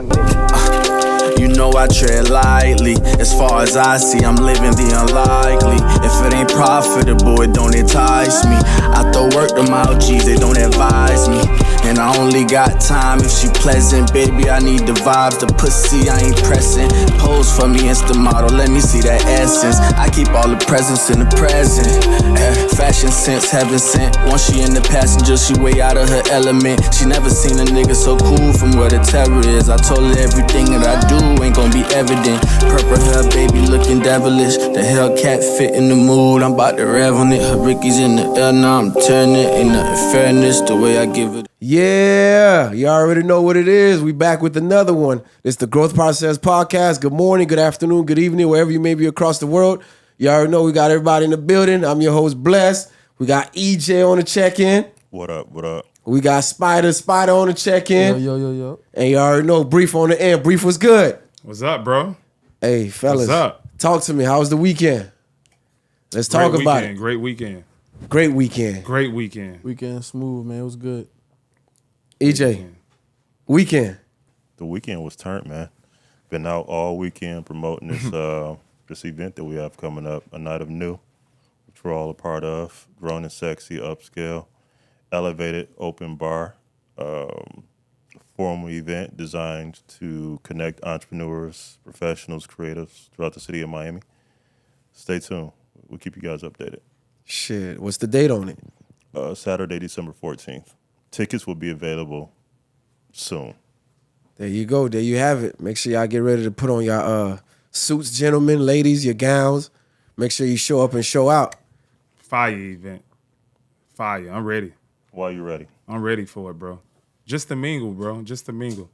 young nigga. You know I tread lightly. As far as I see, I'm living the unlikely. If it ain't profitable, it don't entice me. I throw work to my OGs, they don't advise me. And I only got time if she pleasant. Baby, I need the vibes, the pussy, I ain't pressing. Pose for me, Insta model, let me see that essence. I keep all the presents in the present. Fashion sense, heaven sent. Once she in the passenger, she way out of her element. She never seen a nigga so cool from where the terror is. I told her everything that I do ain't gon' be evident. Purple hair, baby, looking devilish. The Hellcat fit in the mood, I'm about to rev on it. Her Ricky's in the air, now I'm turning. Ain't nothing fairness the way I give it. Yeah, you already know what it is. We back with another one. It's the Growth Process Podcast. Good morning, good afternoon, good evening, wherever you may be across the world. You already know we got everybody in the building. I'm your host, Bless. We got EJ on the check-in. What up, what up? We got Spider on the check-in. Yo. And you already know Brief on the end. Brief was good. What's up, bro? Hey, fellas. What's up? Talk to me. How was the weekend? Let's talk about it. Great weekend. Great weekend. Great weekend. Weekend smooth, man. It was good. EJ, weekend. The weekend was turned, man. Been out all weekend promoting this event that we have coming up, A Night of New, which we're all a part of. Grown and Sexy, upscale, elevated, open bar, formal event designed to connect entrepreneurs, professionals, creatives throughout the city of Miami. Stay tuned. We'll keep you guys updated. Shit, what's the date on it? Saturday, December 14th. Tickets will be available soon. There you go. There you have it. Make sure y'all get ready to put on your suits, gentlemen, ladies, your gowns. Make sure you show up and show out. Fire event. Fire. I'm ready. Why are you ready? I'm ready for it, bro. Just to mingle, bro. Just to mingle.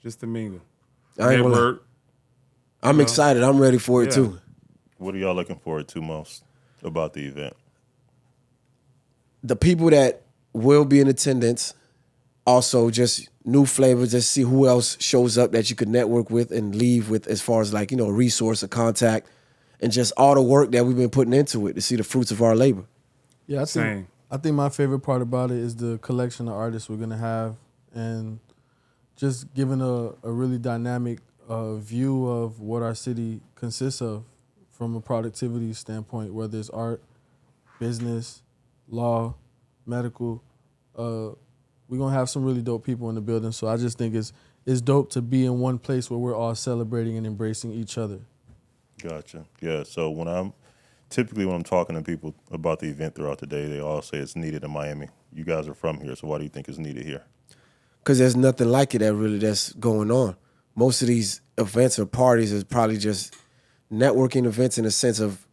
I ain't Network. I'm excited. I'm ready for it too. What are y'all looking forward to most about the event? The people that will be in attendance. Also, just new flavors. Just see who else shows up that you could network with and leave with as far as like, you know, a resource, a contact, and just all the work that we've been putting into it to see the fruits of our labor. Yeah, I think my favorite part about it is the collection of artists we're going to have and just giving a really dynamic view of what our city consists of from a productivity standpoint, whether it's art, business, law, medical. We're going to have some really dope people in the building. So I just think it's dope to be in one place where we're all celebrating and embracing each other. Gotcha. Yeah, so when I'm talking to people about the event throughout the day, they all say it's needed in Miami. You guys are from here, so why do you think it's needed here? Because there's nothing like it that's going on. Most of these events or parties is probably just networking events in a sense of,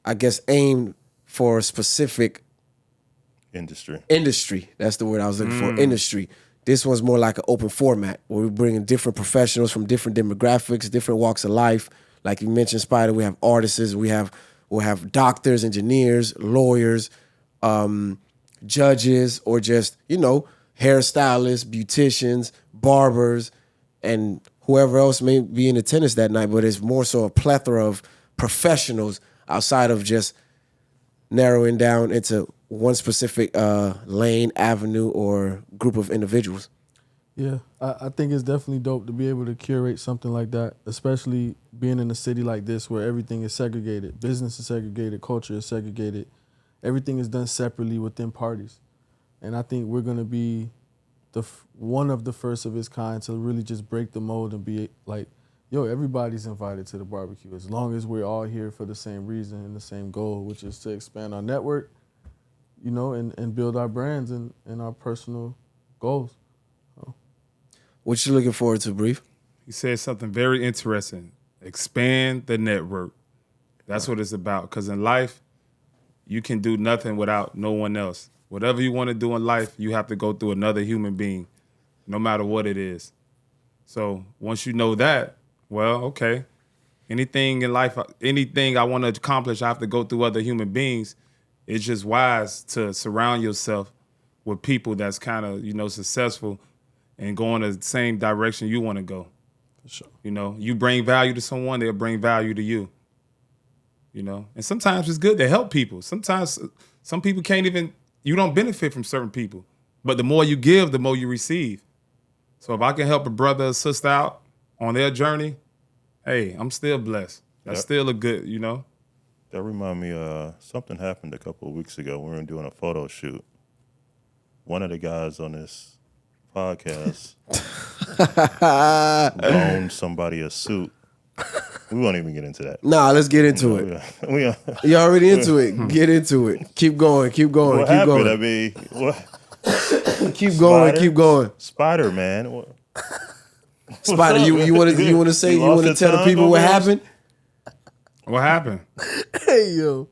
I guess, aimed for a specific Industry. That's the word I was looking for. Industry. This one's more like an open format where we're bringing different professionals from different demographics, different walks of life. Like you mentioned, Spider, we have artists, we'll have doctors, engineers, lawyers, judges, or just, you know, hairstylists, beauticians, barbers, and whoever else may be in attendance that night. But it's more so a plethora of professionals outside of just narrowing down into one specific lane, avenue, or group of individuals. Yeah, I think it's definitely dope to be able to curate something like that, especially being in a city like this where everything is segregated. Business is segregated, culture is segregated. Everything is done separately within parties. And I think we're going to be one of the first of its kind to really just break the mold and be like, yo, everybody's invited to the barbecue as long as we're all here for the same reason and the same goal, which is to expand our network, you know, and build our brands and our personal goals. So. What you looking forward to, Brief? He said something very interesting. Expand the network. That's what it's about. Because in life, you can do nothing without no one else. Whatever you want to do in life, you have to go through another human being, no matter what it is. So once you know that, well, okay. Anything in life, anything I want to accomplish, I have to go through other human beings. It's just wise to surround yourself with people that's kind of, you know, successful and go in the same direction you want to go. For sure. You know, you bring value to someone, they'll bring value to you. You know, and sometimes it's good to help people. Sometimes some people can't even, you don't benefit from certain people. But the more you give, the more you receive. So if I can help a brother or sister out on their journey, hey, I'm still blessed. That's still a good, you know. That remind me, something happened a couple of weeks ago when we were doing a photo shoot. One of the guys on this podcast loaned somebody a suit. We won't even get into that. Nah, let's get into it. You already into it. Get into it. Keep going. Keep going. What keep happened? going. I mean, what? Keep going. Keep going. Spider, man. What? Spider, you want to say, you want to tell the people what happened? What happened? Hey, yo.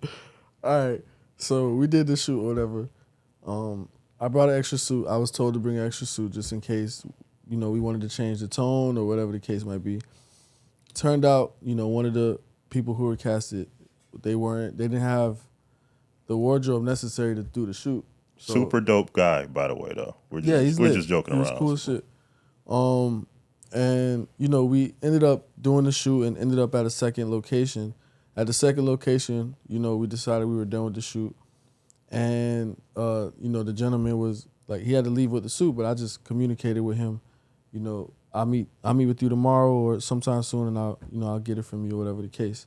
All right. So we did the shoot or whatever. I brought an extra suit. I was told to bring an extra suit just in case, you know, we wanted to change the tone or whatever the case might be. Turned out, you know, one of the people who were casted, they didn't have the wardrobe necessary to do the shoot. So, Super dope guy, by the way, though. We're just joking around. He's cool as shit. And, you know, we ended up doing the shoot and ended up at a second location. At the second location, you know, we decided we were done with the shoot. And, you know, the gentleman was, like, he had to leave with the suit, but I just communicated with him, you know, I'll meet with you tomorrow or sometime soon and I'll get it from you or whatever the case.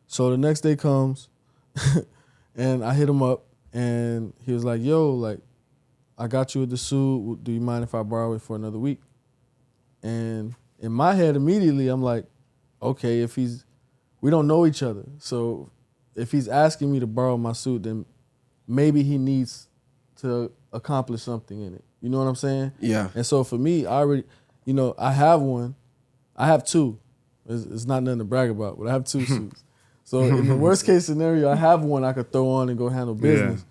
So the next day comes and I hit him up and he was like, yo, like, I got you with the suit. Do you mind if I borrow it for another week? And in my head, immediately, I'm like, okay, we don't know each other. So if he's asking me to borrow my suit, then maybe he needs to accomplish something in it. You know what I'm saying? Yeah. And so for me, I already, you know, I have one. I have two. It's not nothing to brag about, but I have two suits. So in the worst case scenario, I have one I could throw on and go handle business.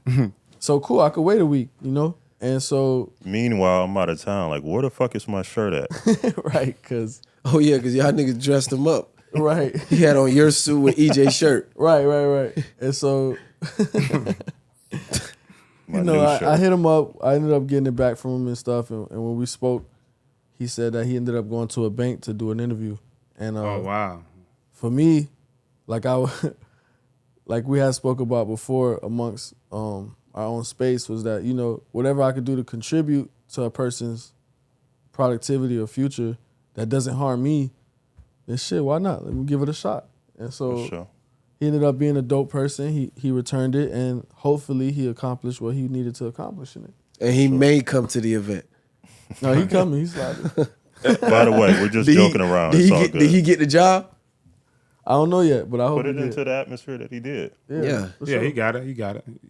Yeah. So cool, I could wait a week, you know? And so... Meanwhile, I'm out of town. Like, where the fuck is my shirt at? Right, because... Oh, yeah, because y'all niggas dressed him up. Right. He had on your suit with EJ's shirt. Right. And so... you know, I hit him up. I ended up getting it back from him and stuff. And when we spoke, he said that he ended up going to a bank to do an interview. And oh, wow. For me, like like we had spoke about before amongst our own space was that, you know, whatever I could do to contribute to a person's productivity or future that doesn't harm me, then shit, why not? Let me give it a shot. And so he ended up being a dope person. He returned it, and hopefully he accomplished what he needed to accomplish in it. And he may come to the event. No, he coming. He's sliding. By the way, we're just joking around. It's all good. Did he get the job? I don't know yet, but I hope put it into the atmosphere that he did. Yeah, sure. He got it.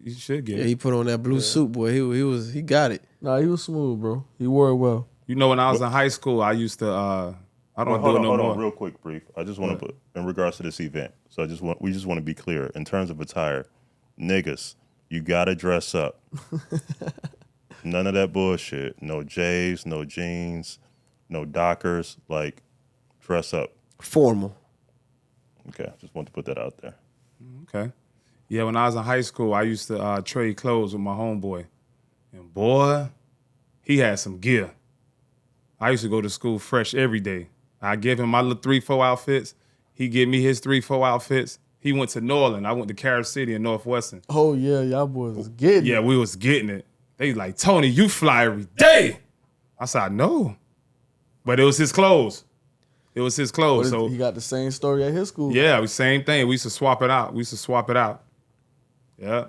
He should get it. Yeah, he put on that blue suit, boy. He got it. Nah, he was smooth, bro. He wore it well. You know, when I was in high school, I used to. I don't do it no more. Hold on, real quick, brief. I just want to put in regards to this event. So we just want to be clear in terms of attire, niggas. You gotta dress up. None of that bullshit. No J's, no jeans, no Dockers. Like, dress up. Formal. Okay, just want to put that out there. Okay. Yeah, when I was in high school, I used to trade clothes with my homeboy. And boy, he had some gear. I used to go to school fresh every day. I give him my little 3-4 outfits. He give me his 3-4 outfits. He went to New Orleans. I went to Carol City in Northwestern. Oh, yeah, y'all boys was getting it. Yeah, we was getting it. They like, Tony, you fly every day. I said, I know. But it was his clothes. It was his clothes. So he got the same story at his school. Yeah, it was same thing. We used to swap it out. Yeah.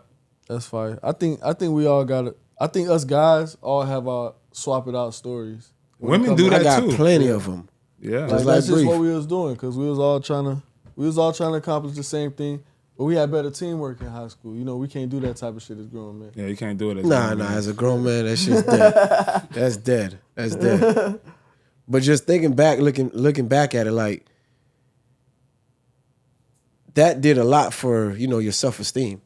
That's fire. I think we all got it. I think us guys all have our swap it out stories. Women do that too. I got plenty of them. Yeah. That's just what we was doing because we was all trying to accomplish the same thing. But we had better teamwork in high school. You know, we can't do that type of shit as grown men. Yeah, you can't do it as Nah, as a grown man, that shit's dead. That's dead. But just thinking back, looking back at it, like, that did a lot for, you know, your self-esteem.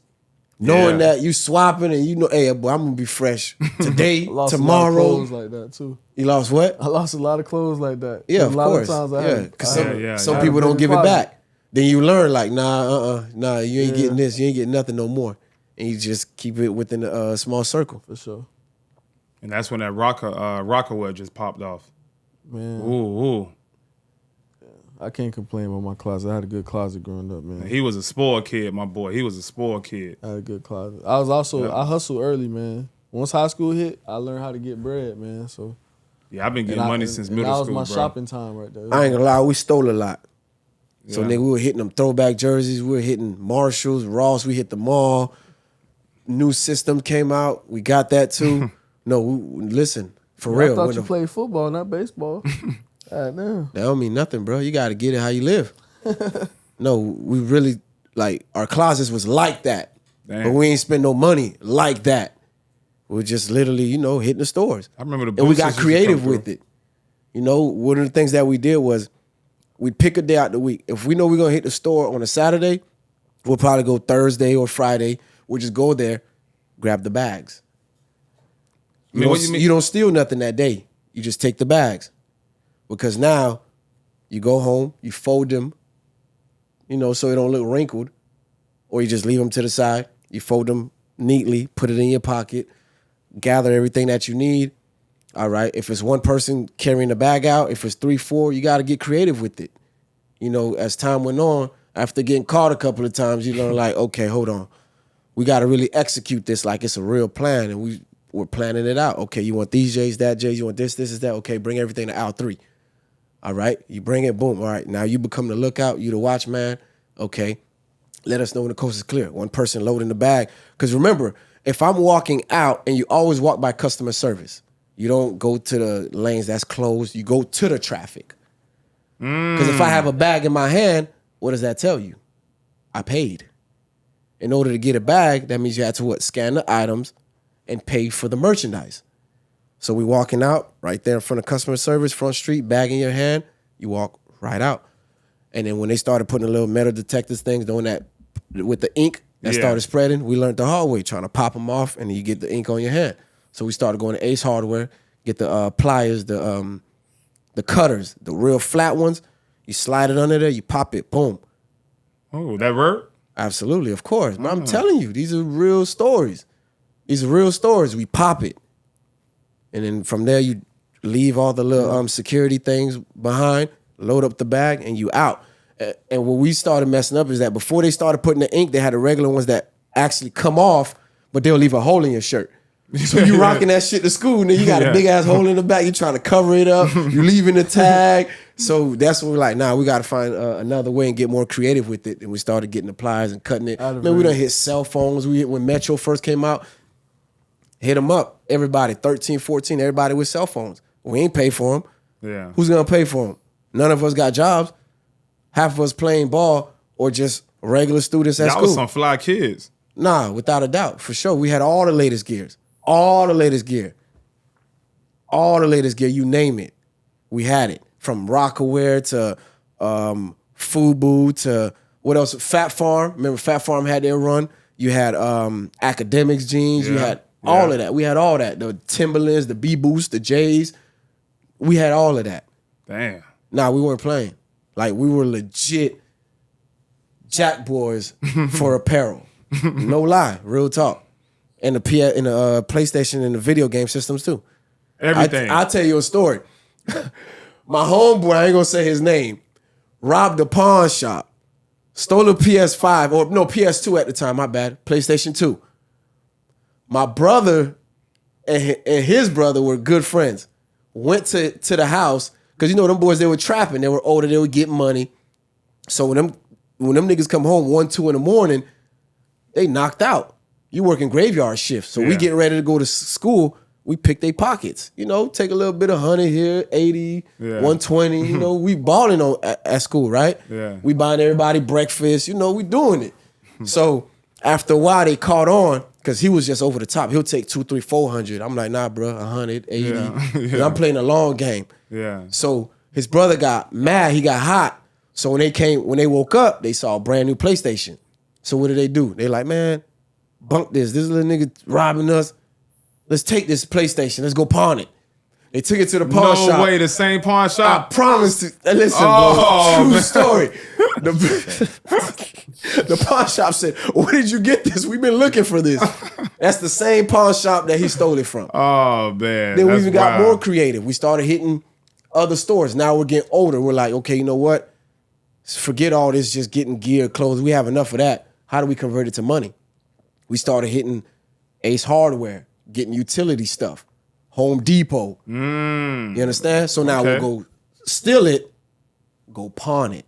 Knowing that you swapping and you know, hey, boy, I'm gonna be fresh today, lost tomorrow. A lot of clothes like that too. You lost what? I lost a lot of clothes like that. Yeah, of course. Of times because some people don't give it back. Then you learn like, nah, you ain't getting this, you ain't getting nothing no more, and you just keep it within a small circle. For sure. And that's when that Rockaway just popped off. Man, ooh. I can't complain about my closet. I had a good closet growing up, man. He was a spoiled kid, my boy. He was a spoiled kid. I had a good closet. I hustled early, man. Once high school hit, I learned how to get bread, man. So Yeah, I've been getting money since middle that school, was my bro. shopping time right there. I ain't gonna lie, we stole a lot. So Yeah. nigga, we were hitting them throwback jerseys. We were hitting Marshalls, Ross. We hit the mall. New system came out. We got that too. No, listen, for I real. thought when you the- played football, not baseball. Damn. That don't mean nothing, bro. You got to get it how you live. No, we really, like, our closets was like that. Damn. But we ain't spend no money like that. We're just literally, hitting the stores. I remember the And we boosters got used to creative come with through. it. One of the things that we did was we'd pick a day out the week. If we know we're going to hit the store on a Saturday, we'll probably go Thursday or Friday. We'll just go there, grab the bags. I mean, what you mean? You don't steal nothing that day. You just take the bags. Because now you go home, you fold them, so it don't look wrinkled, or you just leave them to the side. You fold them neatly, put it in your pocket, gather everything that you need. All right. If it's one person carrying the bag out, if it's 3, 4, you got to get creative with it. As time went on, after getting caught a couple of times, like, okay, hold on. We got to really execute this like it's a real plan. And we're planning it out. Okay, you want these J's, that J's, you want this is that. Okay, bring everything to aisle 3. All right, you bring it, boom. All right, now you become the lookout, you the watchman. Okay, let us know when the coast is clear. One person loading the bag. Because remember, if I'm walking out, and you always walk by customer service, you don't go to the lanes that's closed, you go to the traffic. Because if I have a bag in my hand, what does that tell you? I paid. In order to get a bag, that means you had to scan the items and pay for the merchandise. So we walking out right there in front of customer service, front street, bag in your hand, you walk right out. And then when they started putting the little metal detectors things, doing that with the ink that Yeah. started spreading, we learned the hard way, trying to pop them off, and then you get the ink on your hand. So we started going to Ace Hardware, get the pliers, the cutters, the real flat ones. You slide it under there, you pop it, boom. Oh, that worked? Absolutely, of course. But I'm telling you, these are real stories. These are real stories. We pop it. And then from there, you leave all the little security things behind, load up the bag, and you out. And what we started messing up is that before they started putting the ink, they had the regular ones that actually come off, but they'll leave a hole in your shirt. So you rocking that shit to school, and then you got a big ass hole in the back. You trying to cover it up. You leaving the tag. So that's when we're like, nah, we got to find another way and get more creative with it. And we started getting the pliers and cutting it. Man, we done hit cell phones. When Metro first came out, hit them up. Everybody, 13, 14, everybody with cell phones. We ain't pay for them. Yeah. Who's going to pay for them? None of us got jobs. Half of us playing ball or just regular students at Y'all school. was some fly kids. Nah, without a doubt, for sure. We had all the latest gears. All the latest gear. All the latest gear, you name it. We had it. From Rockaware to Fubu to what else? Fat Farm. Remember Fat Farm had their run? You had Academics jeans. You Yeah. had all of that. We had all that. The Timberlands, the B-Boost, the J's. We had all of that. Damn. Nah, we weren't playing. Like, we were legit jack boys for apparel. No lie, real talk. And the PlayStation and the video game systems too. Everything. I'll tell you a story. My homeboy, I ain't gonna say his name, robbed a pawn shop, stole a PS5, or no, PS2 at the time, my bad, PlayStation 2. My brother and his brother were good friends. Went to the house, because them boys, they were trapping. They were older, they would get money. So when them niggas come home 1, 2 in the morning, they knocked out. You working graveyard shifts. So we Yeah. getting ready to go to school. We pick their pockets. Take a little bit of 100 here, 80, Yeah. 120. We balling at school, right? Yeah. We buying everybody breakfast. We doing it. So after a while, they caught on because he was just over the top. He'll take 200, 300, 400. I'm like, nah, bro, 100, 80. Yeah. 'Cause I'm playing a long game. Yeah. So his brother got mad. He got hot. So when they woke up, they saw a brand new PlayStation. So what did they do? They like, man, bunk this. This little nigga robbing us. Let's take this PlayStation. Let's go pawn it. They took it to the pawn shop. No way, the same pawn I shop. promise to listen, Oh, bro. True man. story. The pawn shop said, "Where did you get this? We've been looking for this." That's the same pawn shop that he stole it from. Oh man. Then we that's even got wild. more creative. We started hitting other stores. Now we're getting older. We're like, okay, you know what? Forget all this just getting gear, clothes. We have enough of that. How do we convert it to money? We started hitting Ace Hardware, getting utility stuff, Home Depot. You understand? So now we'll go steal it, go pawn it.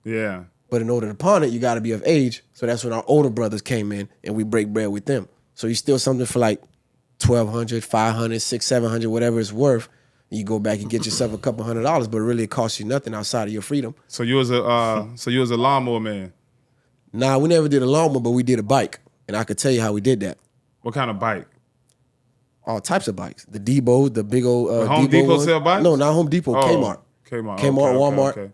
Yeah. But in order to pawn it, you got to be of age. So that's when our older brothers came in and we break bread with them. So you steal something for like $1,200, $500, $600, $700, whatever it's worth. You go back and get yourself a couple $100, but really it costs you nothing outside of your freedom. So you was a lawnmower man. Nah, we never did a lawnmower, but we did a bike. And I could tell you how we did that. What kind of bike? All types of bikes. The Debo, the big old The Home Debo Depot one. sell bikes? No, not Home Depot, Oh, Kmart. Kmart, Walmart. Okay.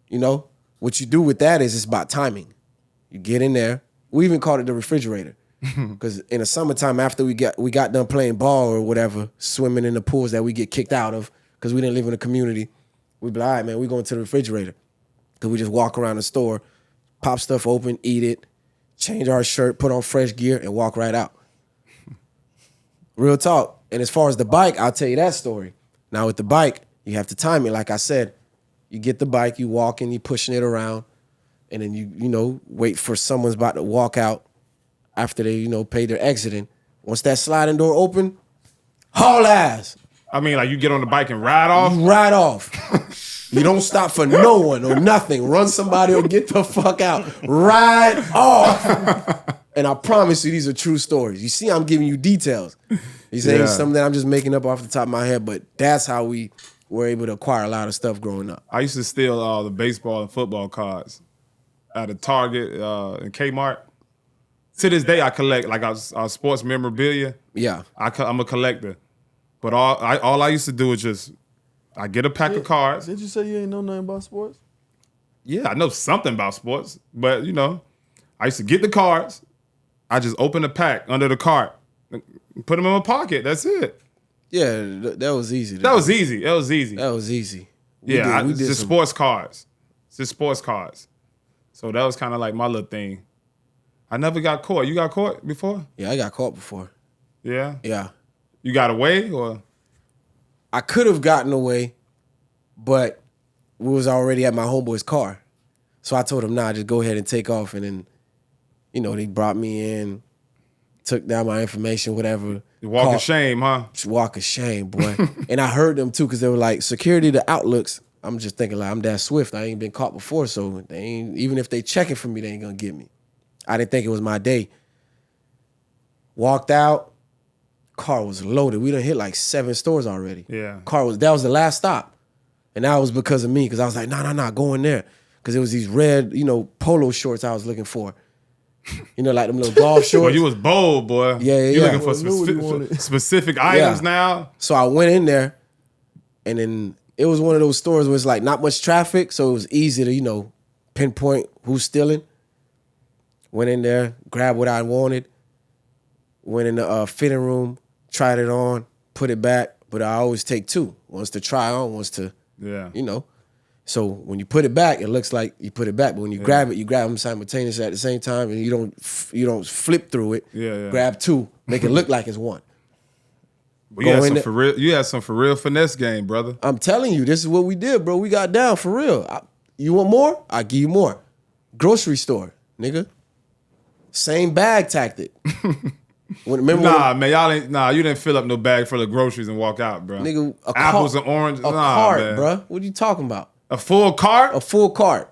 You know, what you do with that is it's about timing. You get in there. We even called it the refrigerator. Because in the summertime, after we got done playing ball or whatever, swimming in the pools that we get kicked out of because we didn't live in a community, we'd be like, all right, man, we're going to the refrigerator. Because we just walk around the store, pop stuff open, eat it, change our shirt, put on fresh gear, and walk right out. Real talk. And as far as the bike, I'll tell you that story. Now with the bike, you have to time it. Like I said, you get the bike, you walking, you pushing it around, and then you know, wait for someone's about to walk out after they, you know, pay their exiting. Once that sliding door open, haul ass. I mean, like you get on the bike and ride off? You ride off. You don't stop for no one or nothing. Run somebody or get the fuck out. Ride off. And I promise you, these are true stories. You see, I'm giving you details. These ain't something that I'm just making up off the top of my head, but that's how we were able to acquire a lot of stuff growing up. I used to steal all the baseball and football cards at a Target and Kmart. To this day, I collect like our sports memorabilia. Yeah. I'm a collector. But all I used to do is just, I get a pack of cards. Did you say you ain't know nothing about sports? Yeah, I know something about sports, but you know, I used to get the cards. I just open the pack under the cart, put them in my pocket. That's it. Yeah, that was easy. That was easy. That was easy. That was easy. We did just sports cards. Just sports cards. So that was kind of like my little thing. I never got caught. You got caught before? Yeah, I got caught before. Yeah? Yeah. You got away or? I could have gotten away, but we was already at my homeboy's car. So I told him, nah, just go ahead and take off. And then, you know, they brought me in, took down my information, whatever. You walk of shame, huh? Walk of shame, boy. And I heard them too, because they were like, security to outlooks. I'm just thinking like, I'm that swift. I ain't been caught before, so they ain't, even if they checking for me, they ain't gonna get me. I didn't think it was my day. Walked out, car was loaded. We done hit like 7 stores already. Yeah. That was the last stop. And that was because of me, because I was like, nah, go in there. Because it was these red, you know, polo shorts I was looking for. You know, like them little golf shorts. Boy, you was bold, boy. Yeah. You looking for Well, specific items now? So I went in there, and then it was one of those stores where it's like not much traffic, so it was easy to, you know, pinpoint who's stealing. Went in there, grabbed what I wanted, went in the fitting room, tried it on, put it back, but I always take 2. One's to try on, one's to, you know. So when you put it back, it looks like you put it back, but when you grab it, you grab them simultaneously at the same time, and you don't flip through it. Yeah. Grab 2, make it look like it's 1. Well, you had some for real finesse game, brother. I'm telling you, this is what we did, bro. We got down for real. You want more? I'll give you more. Grocery store, nigga. Same bag tactic. You didn't fill up no bag full of groceries and walk out, bro. Nigga, apples and oranges. Cart, man. bro. What are you talking about? A full cart? A full cart.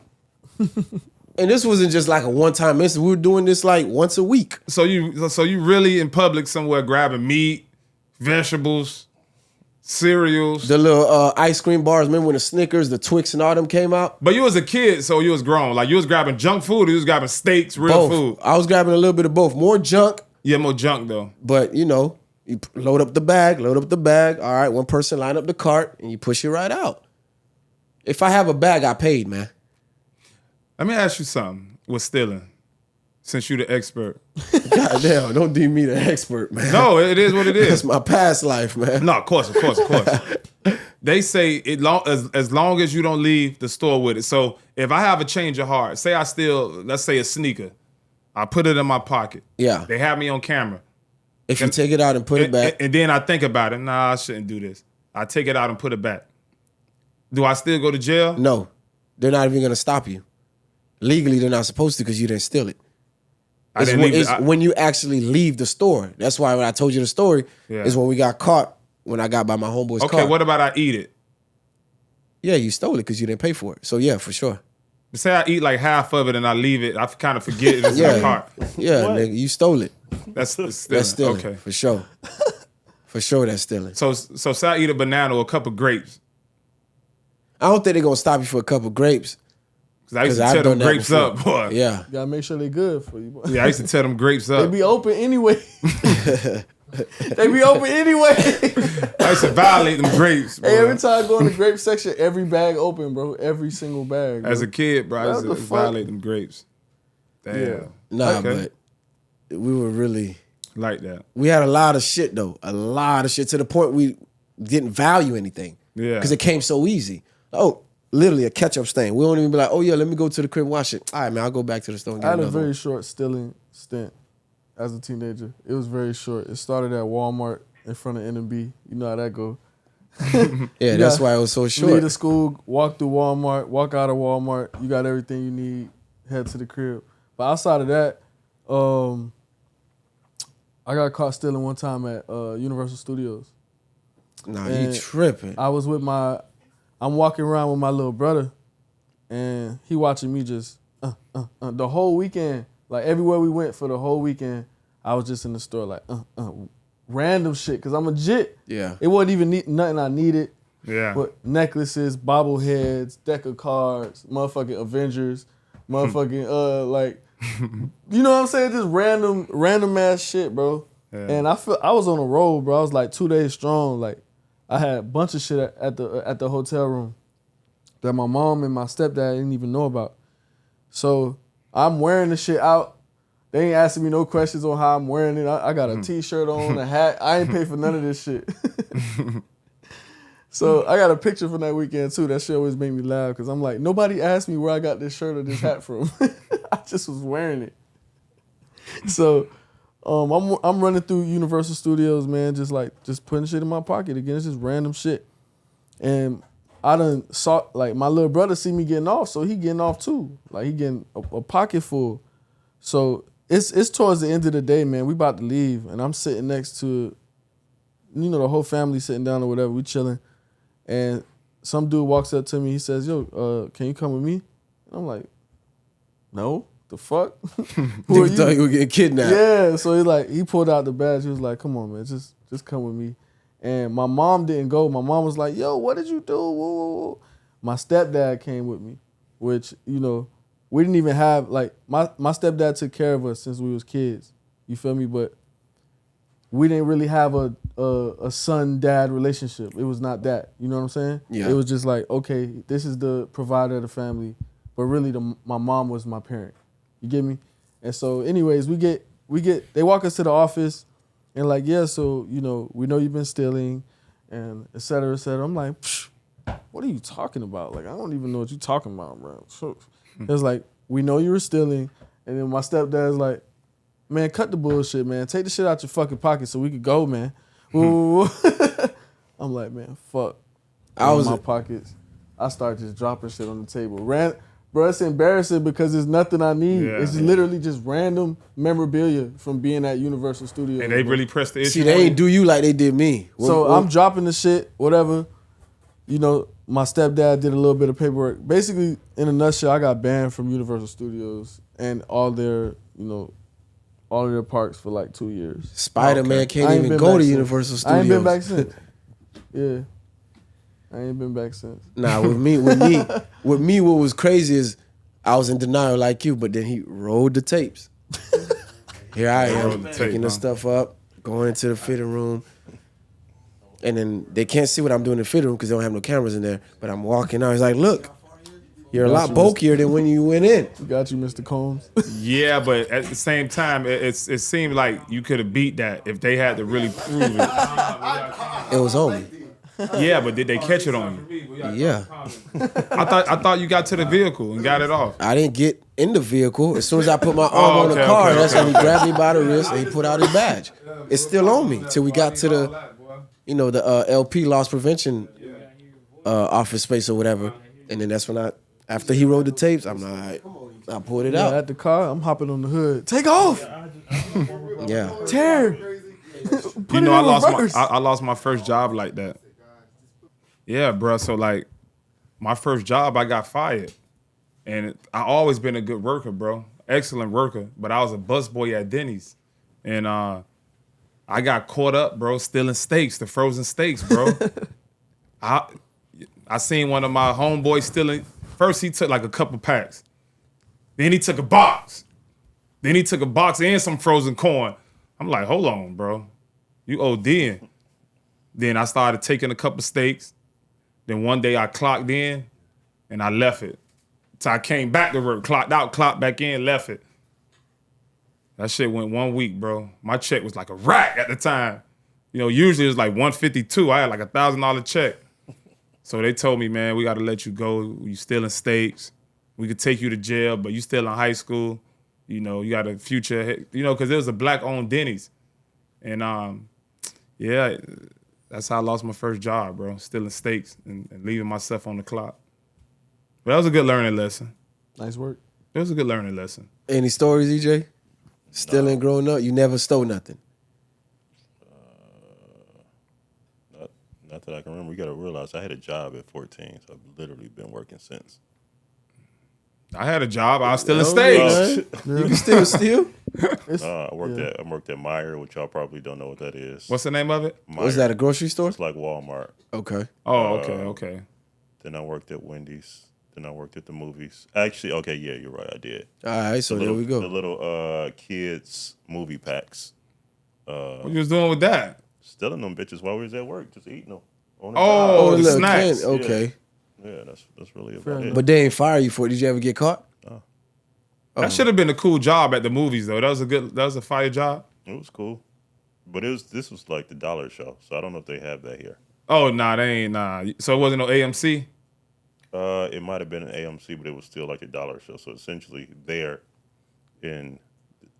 And this wasn't just like a one-time incident. We were doing this like once a week. So you really in public somewhere grabbing meat, vegetables, cereals. The little ice cream bars. Remember when the Snickers, the Twix, and all them came out? But you was a kid, so you was grown. Like you was grabbing junk food, or you was grabbing steaks, real food. I was grabbing a little bit of both. More junk. Yeah, more junk though. But you know, you load up the bag. All right, one person line up the cart, and you push it right out. If I have a bag, I paid, man. Let me ask you something with stealing, since you the expert. Goddamn, don't deem me the expert, man. No, it is what it is. That's my past life, man. No, of course. They say as long as you don't leave the store with it. So if I have a change of heart, say I steal, let's say a sneaker, I put it in my pocket. Yeah. They have me on camera. If you take it out and put it back. And then I think about it. Nah, I shouldn't do this. I take it out and put it back. Do I still go to jail? No. They're not even going to stop you. Legally, they're not supposed to because you didn't steal it. When you actually leave the store. That's why when I told you the story, is when we got caught when I got by my homeboy's car. Okay, what about I eat it? Yeah, you stole it because you didn't pay for it. So yeah, for sure. Say I eat like half of it and I leave it. I kind of forget it's in Yeah. the cart. Yeah, nigga, you stole it. That's stealing. That's stealing. Okay. For sure. For sure, that's stealing. So say I eat a banana or a cup of grapes. I don't think they're gonna stop you for a cup of grapes. Because I used to I've tear them done that grapes before. up, boy. Yeah. You gotta make sure they good for you, boy. Yeah, I used to tear them grapes They up. be open anyway. They be open anyway. I used to violate them grapes, bro. Hey, every time I go in the grape section, every bag open, bro. Every single bag. Bro. As a kid, bro, I used What to the fuck? violate them grapes. Damn. Yeah. Nah, Okay. but we were really Like that. we had a lot of shit though. A lot of shit to the point we didn't value anything. Yeah. Because it came so easy. Oh, literally a ketchup stain. We don't even be like, oh yeah, let me go to the crib and wash it. All right, man, I'll go back to the store and get I had a another very one. short stealing stint as a teenager. It was very short. It started at Walmart in front of NB. You know how that go. Yeah, that's why it was so Leave short. the school, walk through Walmart, walk out of Walmart. You got everything you need. Head to the crib. But outside of that, I got caught stealing one time at Universal Studios. Nah, And you tripping. I was with I'm walking around with my little brother, and he watching me just the whole weekend. Like everywhere we went for the whole weekend, I was just in the store like random shit because I'm a jit. Yeah. It wasn't even nothing I needed. Yeah. But necklaces, bobbleheads, deck of cards, motherfucking Avengers, motherfucking like, you know what I'm saying? Just random ass shit, bro. Yeah. And I was on a roll, bro. I was like 2 days strong. Like I had a bunch of shit at the hotel room that my mom and my stepdad didn't even know about. So I'm wearing the shit out. They ain't asking me no questions on how I'm wearing it. I got a t-shirt on, a hat. I ain't paid for none of this shit. So I got a picture from that weekend too. That shit always made me laugh because I'm like, nobody asked me where I got this shirt or this hat from. I just was wearing it. So I'm running through Universal Studios, man, just putting shit in my pocket again. It's just random shit. And I done saw, like, my little brother see me getting off, so he getting off too. Like, he getting a pocket full. So it's towards the end of the day, man. We about to leave, and I'm sitting next to, you know, the whole family sitting down or whatever. We chilling. And some dude walks up to me. He says, yo, can you come with me? And I'm like, no, the fuck? Who are Nigga thought you were getting kidnapped. Yeah, so he pulled out the badge. He was like, come on, man, just come with me. And my mom didn't go. My mom was like, yo, what did you do? Whoa, whoa, whoa. My stepdad came with me, which, you know, we didn't even have, like, my stepdad took care of us since we was kids. You feel me? But we didn't really have a son-dad relationship. It was not that. You know what I'm saying? Yeah. It was just like, okay, this is the provider of the family, but really my mom was my parent. You get me? And so anyways, they walk us to the office and like, yeah, so, you know, we know you've been stealing and et cetera, et cetera. I'm like, psh, what are you talking about? Like, I don't even know what you're talking about, bro. So it was like, we know you were stealing. And then my stepdad's like, man, cut the bullshit, man. Take the shit out your fucking pocket so we could go, man. Ooh. I'm like, man, fuck. I was in my pockets. I start just dropping shit on the table. Bro, it's embarrassing because it's nothing I need. Yeah. It's literally just random memorabilia from being at Universal Studios. And they bro. really pressed the issue. See, they ain't do you like they did me. So I'm dropping the shit, whatever. You know, my stepdad did a little bit of paperwork. Basically, in a nutshell, I got banned from Universal Studios and all their parks for like 2 years. Spider-Man Okay. can't I ain't even been go back to since. Universal Studios. I ain't been back since. Yeah. I ain't been back since. Nah, with me, what was crazy is I was in denial like you, but then he rolled the tapes. Here I Rolled am, the tape, picking the huh? stuff up, going into the fitting room. And then they can't see what I'm doing in the fitting room because they don't have no cameras in there. But I'm walking out. He's like, look, you're a lot bulkier than when you went in. We got you, Mr. Combs. Yeah, but at the same time, it seemed like you could have beat that if they had to really prove it. It was on me. Yeah, but did they catch it on you? Yeah. I thought you got to the vehicle and got it off. I didn't get in the vehicle. As soon as I put my arm on the okay, car, okay, that's okay. when he grabbed me by the wrist and he put out his badge. It's still on me till we got to the LP loss prevention office space or whatever. And then that's when after he rolled the tapes, I'm like, I pulled it out. At the car, I'm hopping on the hood. Take off! Yeah. Tear! You know, I lost my first job like that. Yeah, bro. So like, my first job, I got fired, and I always been a good worker, bro. Excellent worker. But I was a busboy at Denny's, and I got caught up, bro, stealing steaks, the frozen steaks, bro. I seen one of my homeboys stealing. First, he took like a couple packs. Then he took a box. Then he took a box and some frozen corn. I'm like, hold on, bro. You ODing. Then I started taking a couple steaks. Then one day I clocked in and I left it. So I came back to work, clocked out, clocked back in, left it. That shit went 1 week, bro. My check was like a rack at the time. You know, usually it was like $152. I had like $1,000 check. So they told me, man, we got to let you go. You stealing steaks. We could take you to jail, but you still in high school. You know, you got a future, you know, because it was a black-owned Denny's. And, yeah, that's how I lost my first job, bro, stealing steaks and leaving myself on the clock. But that was a good learning lesson. Nice work. It was a good learning lesson. Any stories, EJ? Stealing growing up? You never stole nothing? Not that I can remember. You got to realize I had a job at 14, so I've literally been working since. I had a job. I was stealing steaks. You can still steal? I worked at Meijer, which y'all probably don't know what that is. What's the name of it? Meijer. Was that a grocery store? It's like Walmart. Okay. Oh, okay. Then I worked at Wendy's. Then I worked at the movies. Actually, okay, yeah, you're right. I did. All right, so there we go. The little kids movie packs. What you was doing with that? Stealing them bitches while we was at work, just eating them. Oh, the little snacks. can. Okay. Yeah, that's really about it. But they ain't fire you for it. Did you ever get caught? That should have been a cool job at the movies, though. That was a fire job. It was cool. But this was like the dollar show, so I don't know if they have that here. Oh, nah, they ain't, nah. So it wasn't no AMC? It might have been an AMC, but it was still like a dollar show. So essentially there in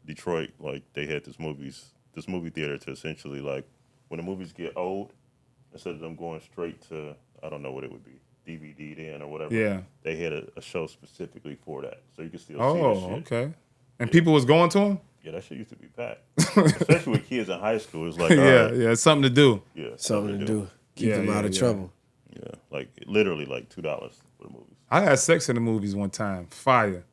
Detroit, like they had this movie theater to essentially like when the movies get old, instead of them going straight to, I don't know what it would be, DVD then or whatever. Yeah. They had a show specifically for that. So you can still see Oh, that shit. okay. And people was going to them? Yeah, that shit used to be packed. Especially with kids in high school. It's like, Yeah, it's something to do. Yeah. Something to do. Keep them out of trouble. Yeah. Like literally like $2 for the movies. I had sex in the movies one time. Fire.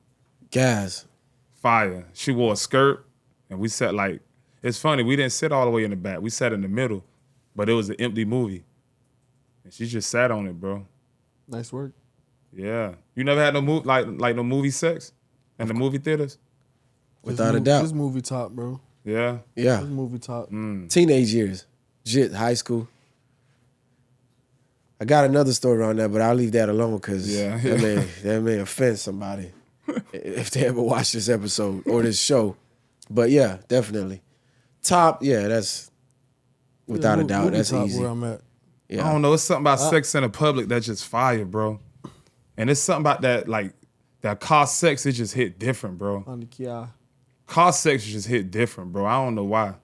Gas. Fire. She wore a skirt, and we sat like, it's funny, we didn't sit all the way in the back. We sat in the middle, but it was an empty movie. And she just sat on it, bro. Nice work. Yeah. You never had no no movie sex in the movie theaters? Without a doubt. This movie top, bro. Yeah. Yeah. This movie top. Teenage years. Jit, high school. I got another story on that, but I'll leave that alone because that may offend somebody if they ever watch this episode or this show. But yeah, definitely. Top, yeah, that's without a doubt. That's top easy. Where I'm at. Yeah. I don't know. It's something about sex in the public that's just fire, bro. And it's something about that, like, that car sex, it just hit different, bro. On the Kia. Car sex just hit different, bro. I don't know why.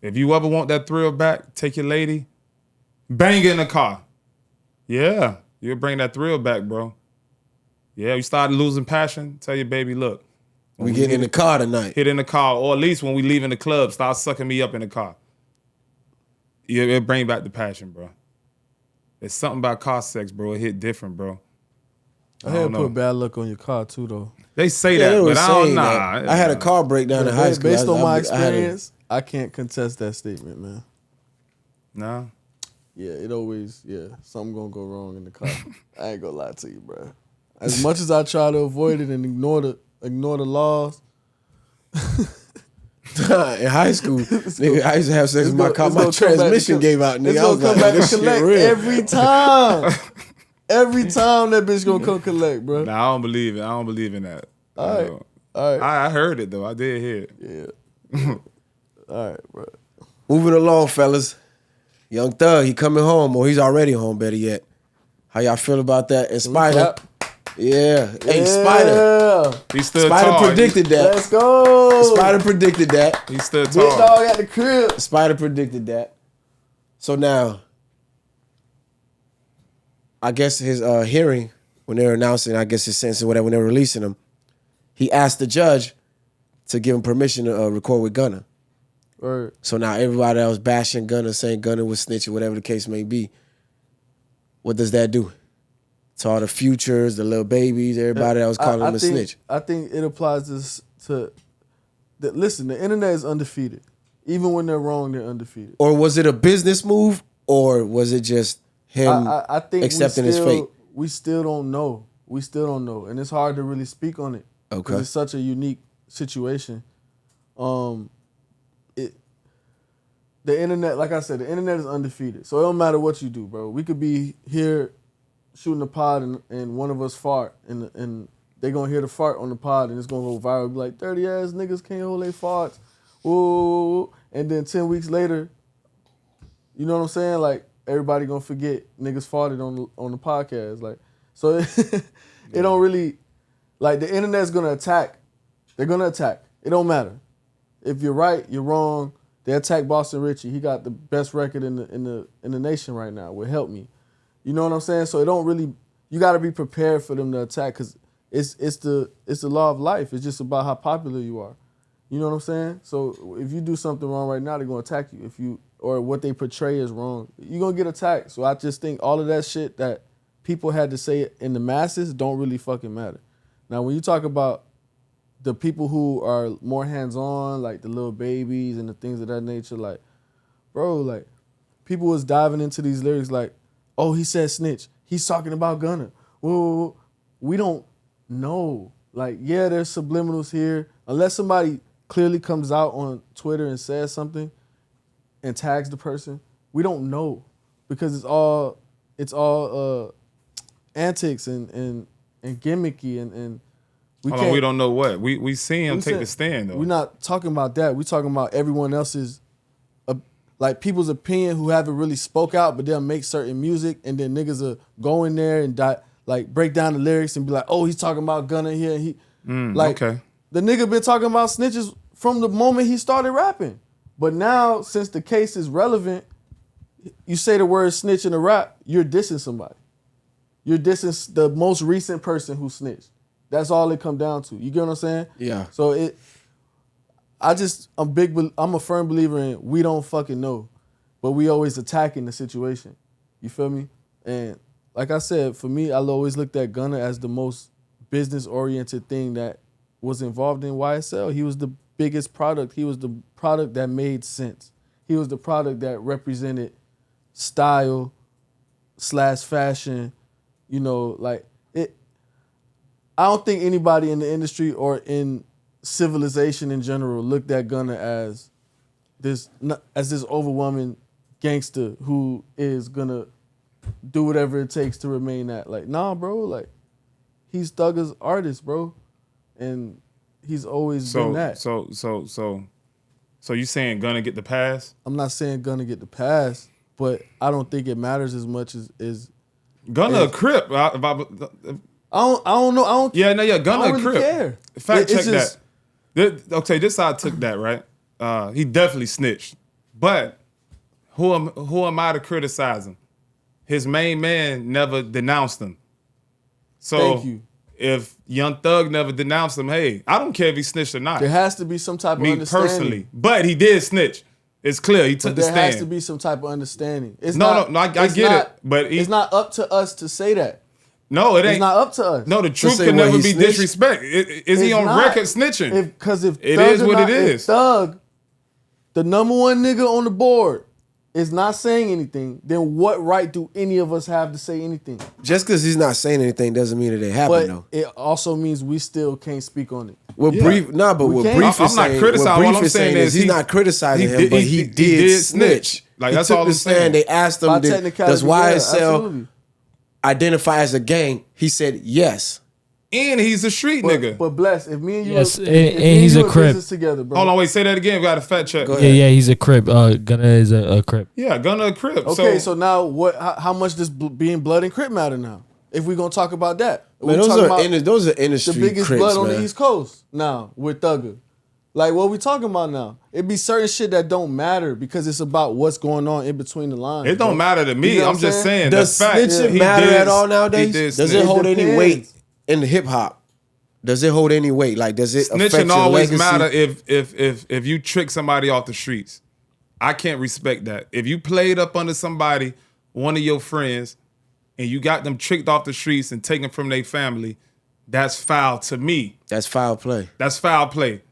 If you ever want that thrill back, take your lady, bang in the car. Yeah, you'll bring that thrill back, bro. Yeah, you start losing passion, tell your baby, look. We get in the car tonight. Hit in the car, or at least when we leave in the club, start sucking me up in the car. Yeah, it'll bring back the passion, bro. It's something about car sex, bro. It hit different, bro. I had put bad luck on your car, too, though. They say that, but I don't know. I had a car breakdown in high school. Based on my experience, I can't contest that statement, man. No? Yeah, it always, something gonna go wrong in the car. I ain't gonna lie to you, bro. As much as I try to avoid it and ignore the laws. In high school, nigga, I used to have sex with my car. My transmission gave out, nigga. It's I was gonna come like, back and this shit collect real. every time. Every time that bitch gonna come collect, bro. Nah, I don't believe it. I don't believe in that. All right. I heard it, though. I did hear it. Yeah. All right, bro. Moving along, fellas. Young Thug, he coming home, or he's already home, better yet. How y'all feel about that? And Spider. Yeah. Hey, Spider. He stood Spider tall. predicted that. Let's go. Spider predicted that. He stood Big tall. dog at the crib. Spider predicted that. So now, I guess his hearing, when they're announcing, I guess his sentence or whatever, when they're releasing him, he asked the judge to give him permission to record with Gunna. Or So now everybody else bashing Gunna, saying Gunna was snitching, whatever the case may be. What does that do to all the Futures, the little babies, everybody that was calling him a snitch? I think it applies to listen, the internet is undefeated. Even when they're wrong, they're undefeated. Or was it a business move, or was it just him I think accepting his fate? We still don't know. We still don't know, and it's hard to really speak on it. Okay, because it's such a unique situation. The internet, like I said, the internet is undefeated. So it don't matter what you do, bro. We could be here shooting a pod and one of us fart, and they gonna hear the fart on the pod, and it's gonna go viral. Be like, dirty ass niggas can't hold their farts. Whoa. And then 10 weeks later, you know what I'm saying? Like, everybody gonna forget niggas farted on the podcast. Like, so it don't really, like, the internet's gonna attack. They're gonna attack. It don't matter. If you're right, you're wrong. They attack Boston Richie. He got the best record in the nation right now. Will help me. You know what I'm saying? So it don't really. You got to be prepared for them to attack because it's the law of life. It's just about how popular you are. You know what I'm saying? So if you do something wrong right now, they're gonna attack you. Or what they portray is wrong, you're gonna get attacked. So I just think all of that shit that people had to say in the masses don't really fucking matter. Now when you talk about the people who are more hands-on, like the little babies and the things of that nature, like, bro, like, people was diving into these lyrics like, oh, he said snitch. He's talking about Gunna. Whoa. We don't know. Like, yeah, there's subliminals here. Unless somebody clearly comes out on Twitter and says something and tags the person, we don't know. Because it's all antics and gimmicky and we don't know what. We see him take the stand, though. We're not talking about that. We're talking about everyone else's, like, people's opinion who haven't really spoke out, but they'll make certain music, and then niggas will go in there and break down the lyrics and be like, oh, he's talking about Gunna here. Okay. The nigga been talking about snitches from the moment he started rapping. But now, since the case is relevant, you say the word snitch in a rap, you're dissing somebody. You're dissing the most recent person who snitched. That's all it come down to. You get what I'm saying? Yeah. So I'm a firm believer in we don't fucking know, but we always attacking the situation. You feel me? And like I said, for me, I always looked at Gunna as the most business-oriented thing that was involved in YSL. He was the biggest product. He was the product that made sense. He was the product that represented style / fashion. You know, like it. I don't think anybody in the industry or in civilization in general looked at Gunna as this overwhelming gangster who is gonna do whatever it takes to remain that. Like, nah, bro. Like, he's Thugger's artist, bro, and he's always been that. So you saying Gunna get the pass? I'm not saying Gunna get the pass, but I don't think it matters as much as Gunna a Crip. I don't know. Gunna I don't a really Crip. care. Fact check that. Okay, this how I took that, right? He definitely snitched. But who am I to criticize him? His main man never denounced him. So thank you. If Young Thug never denounced him, hey, I don't care if he snitched or not. There has to be some type of understanding. Me personally. But he did snitch. It's clear. He took the stand. There has to be some type of understanding. I get it. But it's not up to us to say that. No, it ain't. It's not up to us. No, the truth can never be disrespect. Is he on record snitching? Because if it is what it is. If Thug, the number one nigga on the board, is not saying anything, then what right do any of us have to say anything? Just because he's not saying anything doesn't mean that it happened, though. It also means we still can't speak on it. What Brief is saying, criticizing. What I'm saying is he's not criticizing him, but he did snitch. Like, that's all I'm saying. They asked him, does YSL identify as a gang? He said yes. And he's a street nigga. But Bless, if me and you, yes, and he's a Crip together, bro. Hold on, wait, say that again. We got a fact check. Yeah, he's a Crip. Gunna is a Crip. Yeah, Gunna a Crip. Okay, so now what? How much does being blood and Crip matter now? If we're gonna talk about that, man, those are industry. The biggest Crips, blood on man. the East Coast now with Thugger. Like, what we talking about now? It be certain shit that don't matter because it's about what's going on in between the lines. It don't matter to me. You know I'm just saying. Does snitching matter at all nowadays? Does it hold any weight in the hip hop? Does it hold any weight? Like, does it affect Snitching your always legacy? matter if you trick somebody off the streets. I can't respect that. If you played up under somebody, one of your friends, and you got them tricked off the streets and taken from their family, that's foul to me. That's foul play. That's foul play.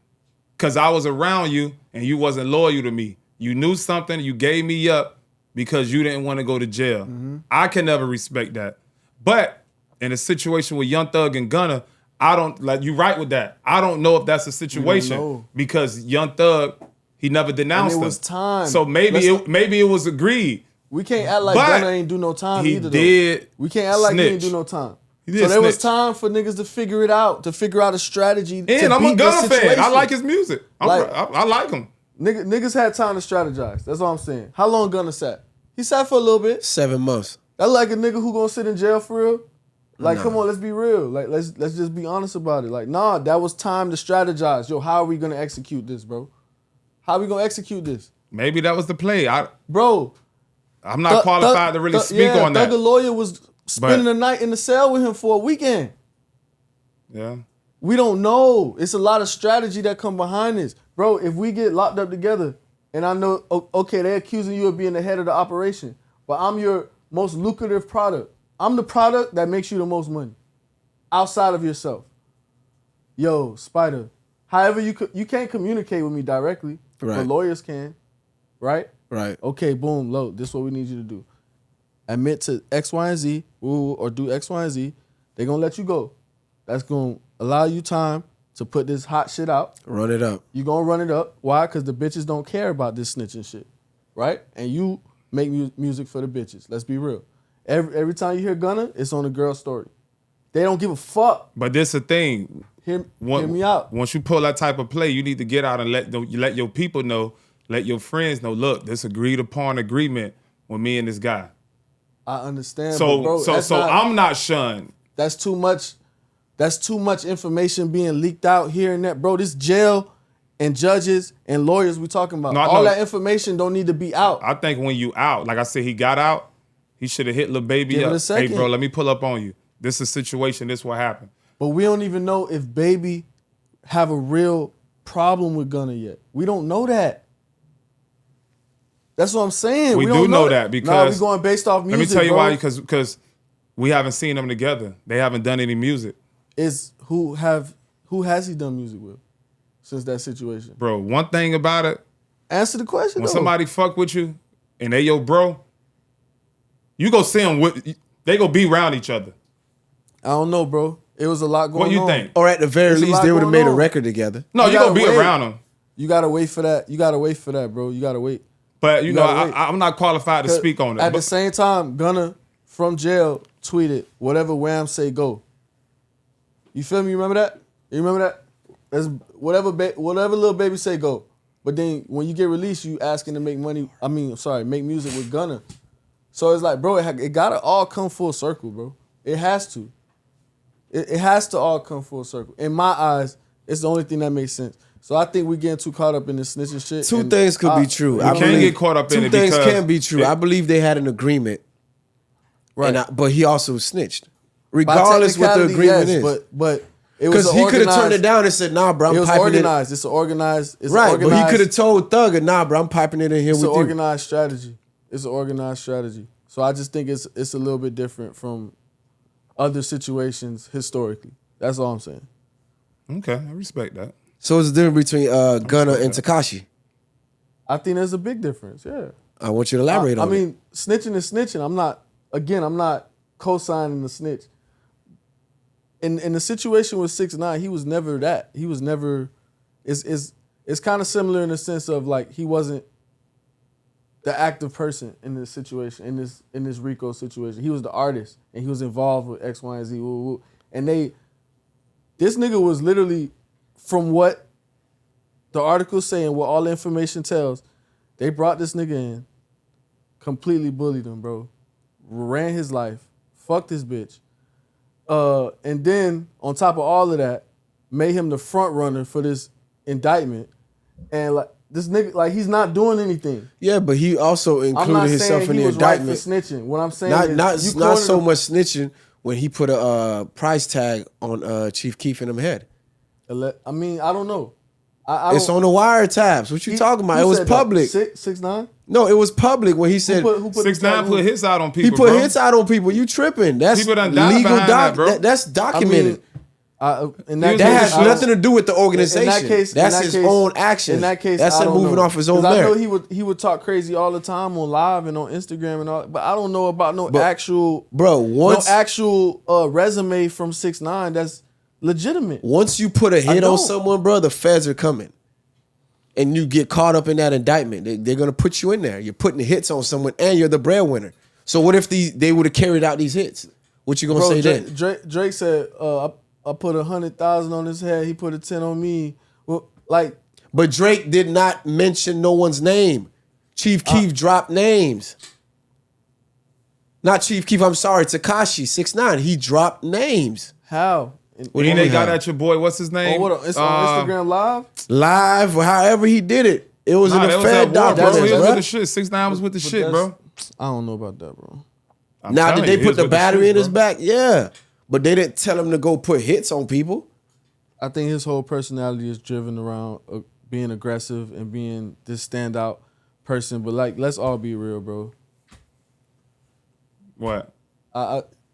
Because I was around you and you wasn't loyal to me. You knew something, you gave me up because you didn't want to go to jail. I can never respect that. But in a situation with Young Thug and Gunna, I don't, like, you right with that. I don't know if that's a situation because Young Thug, he never denounced And it them. was time. So maybe it was agreed. We can't act like But Gunna ain't do no time he either. did Though. We can't act like he ain't snitch. do no time. He did So there was snitch. time for niggas to figure it out, to figure out a strategy. And to I'm a beat this Gunna fan. I situation. like his music. Like- I like him. Niggas had time to strategize. That's all I'm saying. How long Gunna sat? He sat for a little bit. 7 months. That's like a nigga who gonna sit in jail for real. Like, come on, let's be real. Like, let's just be honest about it. Like, nah, that was time to strategize. Yo, how are we gonna execute this, bro? How are we gonna execute this, Maybe that was the play. bro? I'm not qualified to really speak on that. Thugger Lawyer was spending the night in the cell with him for a weekend. Yeah. We don't know. It's a lot of strategy that come behind this. Bro, if we get locked up together, and I know, okay, they're accusing you of being the head of the operation, but I'm your most lucrative product. I'm the product that makes you the most money outside of yourself. Yo, Spider, however you can't communicate with me directly, Right. but lawyers can, right? Right. Okay, boom, low. This is what we need you to do. Admit to X, Y, and Z, or do X, Y, and Z. They're going to let you go. That's going to allow you time to put this hot shit out. Run it up. You going to run it up. Why? Because the bitches don't care about this snitching shit, right? And you make music for the bitches. Let's be real. Every time you hear Gunna, it's on a girl story. They don't give a fuck. But this the thing. Hear me out. Once you pull that type of play, you need to get out and let your people know, let your friends know, look, this agreed upon agreement with me and this guy. I understand, So but bro, I'm not shunned. That's too much. That's too much information being leaked out here and that, bro. This jail and judges and lawyers we talking about. All that information don't need to be out. I think when you out, like I said, he got out. He should have hit Lil Baby Give it up. a second. Hey, bro, let me pull up on you. This is a situation. This what happened. But we don't even know if Baby have a real problem with Gunna yet. We don't know that. That's what I'm saying. We don't do know that because we going based off music. Let me tell you bro. why. Because we haven't seen them together. They haven't done any music. Who has he done music with since that situation? Bro, one thing about it, Answer the question. when though. somebody fuck with you and they your bro, you go see them with, they go be around each other. I don't know, bro. It was a lot going on. What you think? Or at the very There's a least, lot they would have going made a on. record together. No, you gotta gonna be wait. around them. You gotta wait for that. You gotta wait for that, bro. You gotta wait. But you know, gotta wait. I'm not qualified to speak on it. At the But same time, Gunna from jail tweeted, "Whatever Wham say, go." You feel me? You remember that? You remember that? That's whatever Lil Baby say, go. But then when you get released, you asking to make money. Make music with Gunna. So it's like, bro, it gotta all come full circle, bro. It has to. It has to all come full circle. In my eyes, it's the only thing that makes sense. So I think we're getting too caught up in this snitching shit. Two things could be true. You can't get caught up in Two it things because can be true. I believe they had an agreement. Right. But he also snitched. By Regardless what the technicality, agreement yes, is. But it was Because he could have turned it down and said, nah, bro, It I'm was piping organized. It's an organized. it. Right, but he could have told Thugger, nah, bro, I'm piping it in here It's with an you. organized strategy. It's an organized strategy. So I just think it's a little bit different from other situations historically. That's all I'm saying. okay, I respect that. So it's the difference between Gunna and Tekashi. I think there's a big difference. Yeah. I want you to elaborate on it. I mean, snitching is snitching. I'm not co-signing the snitch. In the situation with 6ix9ine, he was never that. He was never. It's kind of similar in the sense of like he wasn't the active person in this situation, in this Rico situation. He was the artist and he was involved with X, Y, and Z. Woo, woo. And this nigga was literally, from what the article's saying, what all the information tells, they brought this nigga in, completely bullied him, bro. Ran his life, fucked this bitch. And then on top of all of that, made him the front runner for this indictment. And like this nigga, like he's not doing anything. Yeah, but he also I'm included not himself saying in he the was right indictment. for snitching. What I'm saying Not is so much snitching. when he put a price tag on Chief Keef in them head. I mean, I don't know. It's on the wiretaps. What you talking about? It was public. 6ix9ine? No, it was public when he said Who put 6ix9ine put hits out on people. he put bro. hits out on people. You tripping? That's People done died legal behind that, bro. That's documented. In that case, has nothing to do with the organization. That's his own action. In that case, that's I him don't moving know. off his own 'Cause I know merit. he would talk crazy all the time on live and on Instagram and all, but I don't know about no actual resume from 6ix9ine that's legitimate. Once you put a hit on someone, bro, the feds are coming. And you get caught up in that indictment. They're going to put you in there. You're putting hits on someone and you're the breadwinner. So what if they would have carried out these hits? What you going to say then? Drake said, I put 100,000 on his head. He put a 10 on me. Well, but Drake did not mention no one's name. Chief Keef dropped names. Not Chief Keef, I'm sorry, Tekashi 6ix9ine. He dropped names. How? What they got at your boy? What's his name? It's on Instagram Live? Live, or however he did it. It was in the Fed document. He was with the shit. 6ix9ine was with the shit, bro. I don't know about that, bro. Now, did they put the battery in his back? Yeah. But they didn't tell him to go put hits on people. I think his whole personality is driven around being aggressive and being this standout person. But let's all be real, bro. What?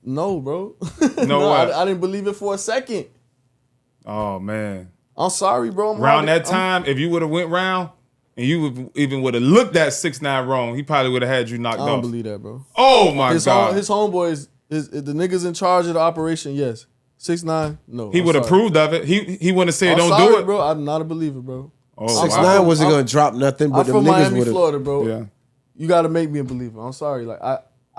No, bro. No, what? I didn't believe it for a second. Oh man. I'm sorry, bro. Around that time, if you would have went round and you even would have looked at 6ix9ine wrong, he probably would have had you knocked off. I don't believe that, bro. Oh my God. His homeboys, the niggas in charge of the operation, yes. 6ix9ine, no. He would have approved of it. He wouldn't have said don't sorry, do it, bro. I'm not a believer, bro. Oh, 6ix9ine wasn't gonna drop nothing, but I'm the from niggas Miami, would have. Florida, bro. Yeah. You got to make me a believer. I'm sorry.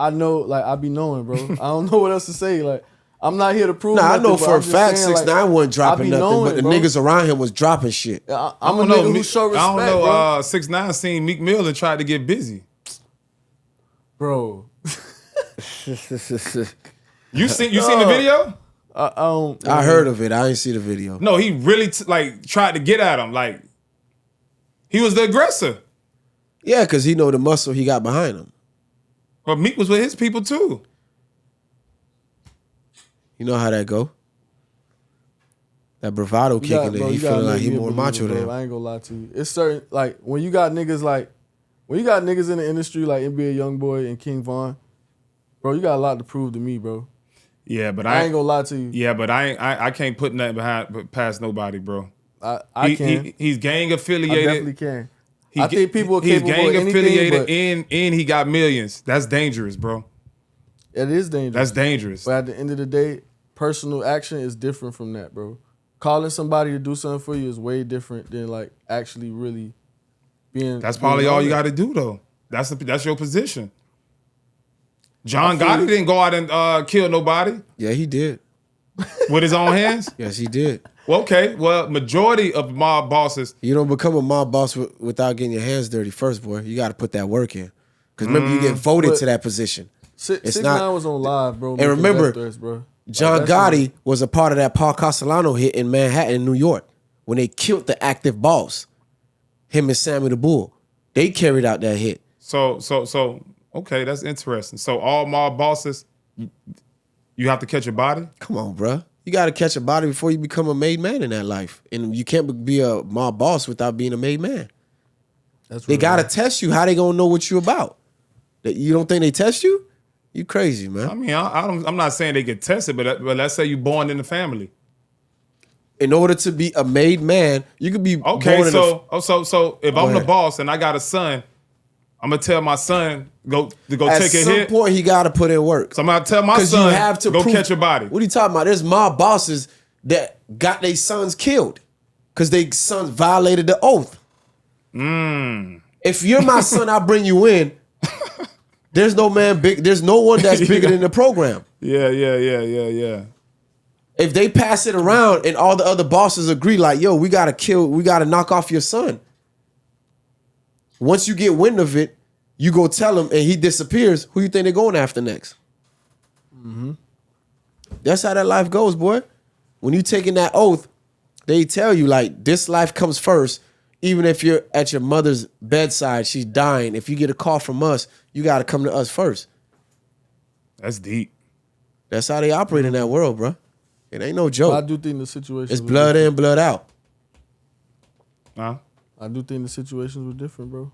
I know, I be knowing, bro. I don't know what else to say. I'm not here to prove Nah, nothing, I know but for I'm a just fact saying, 6ix9ine wasn't dropping be nothing, knowing, but the bro. niggas around him was dropping shit. I'm a I don't nigga know. who show respect, I don't know. bro. 6ix9ine seen Meek Mill and tried to get busy. Bro. You seen the video? I heard of it. I didn't see the video. No, he really tried to get at him. He was the aggressor. Yeah, because he know the muscle he got behind him. But Meek was with his people too. You know how that go. That bravado kicking in. He feeling like he more macho than him. I ain't gonna lie to you. It's certain, when you got niggas in the industry like NBA Youngboy and King Von, bro, you got a lot to prove to me, bro. Yeah, but I ain't gonna lie to you. Yeah, but I can't put nothing past nobody, bro. I can. He's gang affiliated. I definitely can. I think people are capable He's gang of anything, affiliated but and he got millions. That's dangerous, bro. it is dangerous. That's dangerous. But at the end of the day, personal action is different from that, bro. Calling somebody to do something for you is way different than actually really being. That's probably all you got to do, though. That's your position. John Gotti didn't go out and kill nobody Yeah, he did. with his own hands. Yes, he did. Well, okay. Well, majority of mob bosses. You don't become a mob boss without getting your hands dirty first, boy. You got to put that work in. Because remember, you get voted to that position. It's 6ix9ine was on live, bro. And remember, threats, bro. John Gotti was a part of that Paul Castellano hit in Manhattan, New York, when they killed the active boss, him and Sammy the Bull. They carried out that hit. So, okay, that's interesting. So all mob bosses, you have to catch a body? Come on, bro. You got to catch a body before you become a made man in that life. And you can't be a mob boss without being a made man. They got to test you. How they going to know what you about? That you don't think they test you? You crazy, man. I mean, I'm not saying they get tested, but let's say you're born in the family. In order to be a made man, you could be Okay, born in so if I'm the ahead. boss and I got a son, I'm gonna tell my son go take a hit. At some point, he got to put in work. So I'm gonna tell my son go catch a body. What are you talking about? There's mob bosses that got their sons killed because their sons violated the oath. If you're my son, I'll bring you in. There's no man big. There's no one that's bigger than the program. Yeah. If they pass it around and all the other bosses agree, like, yo, we gotta knock off your son. Once you get wind of it, you go tell him and he disappears, who you think they're going after next? That's how that life goes, boy. When you taking that oath, they tell you, like, this life comes first. Even if you're at your mother's bedside, she's dying. If you get a call from us, you got to come to us first. That's deep. That's how they operate in that world, bro. It ain't no joke. I do think the situation. It's blood in, blood out. Huh? I do think the situations were different, bro.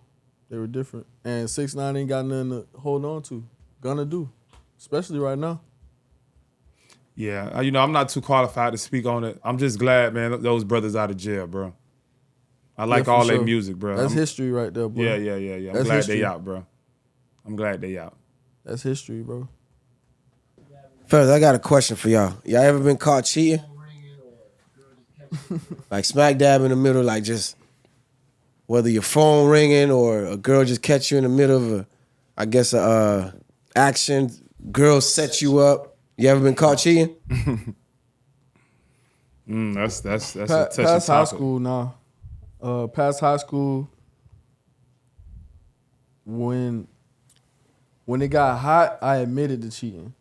They were different. And 6ix9ine ain't got nothing to hold on to. Gonna do. Especially right now. Yeah, I'm not too qualified to speak on it. I'm just glad, man, those brothers out of jail, bro. I like all their music, bro. That's history right there, bro. Yeah. I'm glad they out, bro. I'm glad they out. That's history, bro. Fellas, I got a question for y'all. Y'all ever been caught cheating? Like smack dab in the middle, like just whether your phone ringing or a girl just catch you in the middle of a action, girl set you up. You ever been caught cheating? That's a touchy topic. Past high school, nah. Past high school, when it got hot, I admitted to cheating.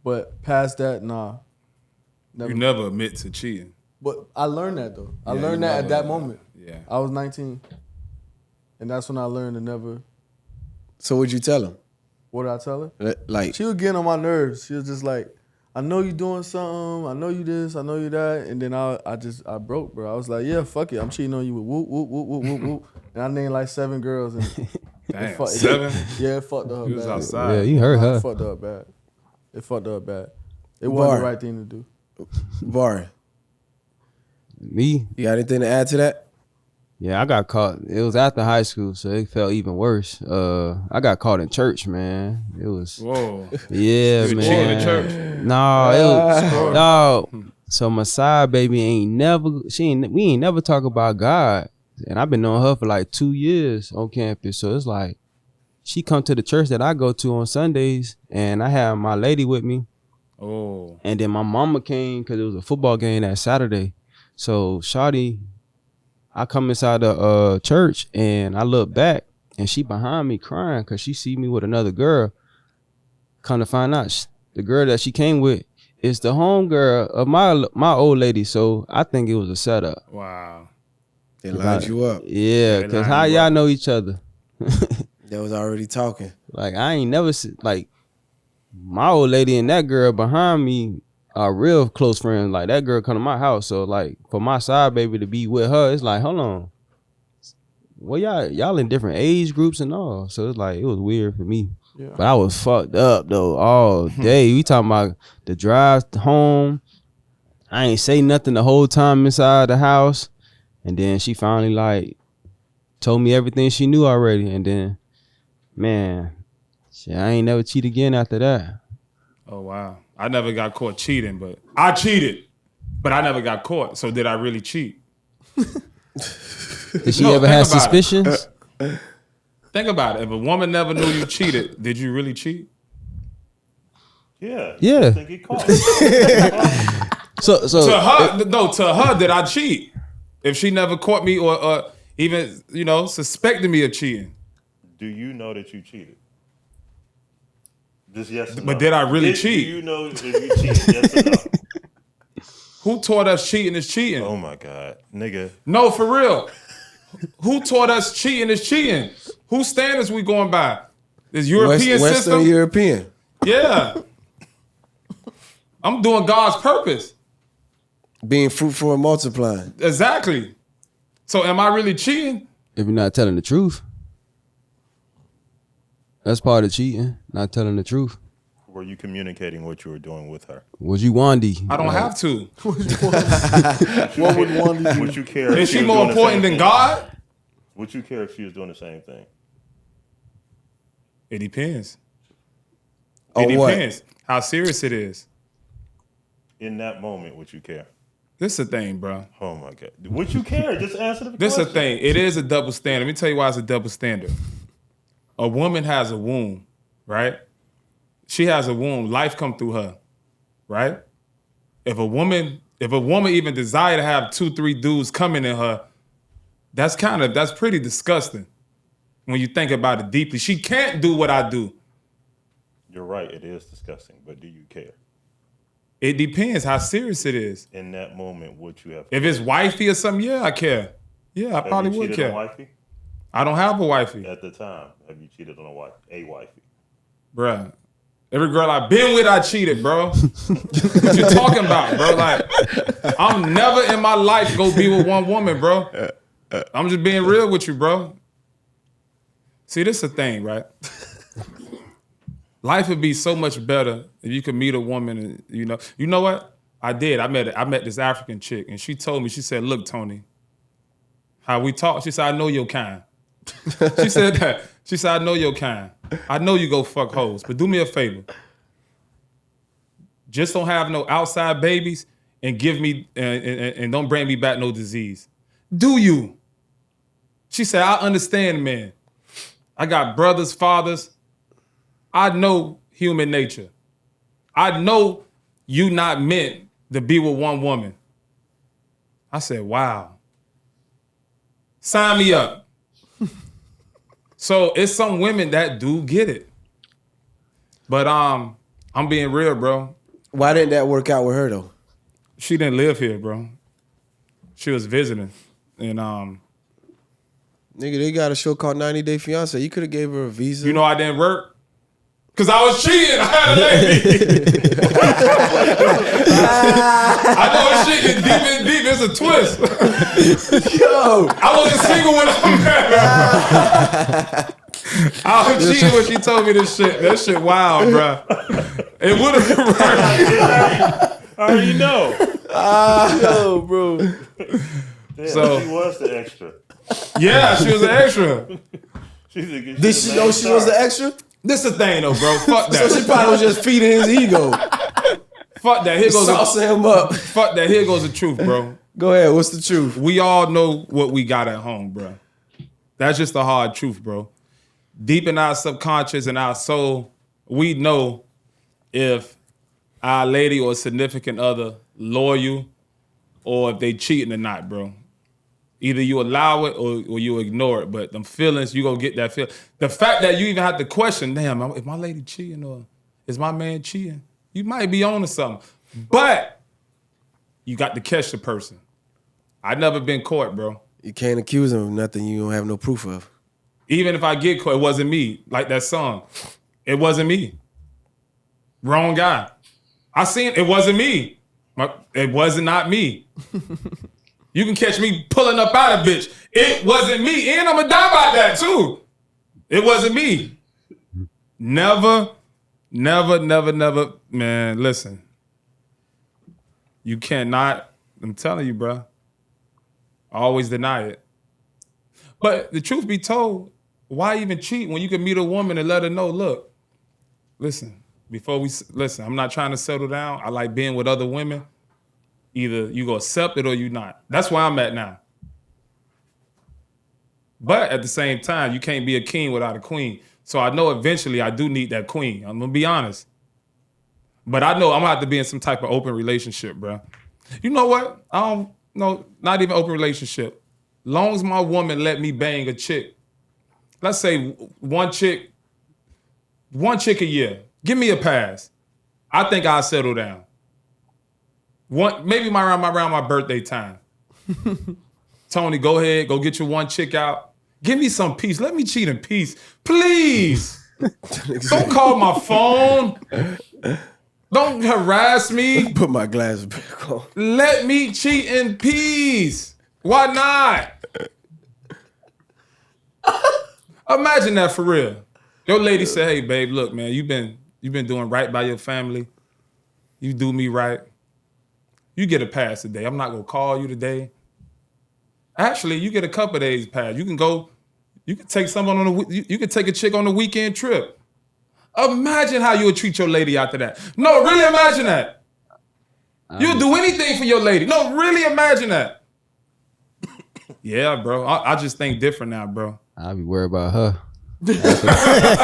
But past that, nah. You never admit to cheating. But I learned that though. I learned that at that moment. Yeah. I was 19. And that's when I learned to never. So what'd you tell him? What did I tell her? Like, she was getting on my nerves. She was just like, I know you doing something. I know you this. I know you that. And then I broke, bro. I was like, yeah, fuck it. I'm cheating on you with whoop, whoop, whoop, whoop, whoop, whoop. And I named like 7 girls. And Damn, 7? Yeah, it fucked her up bad. You was outside. Yeah, you heard her. It fucked her up bad. It wasn't the right thing to do. Bar, Me? you got anything to add to that? Yeah, I got caught. It was after high school, so it felt even worse. I got caught in church, man. It was. Whoa. Yeah, You man. cheating in church? No, it was. No. So my side baby we ain't never talk about God. And I've been knowing her for like 2 years on campus. So it's like, she come to the church that I go to on Sundays, and I have my lady with me. Oh. And then my mama came because it was a football game that Saturday. So shawty, I come inside the church and I look back and she behind me crying because she see me with another girl. Come to find out, the girl that she came with is the home girl of my old lady. So I think it was a setup. Wow. They lined you up. Yeah, because how y'all know each other? They was already talking. Like I ain't never like my old lady and that girl behind me are real close friends. Like that girl come to my house, so like for my side baby to be with her, it's like, hold on, well y'all in different age groups and all, so it's like it was weird for me. Yeah. But I was fucked up though all day. We talking about the drive home. I ain't say nothing the whole time inside the house, and then she finally like told me everything she knew already, and then man, shit, I ain't never cheat again after that. Oh, wow. I never got caught cheating, but I cheated, but I never got caught. So did I really cheat? Did she ever have suspicions? Think about it. If a woman never knew you cheated, did you really cheat? Yeah. Yeah. I think he caught. So to her, did I cheat? If she never caught me or even, suspected me of cheating. Do you know that you cheated? Just yes or no. But did I really cheat? Do you know that you cheated? Yes or no? Who taught us cheating is cheating? Oh my God, nigga. No, for real. Who taught us cheating is cheating? Whose standards we going by? This European Western system? European. Yeah. I'm doing God's purpose. Being fruitful and multiplying. Exactly. So am I really cheating? if you're not telling the truth, that's part of cheating, not telling the truth. Were you communicating what you were doing with her? Was you Wandy? I don't have to. What would Wandy do? Would you care? Is if she was more doing the important same than thing? God? Would you care if she was doing the same thing? It depends. On It what? depends how serious it is. In that moment, would you care? This is the thing, bro. Oh my God. Would you care? Just answer the question. This is the thing. It is a double standard. Let me tell you why it's a double standard. A woman has a womb, right? She has a womb. Life come through her, right? If a woman even desire to have 2-3 dudes coming in her, that's pretty disgusting when you think about it deeply. She can't do what I do. You're right. It is disgusting, but do you care? It depends how serious it is. In that moment, would you have? If it's wifey or something, yeah, I care. Yeah, I probably Have you would cheated care. on wifey? I don't have a wifey. At the time, have you cheated on a wifey? Bruh, Every girl I've been with, I cheated, bro. What you talking about, bro? Like, I'm never in my life go be with one woman, bro. I'm just being real with you, bro. See, this is the thing, right? Life would be so much better if you could meet a woman and, you know what? I did. I met this African chick and she told me, she said, look, Tony, how we talk, she said, I know your kind. She said that. She said, I know your kind. I know you go fuck hoes, but do me a favor. Just don't have no outside babies and give me, and don't bring me back no disease. Do you? She said, I understand, man. I got brothers, fathers. I know human nature. I know you not meant to be with one woman. I said, wow. Sign me up. So it's some women that do get it. But I'm being real, bro. Why didn't that work out with her though? She didn't live here, bro. She was visiting. And Nigga, they got a show called 90 Day Fiance. You could have gave her a visa. you know I didn't work? Cause I was cheating. I had a lady. I know this shit is deep and deep. It's a twist. Yo, I wasn't single when I met her. I was cheating when she told me this shit. That shit wild, bro. It would have been right. I already know. yo, bro. Damn, So- she was the extra. Yeah, she was an extra. Did she know she was the extra? This the thing though, bro. Fuck So she that. probably was just feeding his ego. Fuck that. Here goes Saucing him up. fuck that. Here goes the truth, bro. Go ahead, what's the truth? We all know what we got at home, bro. That's just the hard truth, bro. Deep in our subconscious and our soul, we know if our lady or significant other loyal or if they cheating or not, bro. Either you allow it or you ignore it, but them feelings, you gonna get that feel. The fact that you even have to question, damn, is my lady cheating or is my man cheating? You might be on to something, but you got to catch the person. I never been caught, bro. You can't accuse him of nothing you don't have no proof of. Even if I get caught, it wasn't me. Like that song, it wasn't me. Wrong guy. I seen it wasn't me. It wasn't not me. You can catch me pulling up out of bitch. It wasn't me. And I'm gonna die by that too. It wasn't me. Never, man, listen. You cannot, I'm telling you, bro. Always deny it. But the truth be told, why even cheat when you can meet a woman and let her know, look, listen, I'm not trying to settle down. I like being with other women. Either you go accept it or you not. That's where I'm at now. But at the same time, you can't be a king without a queen. So I know eventually I do need that queen. I'm gonna be honest. But I know I'm gonna have to be in some type of open relationship, bro. You know what? I don't know, not even open relationship. Long as my woman let me bang a chick. Let's say one chick a year. Give me a pass. I think I'll settle down. Maybe around my birthday time. Tony, go ahead, go get your one chick out. Give me some peace. Let me cheat in peace. Please. Don't call my phone. Don't harass me. Put my glasses back on. Let me cheat in peace. Why not? Imagine that for real. Your lady said, hey, babe, look, man, you've been doing right by your family. You do me right. You get a pass today. I'm not gonna call you today. Actually, you get a couple of days pass. You can take someone you can take a chick on a weekend trip. Imagine how you would treat your lady after that. No, really imagine that. You'll do anything for your lady. No, really imagine that. Yeah, bro. I just think different now, bro. I'll be worried about her.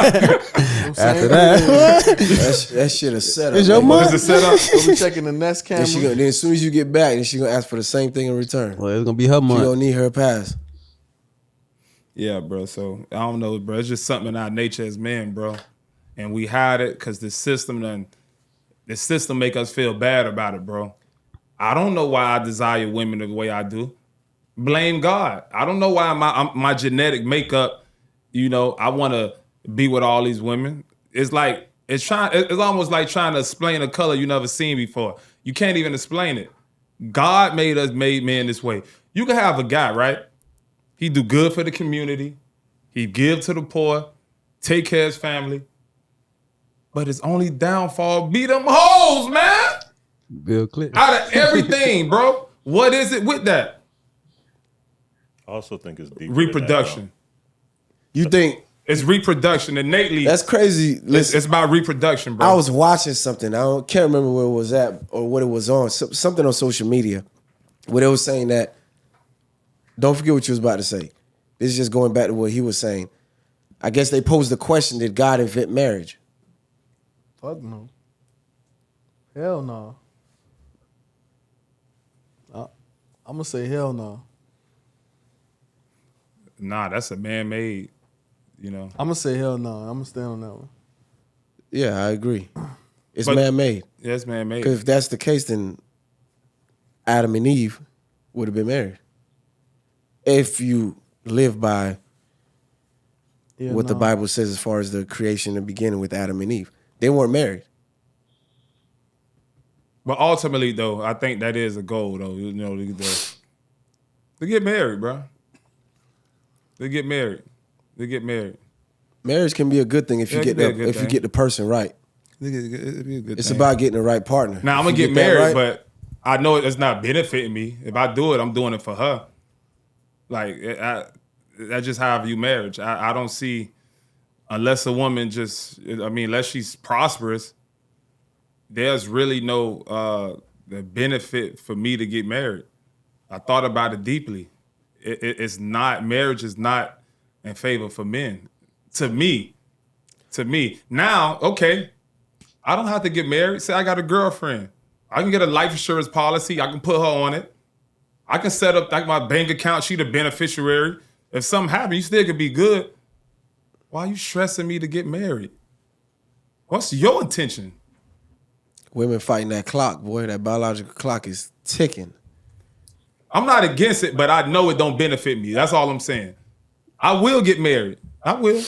After that, That shit is set up. Is your nigga. mom? Is it set up? We'll be checking the Nest camera. Then as soon as you get back, then she gonna ask for the same thing in return. Well, it's gonna be her She month. gonna need her pass. Yeah, bro. So I don't know, bro. It's just something in our nature as men, bro. And we hide it because the system make us feel bad about it, bro. I don't know why I desire women the way I do. Blame God. I don't know why my genetic makeup, I want to be with all these women. It's like It's almost like trying to explain a color you never seen before. You can't even explain it. God made men this way. You can have a guy, right? He do good for the community. He give to the poor, take care of his family. But his only downfall be them hoes, man. Bill Clinton. Out of everything, bro. What is it with that? I also think it's deeper Reproduction. You think It's reproduction. Innately, that's crazy? Listen, it's about reproduction, bro. I was watching something. Can't remember where it was at or what it was on. Something on social media where they was saying that. Don't forget what you was about to say. This is just going back to what he was saying. I guess they posed the question: did God invent marriage? Fuck no. Hell no. I'm gonna say hell no. Nah, that's a man-made, you know. I'm gonna say hell no. I'm gonna stand on that one. Yeah, I agree. It's But- man-made. Yeah, it's man-made. Because if that's the case, then Adam and Eve would have been married. If you live by Yeah, what the no. Bible says as far as the creation and beginning with Adam and Eve. They weren't married. But ultimately, though, I think that is a goal, though. You know, to get married, bro. They get married. Marriage can be a good thing if you Yeah, it get can be a good if you thing. get the person right. It'd be a good It's thing. about getting the right partner. Now I'm If gonna you get that married, right- but I know it's not benefiting me. If I do it, I'm doing it for her. Like that's just how I view marriage. I don't see, unless a woman unless she's prosperous, there's really no the benefit for me to get married. I thought about it deeply. It's not, marriage is not in favor for men. To me. Now, okay, I don't have to get married. Say I got a girlfriend. I can get a life insurance policy. I can put her on it. I can set up like my bank account. She the beneficiary. If something happens, you still could be good. Why are you stressing me to get married? What's your intention? Women fighting that clock, boy. That biological clock is ticking. I'm not against it, but I know it don't benefit me. That's all I'm saying. I will get married. I will.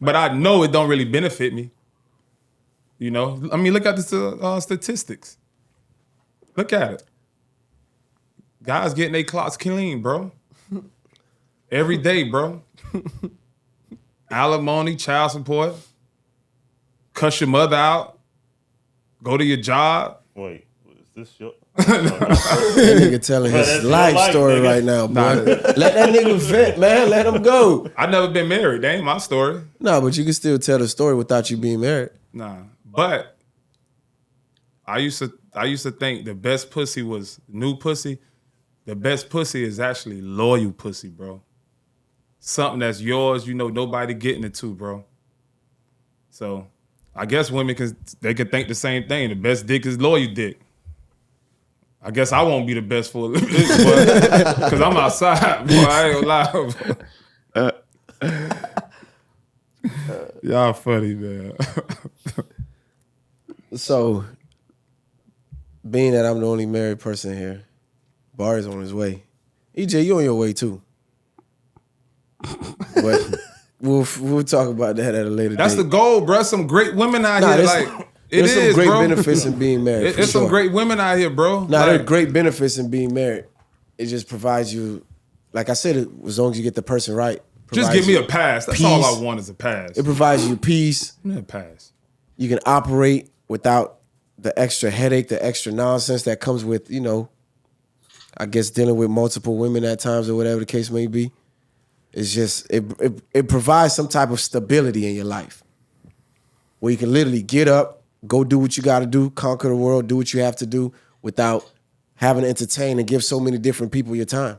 But I know it don't really benefit me. You know? I mean, look at the statistics. Look at it. Guys getting their clocks clean, bro. Every day, bro. Alimony, child support. Cuss your mother out. Go to your job. Wait, is this your? That nigga telling That's his your life life, story nigga. right now, boy. Let that nigga vent, man. Let him go. I never been married. That ain't my story. No, but you can still tell the story without you being married. Nah. But I used to think the best pussy was new pussy. The best pussy is actually loyal pussy, bro. Something that's yours, you know, nobody getting it to, bro. So I guess women can think the same thing. The best dick is loyal dick. I guess I won't be the best for it, because I'm outside, boy. I ain't gonna lie. Y'all funny, man. So, being that I'm the only married person here, Bar is on his way. EJ, you on your way too. But we'll talk about that at a later That's date. the goal, bro. Some great women out here. there's- Like There's some great bro. benefits in being married. There's some great women out here, bro. Now, there are Like, great benefits in being married. It just provides you, like I said, as long as you get the person right. just provides give me you a pass. That's all peace. I want is a pass. It provides you peace. Give me a pass. You can operate without the extra headache, the extra nonsense that comes with, you know, I guess dealing with multiple women at times or whatever the case may be. It's just, it provides some type of stability in your life where you can literally get up, go do what you got to do, conquer the world, do what you have to do without having to entertain and give so many different people your time.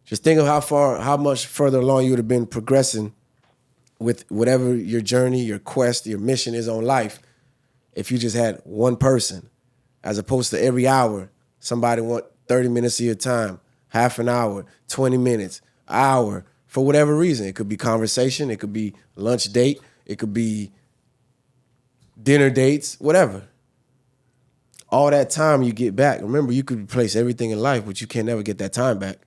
Just think of how much further along you would have been progressing with whatever your journey, your quest, your mission is on life if you just had one person, as opposed to every hour, somebody want 30 minutes of your time, half an hour, 20 minutes, hour, for whatever reason. It could be conversation, it could be lunch date, it could be dinner dates, whatever. All that time you get back. Remember, you could replace everything in life, but you can never get that time back.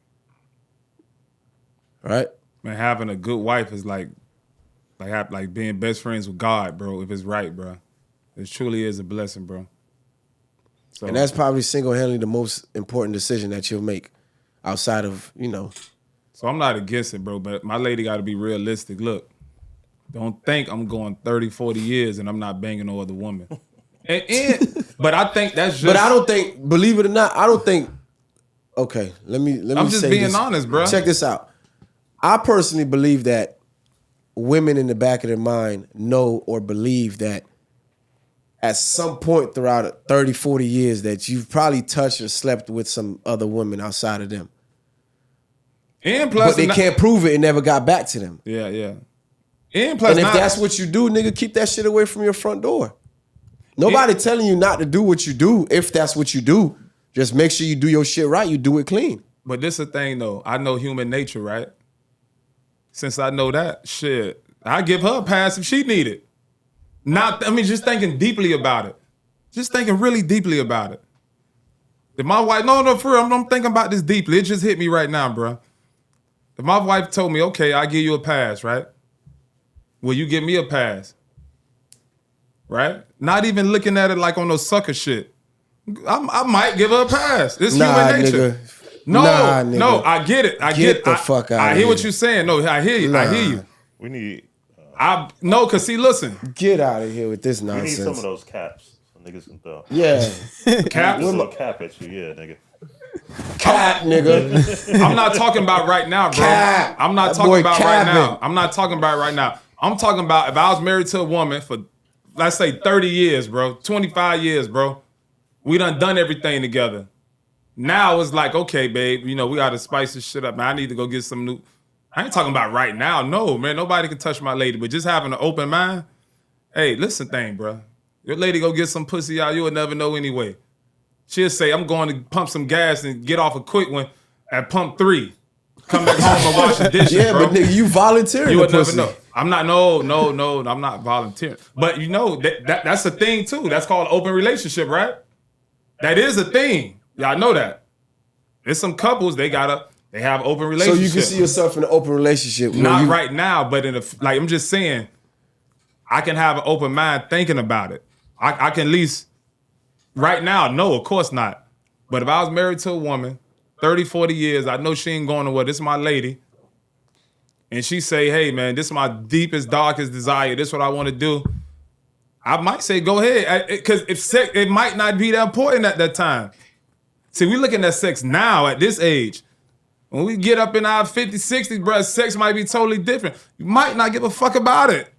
Right? Man, having a good wife is like like being best friends with God, bro. If it's right, bro, it truly is a blessing, bro. So, And that's probably single-handedly the most important decision that you'll make outside of, So I'm not against it, bro, but my lady got to be realistic. Look, don't think I'm going 30, 40 years and I'm not banging no other woman. But I think that's just. But I don't think, believe it or not, I don't think. Okay, let me. I'm just say being this. honest, bro. Check this out. I personally believe that women in the back of their mind know or believe that at some point throughout 30, 40 years that you've probably touched or slept with some other women outside of them. And plus, but they can't prove it and never got back to them. Yeah, yeah. And plus, if that's what you do, nigga, keep that shit away from your front door. Nobody telling you not to do what you do if that's what you do. Just make sure you do your shit right. You do it clean. But this is the thing, though. I know human nature, right? Since I know that, shit, I give her a pass if she need it. Just thinking deeply about it. Just thinking really deeply about it. If my wife, no, for real, I'm thinking about this deeply. It just hit me right now, bro. If my wife told me, okay, I'll give you a pass, right? Will you give me a pass? Right? Not even looking at it like on no sucker shit. I might give her a pass. It's human nature. Nigga. No, I get it. Get the fuck out of here. I hear what you're saying. No, I hear you. Nah. I hear you. We need. Cause see, listen. Get out of here with this We nonsense. need some of those caps. Some niggas can throw. Yeah. Caps? Just a little cap at you, yeah, nigga. Cap, nigga. I'm not talking about right now, bro. Cap. I'm not That talking boy about capping. right now. I'm not talking about right now. I'm talking about if I was married to a woman for, let's say, 30 years, bro, 25 years, bro. We done everything together. Now it's like, okay, babe, we got to spice this shit up, man. I need to go get some new. I ain't talking about right now. No, man, nobody can touch my lady. But just having an open mind, hey, listen thing, bro. Your lady go get some pussy out, you'll never know anyway. She'll say, I'm going to pump some gas and get off a quick one at pump 3. Come back home and wash the dishes, Yeah, bro. but nigga, you volunteering You the would never pussy. know. I'm not, no, I'm not volunteering. But that's a thing too. That's called open relationship, right? That is a thing. Y'all know that. There's some couples, they have open So relationships. you can see yourself in an open relationship. Not right now, but I'm just saying, I can have an open mind thinking about it. I can at least, right now, no, of course not. But if I was married to a woman, 30, 40 years, I know she ain't going nowhere. This is my lady. And she say, hey, man, this is my deepest, darkest desire. This is what I want to do. I might say, go ahead. Because if sex, it might not be that important at that time. See, we looking at sex now at this age. When we get up in our 50s, 60s, bro, sex might be totally different. You might not give a fuck about it.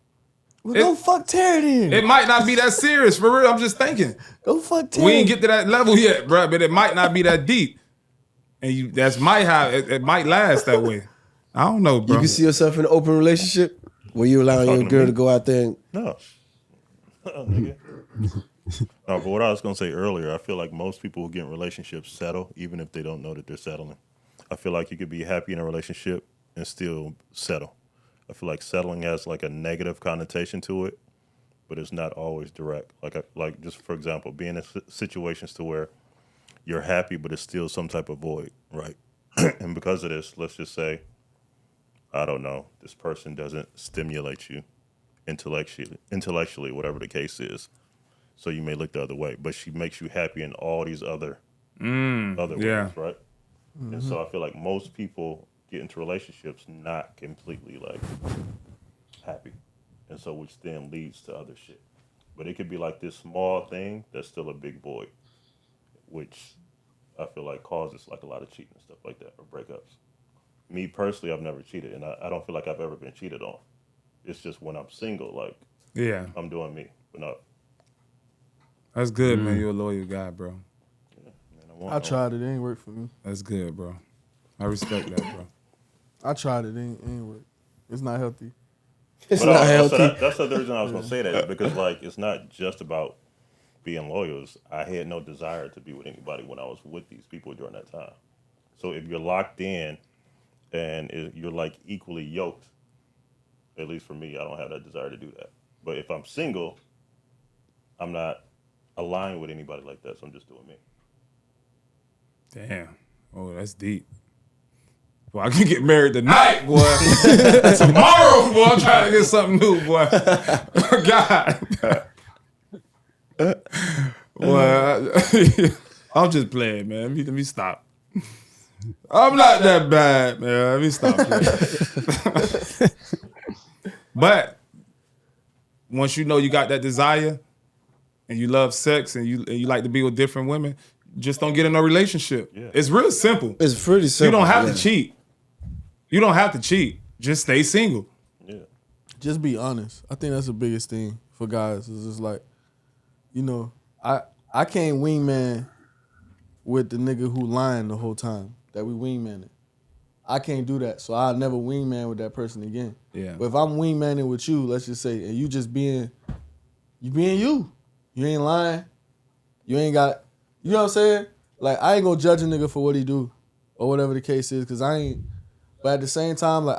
Well, go fuck Terry then. It might not be that serious, for real. I'm just thinking. Go fuck Terry. We ain't get to that level yet, bro, but it might not be that deep. And that's might have it might last that way. I don't know, bro. You can see yourself in an open relationship where you allowing your Talking to girl me? to go out there and No. Nigga. No, but what I was going to say earlier, I feel like most people who get in relationships settle, even if they don't know that they're settling. I feel like you could be happy in a relationship and still settle. I feel like settling has like a negative connotation to it, but it's not always direct. Like just for example, being in situations to where you're happy, but it's still some type of void, right? And because of this, let's just say, I don't know, this person doesn't stimulate you intellectually, whatever the case is. So you may look the other way, but she makes you happy in all these other ways, right? Mm-hmm. And so I feel like most people get into relationships not completely like happy, and so which then leads to other shit. But it could be like this small thing that's still a big void, which I feel like causes like a lot of cheating and stuff like that or breakups. Me personally, I've never cheated, and I don't feel like I've ever been cheated on. It's just when I'm single, like I'm doing me, but not. That's good, man. You're a loyal guy, bro. Yeah, man, I tried it. It ain't work for me. That's good, bro. I respect that, bro. I tried it. It ain't work. It's not healthy. it's not healthy. So that's the reason I was going to say that, because like it's not just about being loyal. I had no desire to be with anybody when I was with these people during that time. So if you're locked in and you're like equally yoked, at least for me, I don't have that desire to do that. But if I'm single, I'm not aligned with anybody like that, so I'm just doing me. Damn. Oh, that's deep. Boy, I can get married tonight, boy. Tomorrow, boy, I'm trying to get something new, boy. God. Boy, I'm just playing, man. Let me stop. I'm not that bad, man. Let me stop playing. But once you know you got that desire and you love sex and you like to be with different women, just don't get in a relationship. Yeah. It's real simple. It's pretty simple. You don't have to cheat. You don't have to cheat. Just stay single. Yeah. Just be honest. I think that's the biggest thing for guys. Is just like, you know, I can't wingman with the nigga who lying the whole time that we wingmanning. I can't do that, so I'll never wingman with that person again. Yeah. But if I'm wingmanning with you, let's just say, and you just being you. You ain't lying. You ain't got, you know what I'm saying? Like, I ain't gonna judge a nigga for what he do or whatever the case is, because I ain't, but at the same time, like,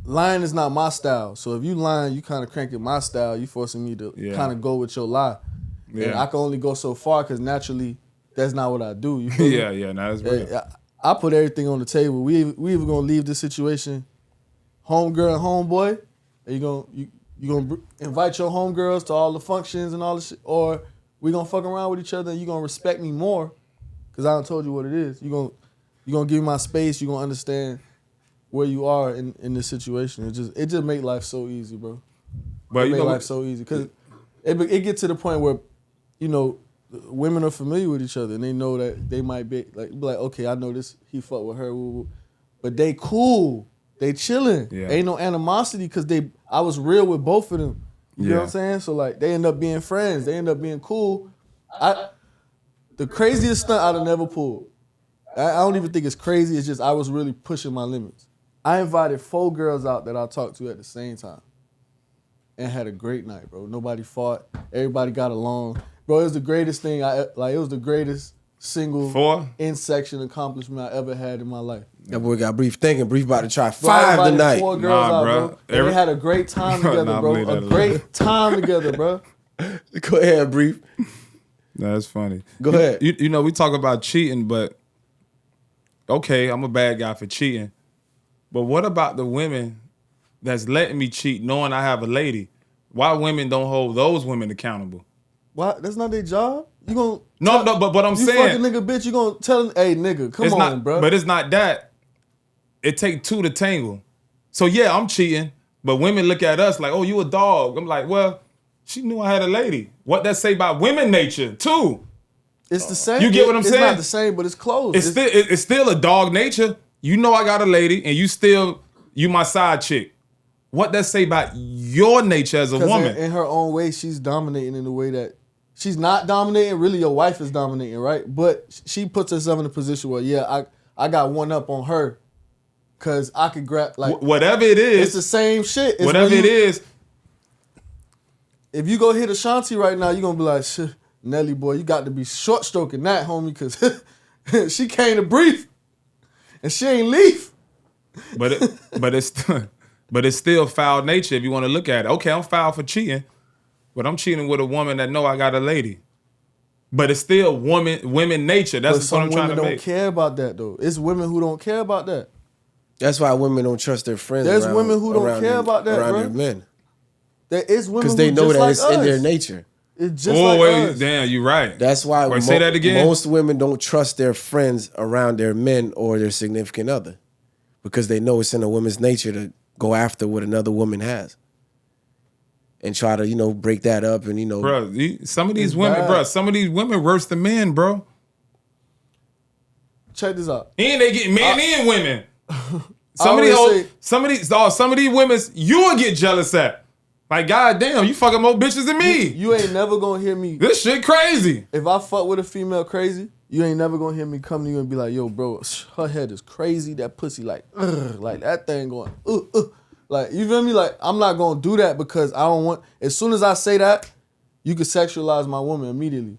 lying is not my style. So if you lying, you kind of cranking my style. You forcing me to kind of go with your lie. Yeah. And I can only go so far because naturally, that's not what I do. You feel me? Yeah, that's real. I put everything on the table. We either gonna leave this situation, homegirl and homeboy, and you gonna invite your homegirls to all the functions and all the shit, or we gonna fuck around with each other and you gonna respect me more because I done told you what it is. You gonna give me my space. You gonna understand where you are in this situation. It just make life so easy, bro. But it make life so easy because it get to the point where, you know, women are familiar with each other and they know that they might be like, okay, I know this, he fuck with her, but they cool, they chilling. Yeah. Ain't no animosity because I was real with both of them. You know what I'm saying? So like they end up being friends, they end up being cool. The craziest stunt I'd have never pulled. I don't even think it's crazy. It's just I was really pushing my limits. I invited 4 girls out that I talked to at the same time and had a great night, bro. Nobody fought. Everybody got along. Bro, it was the greatest thing. It was the greatest single in-section accomplishment I ever had in my life. That boy got Brief thinking. Brief about to try 5 tonight. 4 girls out, bro. They had a great time together, bro. A great time together, bro. Go ahead, Brief. That's funny. Go ahead. You know, we talk about cheating, but okay, I'm a bad guy for cheating. But what about the women that's letting me cheat knowing I have a lady? Why women don't hold those women accountable? Why? That's not their job. You gonna no, but I'm saying, you fucking nigga, bitch. You gonna tell them, hey, nigga, come on, bro. But it's not that. It take 2 to tangle. So yeah, I'm cheating, but women look at us like, oh, you a dog. I'm like, well, she knew I had a lady. What that say about women nature too? It's the same. You get what I'm saying? It's not the same, but it's close. It's still a dog nature. You know I got a lady, and you my side chick. What that say about your nature as a woman? In her own way, she's dominating in the way that she's not dominating. Really, your wife is dominating, right? But she puts herself in a position where, I got one up on her because I could grab, like, whatever it is. It's the same shit. It's whatever it is. If you go hit Ashanti right now, you're going to be like, shit, Nelly, boy, you got to be short stroking that, homie, because she came to brief and she ain't leave. But it's still foul nature if you want to look at it. Okay, I'm foul for cheating, but I'm cheating with a woman that know I got a lady. But it's still women nature. That's what I'm trying to make. Some women don't care about that, though. It's women who don't care about that. That's why women don't trust their friends. There's women who don't care about that, around bro. their men. There is women because they know that it's in their nature. It's just like us. Damn, you're right. That's why say that again? Most women don't trust their friends around their men or their significant other because they know it's in a woman's nature to go after what another woman has and try to, break that up and, Bro, some of these women worse than men, bro. Check this out. And they get men and women. Some of these women you will get jealous at. Like, goddamn, you fucking more bitches than me. You ain't never gonna hear me. This shit crazy. If I fuck with a female crazy, you ain't never gonna hear me come to you and be like, yo, bro, her head is crazy. That pussy like that thing going, Like, you feel me? Like, I'm not gonna do that because I don't want, as soon as I say that, you could sexualize my woman immediately.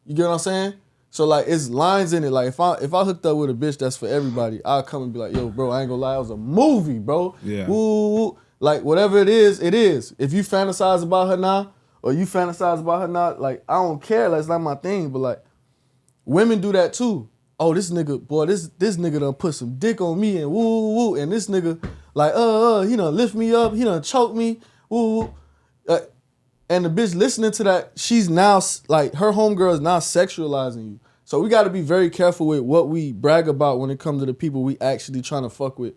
You get what I'm saying? So, like, it's lines in it. Like, if I hooked up with a bitch that's for everybody, I'll come and be like, yo, bro, I ain't gonna lie, it was a movie, bro. Yeah. Woo. Like, whatever it is, it is. If you fantasize about her now, or you fantasize about her now, like, I don't care. That's not my thing. But, like, women do that too. oh, this nigga, boy, this nigga done put some dick on me and woo, woo, and this nigga, like, he done lift me up, he done choke me, woo, woo. And the bitch listening to that, she's now, like, her homegirl is now sexualizing you. So we got to be very careful with what we brag about when it comes to the people we actually trying to fuck with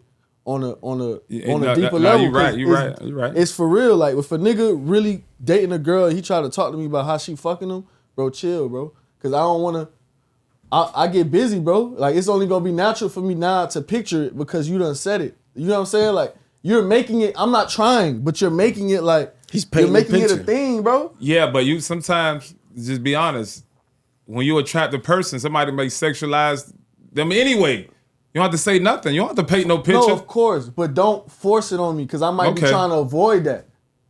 on a deeper level. You right. It's for real. Like, if a nigga really dating a girl and he try to talk to me about how she fucking him, bro, chill, bro. Because I don't want to, I get busy, bro. Like, it's only going to be natural for me now to picture it because you done said it. You know what I'm saying? Like, you're making it, I'm not trying, but you're making it like, you're making it a thing, bro. Yeah, but you sometimes, just be honest, when you attract a person, somebody may sexualize them anyway. You don't have to say nothing. You don't have to paint no picture. No, of course, but don't force it on me because I might be trying to avoid that.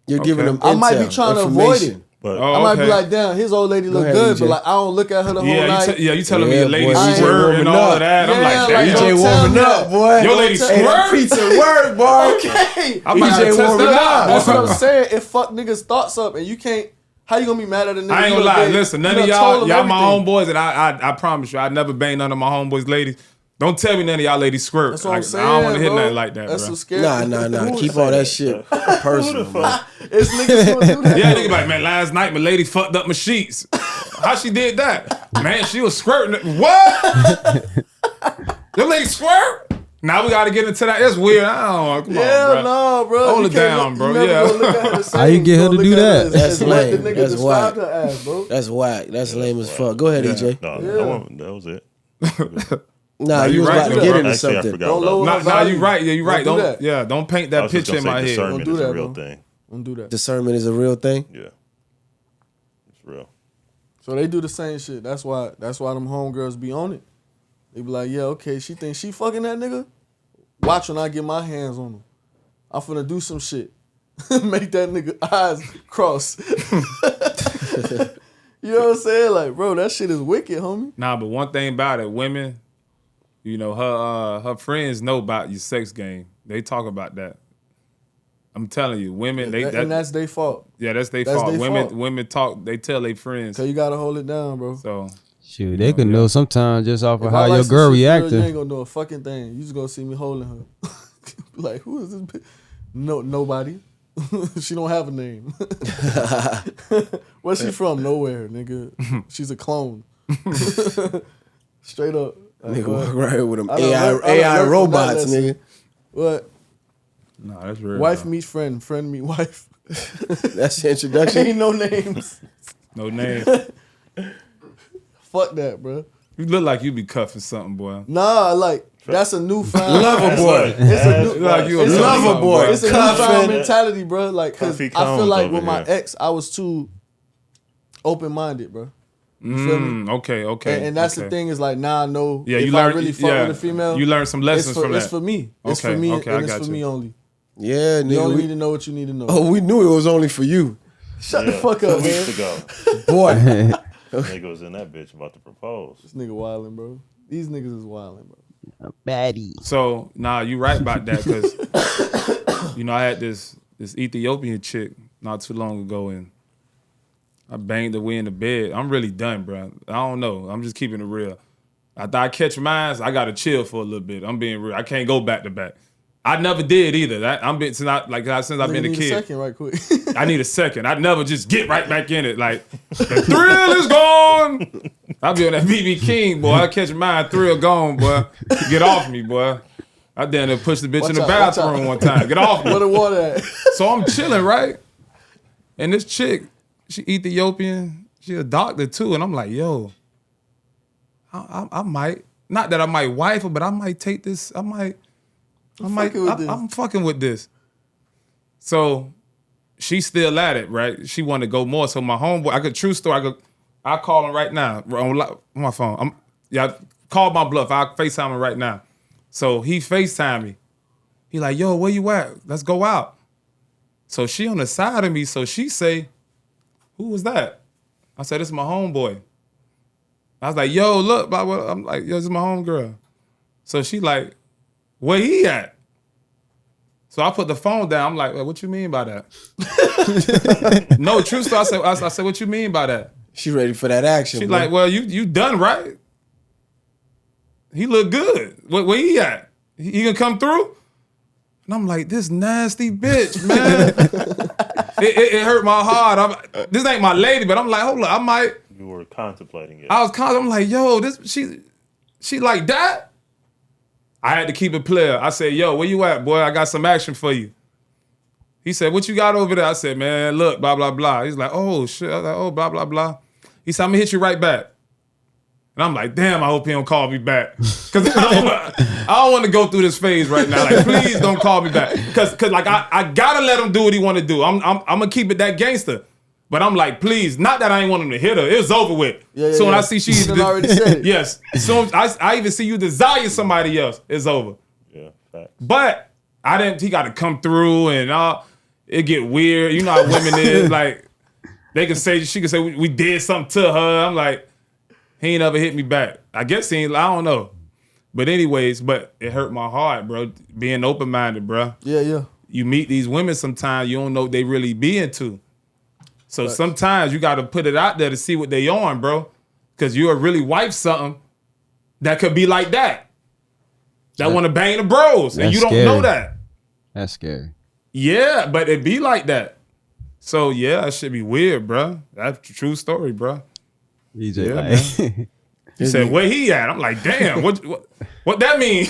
You're giving them intel, I might be trying to avoid it. But I might be like, damn, his old lady look good, but like I don't look at her the whole night. You telling me your lady boy, squirt and all of that. I'm like, damn. EJ warming up, boy. Your lady squirt? Pizza work, boy. Okay. I might EJ warming up. That's what I'm saying. It fuck niggas' thoughts up and you can't, how you gonna be mad at a nigga? I ain't gonna lie. Listen, none of y'all my homeboys, and I promise you, I never banged none of my homeboys' ladies. Don't tell me none of y'all ladies squirt. That's what I'm saying, I don't want to hit bro. nothing like that, That's bro. so scary. Nah. Keep all that shit personal, bro. It's niggas gonna do that. Yeah, nigga like, man, last night my lady fucked up my sheets. How she did that? Man, she was squirting. What? Your lady squirt? Now we gotta get into that. It's weird. I don't know. Come on, bro. No, bro. Hold it down, bro. How you get her to do that? That's lame. The nigga That's described whack. her as, bro. That's whack. That's lame as fuck. Go ahead, EJ. No, that was it. Nah, you you was right, about to though. get into Actually, I something. forgot Don't what I was- lower her Nah, value. you right. Yeah, you right. Don't do that. Don't paint I that was just picture in gonna my say head. discernment Don't do is a that, real bro. thing. Don't do that. Discernment is a real thing. Yeah, it's real. So they do the same shit. That's why them homegirls be on it. They be like, yeah, okay, she thinks she fucking that nigga. Watch when I get my hands on him. I'm finna do some shit. Make that nigga eyes cross. You know what I'm saying? Like, bro, that shit is wicked, homie. Nah, but one thing about it, women, you know, her friends know about your sex game. They talk about that. I'm telling you, women, And that's their fault. yeah, that's their that's fault. they fault. Women talk. They tell their friends. So you gotta hold it down, bro. So Shoot, they could know sometimes just off of If how I like your some girl shit for real, you reacting. ain't gonna know a fucking thing. You just gonna see me holding her. Like, who is this bitch? No, nobody. She don't have a name. Where's she from? Nowhere, nigga. She's a clone. Straight up. Like, Nigga what? walk right here with them I done learned AI from that robots, lesson. nigga. What? no, that's real. Wife bro. meets friend. Friend meet wife. That's the introduction. Ain't no names. No name. Fuck that, bro. You look like you be cuffing something, boy. Nah, like, that's a newfound. Lover boy. It's a new, Like you a it's lover lover boy. It's a Cuffing. newfound mentality, bro. Like, cause Cuffy I feel cones like over with my here. ex, I was too open-minded, bro. You feel me? Okay. And that's the thing is like now I know Yeah, if you I learn. really fuck with a female, You learn some lessons from it's that. for me. It's Okay, for me, okay, I and it's got for you. me only. Yeah, You only nigga. need to know what you need to know. Oh, we knew it was only for you. Shut the fuck up, 2 man. weeks ago, Boy. nigga was in that bitch about to propose. This nigga wildin', bro. These niggas is wildin', bro. Baddie. So you right about that because you know I had this Ethiopian chick not too long ago and I banged her way in the bed. I'm really done, bro. I don't know. I'm just keeping it real. After I catch mines, I gotta chill for a little bit. I'm being real. I can't go back to back. I never did either. Since I've been a Need kid. a second, right quick. I need a second. I'd never just get right back in it. Like, the thrill is gone. I'll be on that BB King, boy. I catch mine, thrill gone, boy. Get off me, boy. I down there push the bitch in the Watch out, bathroom one time. Get off Where me. the water at? So I'm chilling, right? And this chick, she Ethiopian. She a doctor, too. And I'm like, yo, I might. Not that I might wife her, but I might take this. I'm fucking with this. So she's still at it, right? She want to go more. So my homeboy, true story, I'll call him right now on my phone. Call my bluff. I'll FaceTime him right now. So he FaceTime me. He like, yo, where you at? Let's go out. So she on the side of me, so she say, who was that? I said, this is my homeboy. I was like, yo, look, blah, blah. I'm like, yo, this is my homegirl. So she like, where he at? So I put the phone down. I'm like, well, what you mean by that? No, true story. I said, what you mean by that? She ready for that action. She bro. like, well, you done, right? He look good. Where he at? He gonna come through? And I'm like, this nasty bitch, man. it hurt my heart. This ain't my lady, but I'm like, hold up, I might. You were contemplating it. I'm like, yo, she like that? I had to keep it player. I said, yo, where you at, boy? I got some action for you. He said, what you got over there? I said, man, look, blah, blah, blah. He's like, oh, shit. I was like, oh, blah, blah, blah. He said, I'm going to hit you right back. And I'm like, damn, I hope he don't call me back. Because I don't want to go through this phase right now. Like, please don't call me back. Because like, I got to let him do what he want to do. I'm going to keep it that gangster. But I'm like, please, not that I ain't want him to hit her. It was over with. So when I see she already said it. Yes. So I even see you desire somebody else, it's over. Yeah, facts. But he got to come through and it get weird. You know how women is. Like, she can say we did something to her. I'm like, he ain't ever hit me back. I guess I don't know. But anyways, it hurt my heart, bro. Being open-minded, bro. Yeah. You meet these women sometimes, you don't know what they really be into. So sometimes you got to put it out there to see what they on, bro. Because you'll really wife something that could be like that. That want to bang the bros. And you don't know that. That's scary. Yeah, but it be like that. So yeah, that should be weird, bro. That's a true story, bro. DJ, He said, where he at? I'm like, damn, what that mean?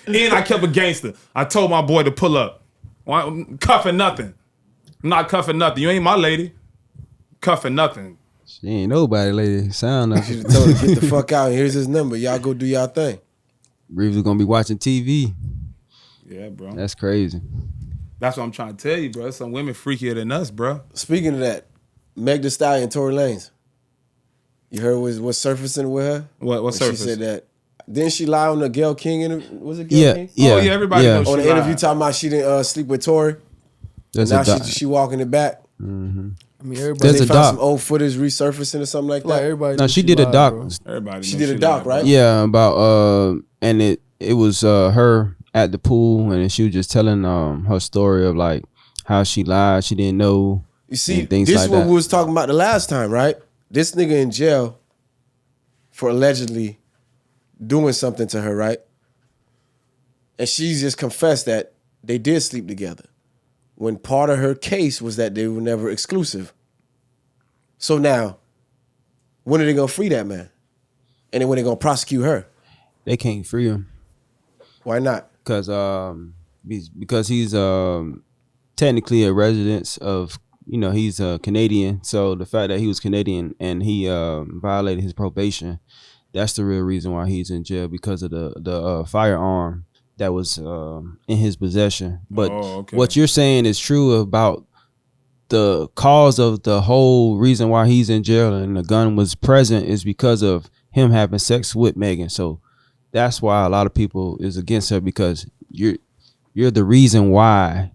And I kept a gangster. I told my boy to pull up. I'm cuffing nothing. I'm not cuffing nothing. You ain't my lady. Cuffing nothing. She ain't nobody, lady. Sound like You told her to get the fuck out. Here's his number. Y'all go do y'all thing. Reeves gonna be watching TV. Yeah, bro. That's crazy. That's what I'm trying to tell you, bro. Some women freakier than us, bro. Speaking of that, Meg Thee Stallion and Tory Lanez. You heard what's surfacing with her? What surfaced? She said that. Didn't she lie on the Gayle King? Was it Gayle King? Yeah. Oh, yeah, everybody knows On she the interview lied. talking about she didn't sleep with Tory. There's Now a doc. she walking it back. I mean, everybody. There's They a found doc. some old footage resurfacing or something like Like that. everybody. No, knows she did a lied, doc. bro. Everybody She knows did a doc, lied, right? bro. Yeah, about and it was her at the pool, and she was just telling her story of like how she lied, she didn't know. You see, and things this like is what that. we was talking about the last time, right? This nigga in jail for allegedly doing something to her, right? And she just confessed that they did sleep together. When part of her case was that they were never exclusive. So now, when are they gonna free that man? And then when they gonna prosecute her? They can't free him Why not? because he's technically a resident of, he's a Canadian. So the fact that he was Canadian and he violated his probation, that's the real reason why he's in jail, because of the firearm that was in his possession. But what you're saying is true about the cause of the whole reason why he's in jail and the gun was present is because of him having sex with Megan. So that's why a lot of people is against her, because you're the reason why.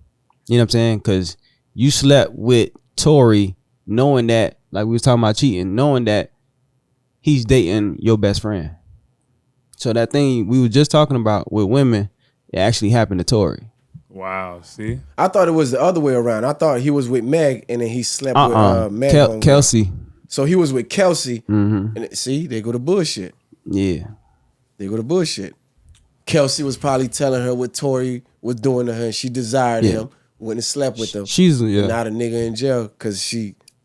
You know what I'm saying? Because you slept with Tory knowing that, like we was talking about cheating, knowing that he's dating your best friend. So that thing we were just talking about with women, it actually happened to Tory. Wow, see? I thought it was the other way around. I thought he was with Meg and then he slept with Meg. Kelsey. So he was with Kelsey. Mm-hmm. And see, they go to bullshit. Yeah. They go to bullshit. Kelsey was probably telling her what Tory was doing to her, and she desired him, went and slept with him. She's Now the nigga in jail because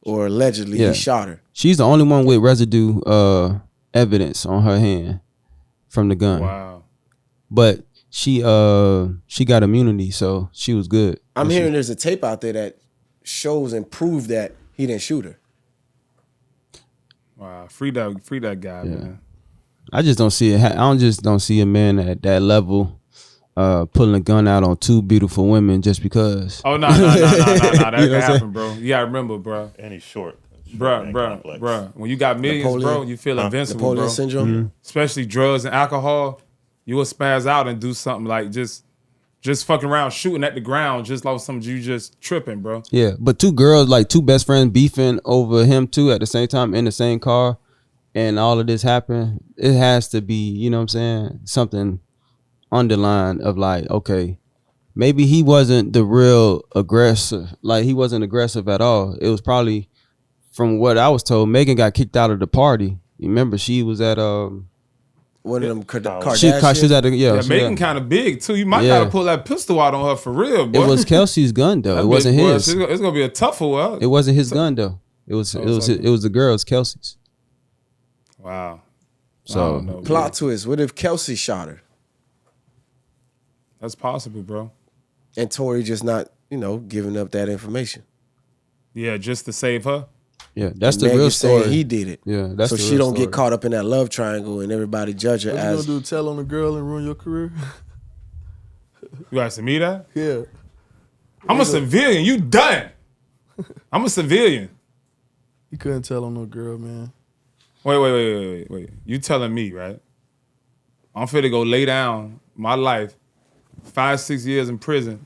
allegedly he shot her. She's the only one with residue evidence on her hand from the gun. Wow. But she got immunity, so she was good. I'm hearing there's a tape out there that shows and proves that he didn't shoot her. Wow. Free that guy, man. I just don't see it. I don't see a man at that level pulling a gun out on two beautiful women just because. Oh no, that can happen, bro. You gotta remember, bro. And he's short. Bro. When you got millions, bro, you feel invincible, Napoleon bro. syndrome. Mm-hmm. Especially drugs and alcohol, you will spaz out and do something like just fucking around shooting at the ground, just like something you just tripping, bro. Yeah, but two girls, like two best friends, beefing over him too at the same time in the same car, and all of this happened. It has to be, you know what I'm saying, something underlined of like, okay, maybe he wasn't the real aggressor. Like he wasn't aggressive at all. It was probably, from what I was told, Megan got kicked out of the party. You remember she was at one of them Kardashians. She was at the Yeah, Megan kind of big too. You might Yeah. gotta pull that pistol out on her for real, boy. It was Kelsey's gun though. That It wasn't bitch, boy, his. It's gonna be a tough one. It wasn't his gun though. It was the girl's, Kelsey's. Wow. So I don't know, Plot bro. twist. What if Kelsey shot her That's possible, bro. and Tory just not, giving up that information? Yeah, just to save her. yeah, that's the Megan real saying story. he did it. Yeah, that's so the she real don't story. get caught up in that love triangle and everybody judge her What you as gonna do? Tell on a girl and ruin your career? You asking me that? Yeah. I'm a civilian. You done. I'm a civilian. You couldn't tell on no girl, man. Wait. You telling me, right? I'm finna go lay down my life, 5-6 years in prison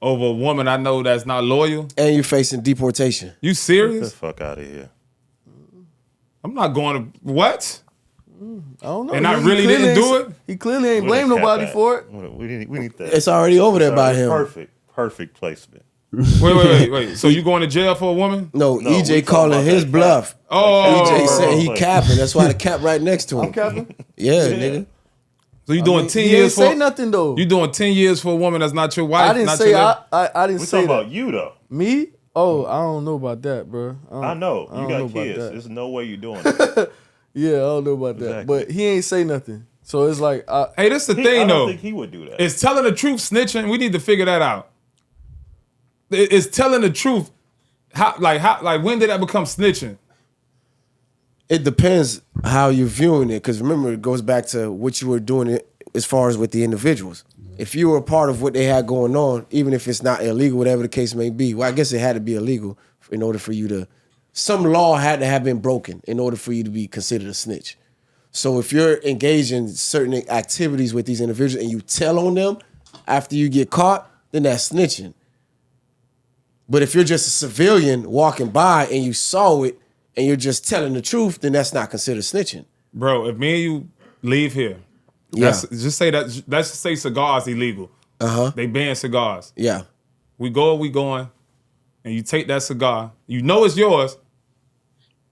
over a woman I know that's not loyal? and you're facing deportation. You Get the serious? fuck out of here. I'm not going to, what? I don't know. And I He really clearly didn't do ain't- it? He clearly ain't Where blame the cap nobody at? for it. We need that. It's already over there by him. Perfect placement. Wait. So you going to jail for a woman? No, No, we EJ talking calling about his that bluff. Oh. EJ saying he Like- capping. That's why the cap right next to him. I'm capping. Yeah, nigga. So you doing 10 He years ain't for say nothing though. You doing 10 years for a woman that's not your wife? I didn't not say your I didn't We say talking that. about you though. Me? Oh, I don't know about that, bro. I know I you don't know got about kids. that. There's no way you doing it. Yeah, I don't know about that. Exactly. But he ain't say nothing. So it's like, Hey, this the I thing don't though. think he would do that. Is telling the truth snitching? We need to figure that out. Is telling the truth how when did that become snitching? It depends how you're viewing it, because remember, it goes back to what you were doing it as far as with the individuals. If you were a part of what they had going on, even if it's not illegal, whatever the case may be, well, I guess it had to be illegal in order for you to, some law had to have been broken in order for you to be considered a snitch. So if you're engaged in certain activities with these individuals and you tell on them after you get caught, then that's snitching. But if you're just a civilian walking by and you saw it and you're just telling the truth, then that's not considered snitching. Bro, if me and you leave here, let's just say cigars illegal. They ban cigars. Yeah. We going, and you take that cigar, you know it's yours.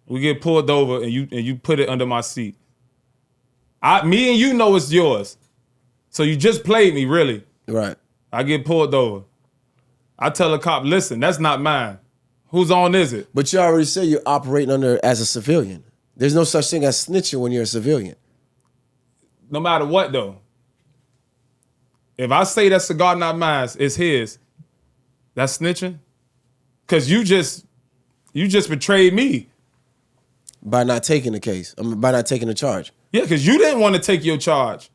We get pulled over and you put it under my seat. Me and you know it's yours. So you just played me, really. Right. I get pulled over. I tell a cop, listen, that's not mine. Whose on is it? But you already said you're operating under as a civilian. There's no such thing as snitching when you're a civilian. No matter what, though. If I say that cigar not mine, it's his, that's snitching? Because you just betrayed me. By not taking the case. By not taking the charge. Yeah, because you didn't want to take your charge.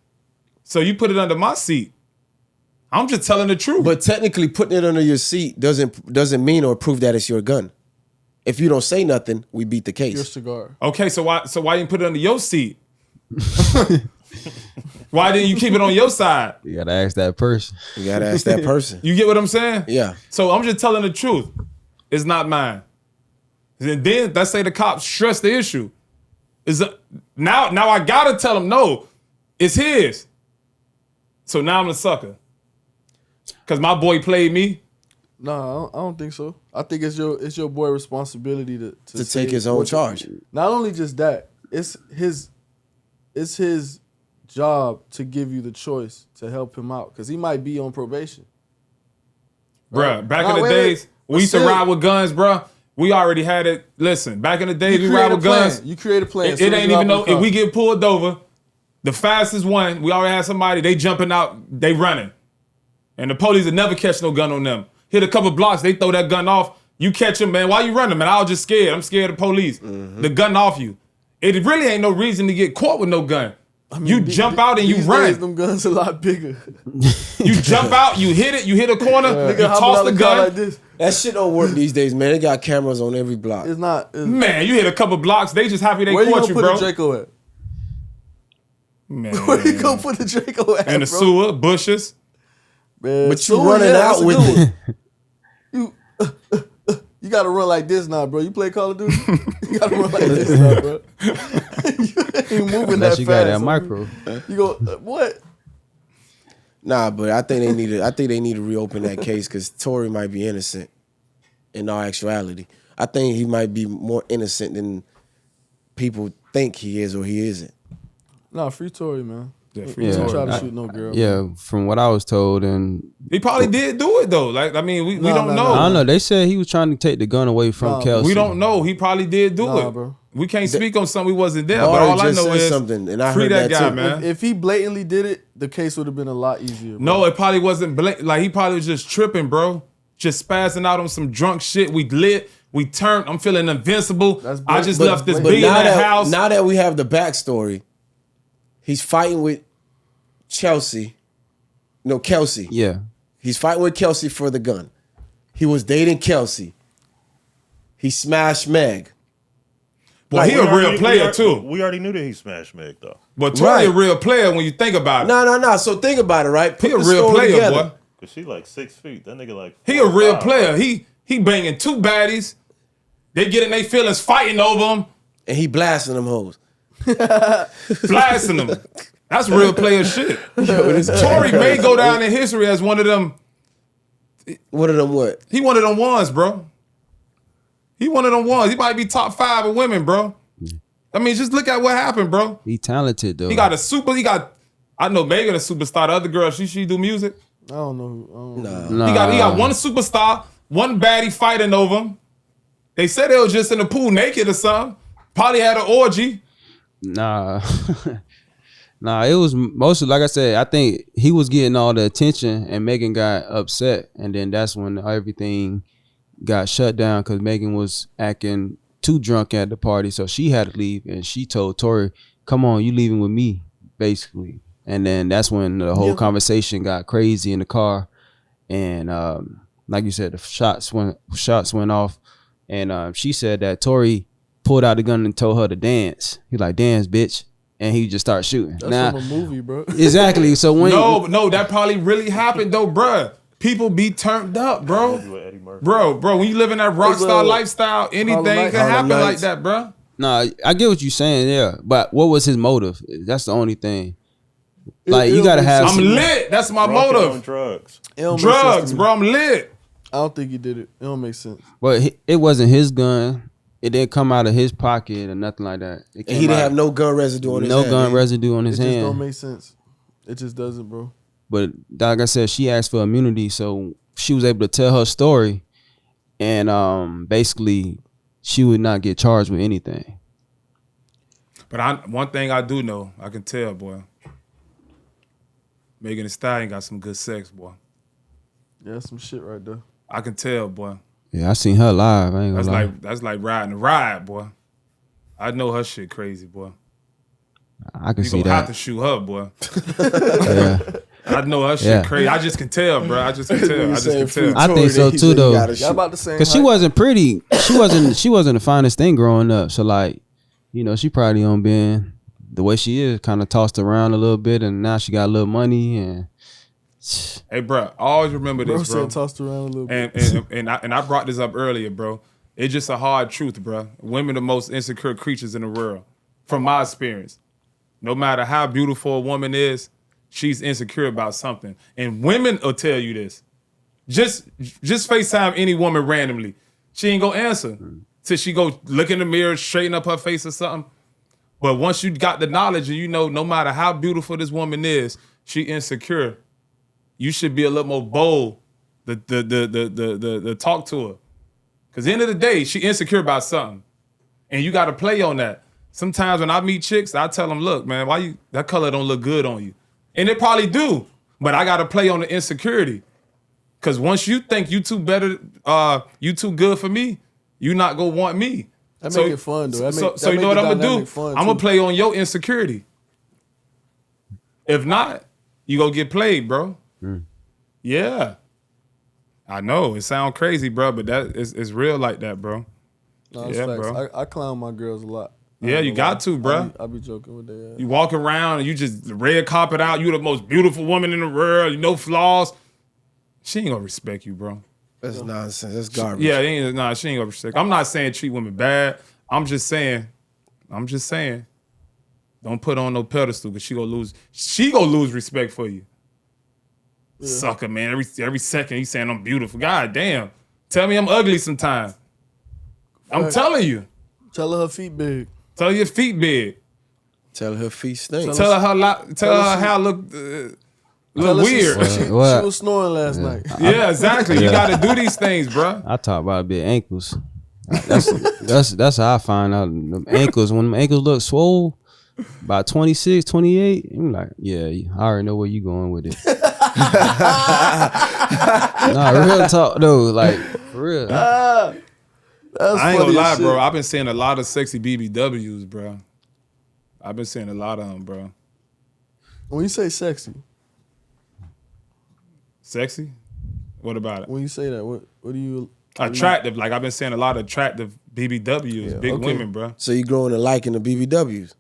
So you put it under my seat. I'm just telling the truth. But technically putting it under your seat doesn't mean or prove that it's your gun. If you don't say nothing, we beat the your case. cigar. Okay, so why you didn't put it under your seat? Why didn't you keep it on your side? You gotta ask that person. You gotta ask that person. You get what I'm saying? Yeah. So I'm just telling the truth. It's not mine. And then let's say the cops stress the issue. Now I gotta tell them no, it's his. So now I'm a sucker. Cause my boy played me. No, I don't think so. I think it's your boy responsibility to take his own charge. Not only just that, it's his job to give you the choice to help him out, because he might be on probation. Bruh, back in the wait. days, we used to Let's say- ride with guns, bruh. We already had it. Listen, back in the days, we ride with guns. You create a plan. It ain't even know if we get pulled over, the fastest one, we already had somebody, they jumping out, they running. And the police would never catch no gun on them. Hit a couple blocks, they throw that gun off. You catch them, man. Why you running, man? I was just scared. I'm scared of police. The gun off you. It really ain't no reason to get caught with no gun. You jump out and you these run. days, them guns a lot bigger. You jump out, you hit it, you hit a corner, you Nigga, toss the gun. like this. That shit don't work these days, man. They got cameras on every block. It's not. Man, you hit a couple blocks, they just happy they Where you caught gonna you, put bro. the Draco at? Man. Where you gonna put the Draco at, In the bro? sewer, bushes. Man, But you sewer, running that's out a with good one. You gotta run like this now, bro. You play Call of Duty? You gotta run like this now, bro. You ain't moving Unless that you fast. got that so micro. You go what? Nah, but I think they need to reopen that case because Tory might be innocent in all actuality. I think he might be more innocent than people think he is or he isn't. Nah, free Tory, man. Yeah, He free didn't Tory. try to shoot no girl. Yeah, from what I was told, and He probably did do it though. Like, I mean, we don't no, know. I don't know. They said he was trying to take the gun away from Nah, Kelsey. We don't know. He probably did do Nah, it. bro. We can't speak on something we wasn't there. Barry But all I just know said is something, and I free heard that that guy, too. man. If he blatantly did it, the case would have been a lot easier. Bro. No, it probably wasn't like he probably was just tripping, bro. Just spazzing out on some drunk shit. We lit. We turned. I'm feeling invincible. I just left this But B in that house. now that we have the backstory, he's fighting with Kelsey. Yeah. He's fighting with Kelsey for the gun. He was dating Kelsey. He smashed Meg. Well, he a real player too. We already knew that he smashed Meg though. But Tory a real player when you think about it. No. So think about it, right? He a the real story player, together. boy. Cause she like 6 feet. That nigga like. He a real 4'5". player. He banging two baddies. They getting their feelings fighting over him, And he blasting them hoes. blasting them. That's real player shit. Tory may go down in history as one of them. One of them what? He one of them ones, bro. He one of them ones. He might be top 5 of women, bro. I mean, just look at what happened, bro. He talented though. He got I know Megan a superstar. The other girl, she do music. I don't know. Nah. He got one superstar, one baddie fighting over him. They said they was just in the pool naked or something. Probably had an orgy. Nah. Nah, it was mostly, like I said, I think he was getting all the attention and Megan got upset. And then that's when everything got shut down because Megan was acting too drunk at the party. So she had to leave and she told Tory, come on, you leaving with me, basically. And then that's when the whole conversation got crazy in the car. And like you said, the shots went off. And she said that Tory pulled out the gun and told her to dance. He like, dance, bitch. And he just started shooting. That's from a movie, bro. Exactly. So when No, that probably really happened though, bruh. People be turned up, bro. Bro, when you live in that rock star lifestyle, anything can happen like that, bro. Nah, I get what you're saying, yeah. But what was his motive? That's the only thing. Like you gotta have. I'm lit. That's my motive. Drugs. Drugs, bro. I'm lit. I don't think he did it. It don't make sense. But it wasn't his gun. It didn't come out of his pocket or nothing like that. And he didn't have no gun residue on his hand. No gun residue on his It hand. just don't make sense. It just doesn't, bro. But like I said, she asked for immunity, so she was able to tell her story, and basically, she would not get charged with anything. But one thing I do know, I can tell, boy. Megan Thee Stallion got some good sex, boy. Yeah, some shit right there. I can tell, boy. Yeah, I seen her live. I ain't gonna lie. That's like riding a ride, boy. I know her shit crazy, boy. I can You see gonna have that. to shoot her, boy. Yeah. I know her shit Yeah. crazy. I just can tell, bro. I just can tell. I think so too, though. Y'all about the same. Cause she wasn't pretty. She wasn't the finest thing growing up. So like, you know, she probably on being the way she is, kind of tossed around a little bit, and now she got a little money and. Hey, bro, always remember this, bro. Said tossed around a little bit. And I brought this up earlier, bro. It's just a hard truth, bro. Women are the most insecure creatures in the world, from my experience. No matter how beautiful a woman is, she's insecure about something. And women will tell you this. Just FaceTime any woman randomly. She ain't gonna answer till she go look in the mirror, straighten up her face or something. But once you got the knowledge and you know no matter how beautiful this woman is, she insecure. You should be a little more bold to talk to her. Because at the end of the day, she insecure about something. And you got to play on that. Sometimes when I meet chicks, I tell them, look, man, that color don't look good on you. And it probably do. But I got to play on the insecurity. Because once you think you too good for me, you not going to want me. That make it fun, though. So you know what I'm going to do? I'm going to play on your insecurity. If not, you going to get played, bro. Yeah, I know it sounds crazy, bro, but that is real like that, bro. No, yeah, facts. bro. I clown my girls a lot. Yeah, you got to, bro. I be joking with that. You walk around and you just red carpet out. You the most beautiful woman in the world. You no flaws. She ain't gonna respect you, bro. That's nonsense. That's garbage. Yeah, she ain't gonna respect. I'm not saying treat women bad. I'm just saying. Don't put on no pedestal because she gonna lose respect for you. Yeah. Sucker, man. Every second he's saying I'm beautiful. God damn. Tell me I'm ugly sometime. I'm telling you. Tell her feet big. Tell your feet big. Tell her feet stink. Tell her how look weird. She was snoring last night. Yeah, exactly. You got to do these things, bro. I talk about a bit ankles. That's how I find out them ankles. When them ankles look swole, by 26, 28, I'm like, yeah, I already know where you going with it. Nah, real talk though, like for real. I ain't gonna lie, bro. I've been seeing a lot of sexy BBWs, bro. I've been seeing a lot of them, bro. When you say sexy, what about it? when you say that, what do you? Attractive. Like I've been seeing a lot of attractive BBWs, big women, bro. So you growing to liking the BBWs?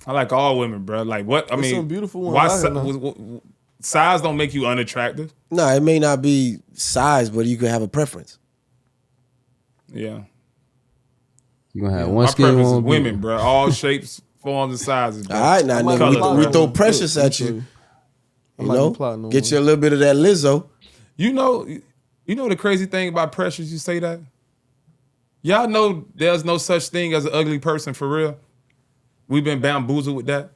I like all women, bro. Like what? I There's mean, some beautiful ones why out here now. size don't make you unattractive? No, it may not be size, but you could have a preference. Yeah. You gonna have My one skin, preference is one women, bro. All shapes, forms, and sizes, bro. All right, now might nigga, color, we bro. throw precious Look, at you. I You might be know, plotting on get one. you a little bit of that Lizzo. You know the crazy thing about Precious, you say that? Y'all know there's no such thing as an ugly person for real. We've been bamboozled with that.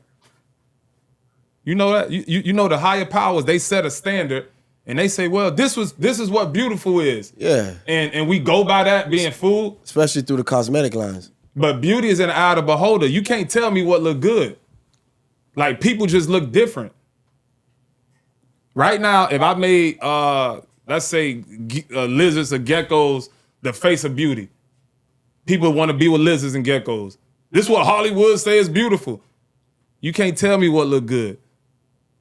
You know that? You know the higher powers, they set a standard and they say, well, this is what beautiful is. Yeah, And we go by that being fooled. especially through the cosmetic lines. But beauty is in the eye of the beholder. You can't tell me what look good. Like people just look different. Right now, if I made let's say lizards or geckos the face of beauty, people want to be with lizards and geckos. This is what Hollywood say is beautiful. You can't tell me what look good.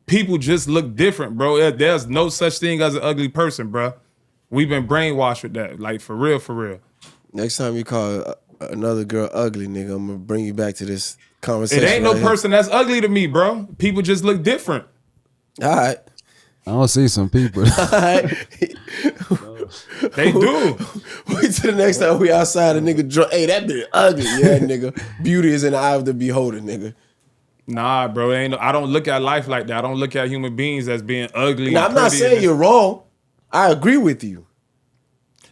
People just look different, bro. There's no such thing as an ugly person, bro. We've been brainwashed with that, like for real, for real. Next time you call another girl ugly, nigga, I'm gonna bring you back to this It conversation. ain't no right here. person that's ugly to me, bro. People just look different. All right. I don't see some people. All right. They do. Wait till the next time we outside, a nigga drunk. Hey, that bitch ugly. Yeah, nigga. Beauty is in the eye of the beholder, nigga. Nah, bro. I don't look at life like that. I don't look at human beings as being ugly. Now, and I'm not pretty saying and- you're wrong. I agree with you.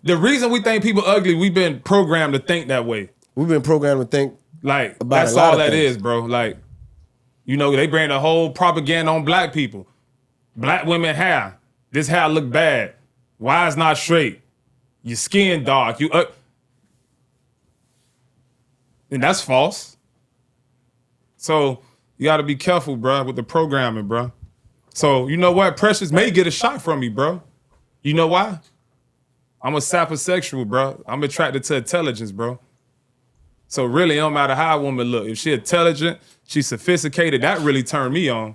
The reason we think people ugly, we've been programmed to think that way. We've been programmed to think Like, About that's a lot all of that things. is, bro. Like, you know, they bring the whole propaganda on black people. Black women hair. This hair look bad. Why it's not straight? Your skin dark. And that's false. So you got to be careful, bro, with the programming, bro. So you know what? Precious may get a shot from me, bro. You know why? I'm a sapiosexual, bro. I'm attracted to intelligence, bro. So really, it don't matter how a woman look. If she intelligent, she's sophisticated, that really turned me on.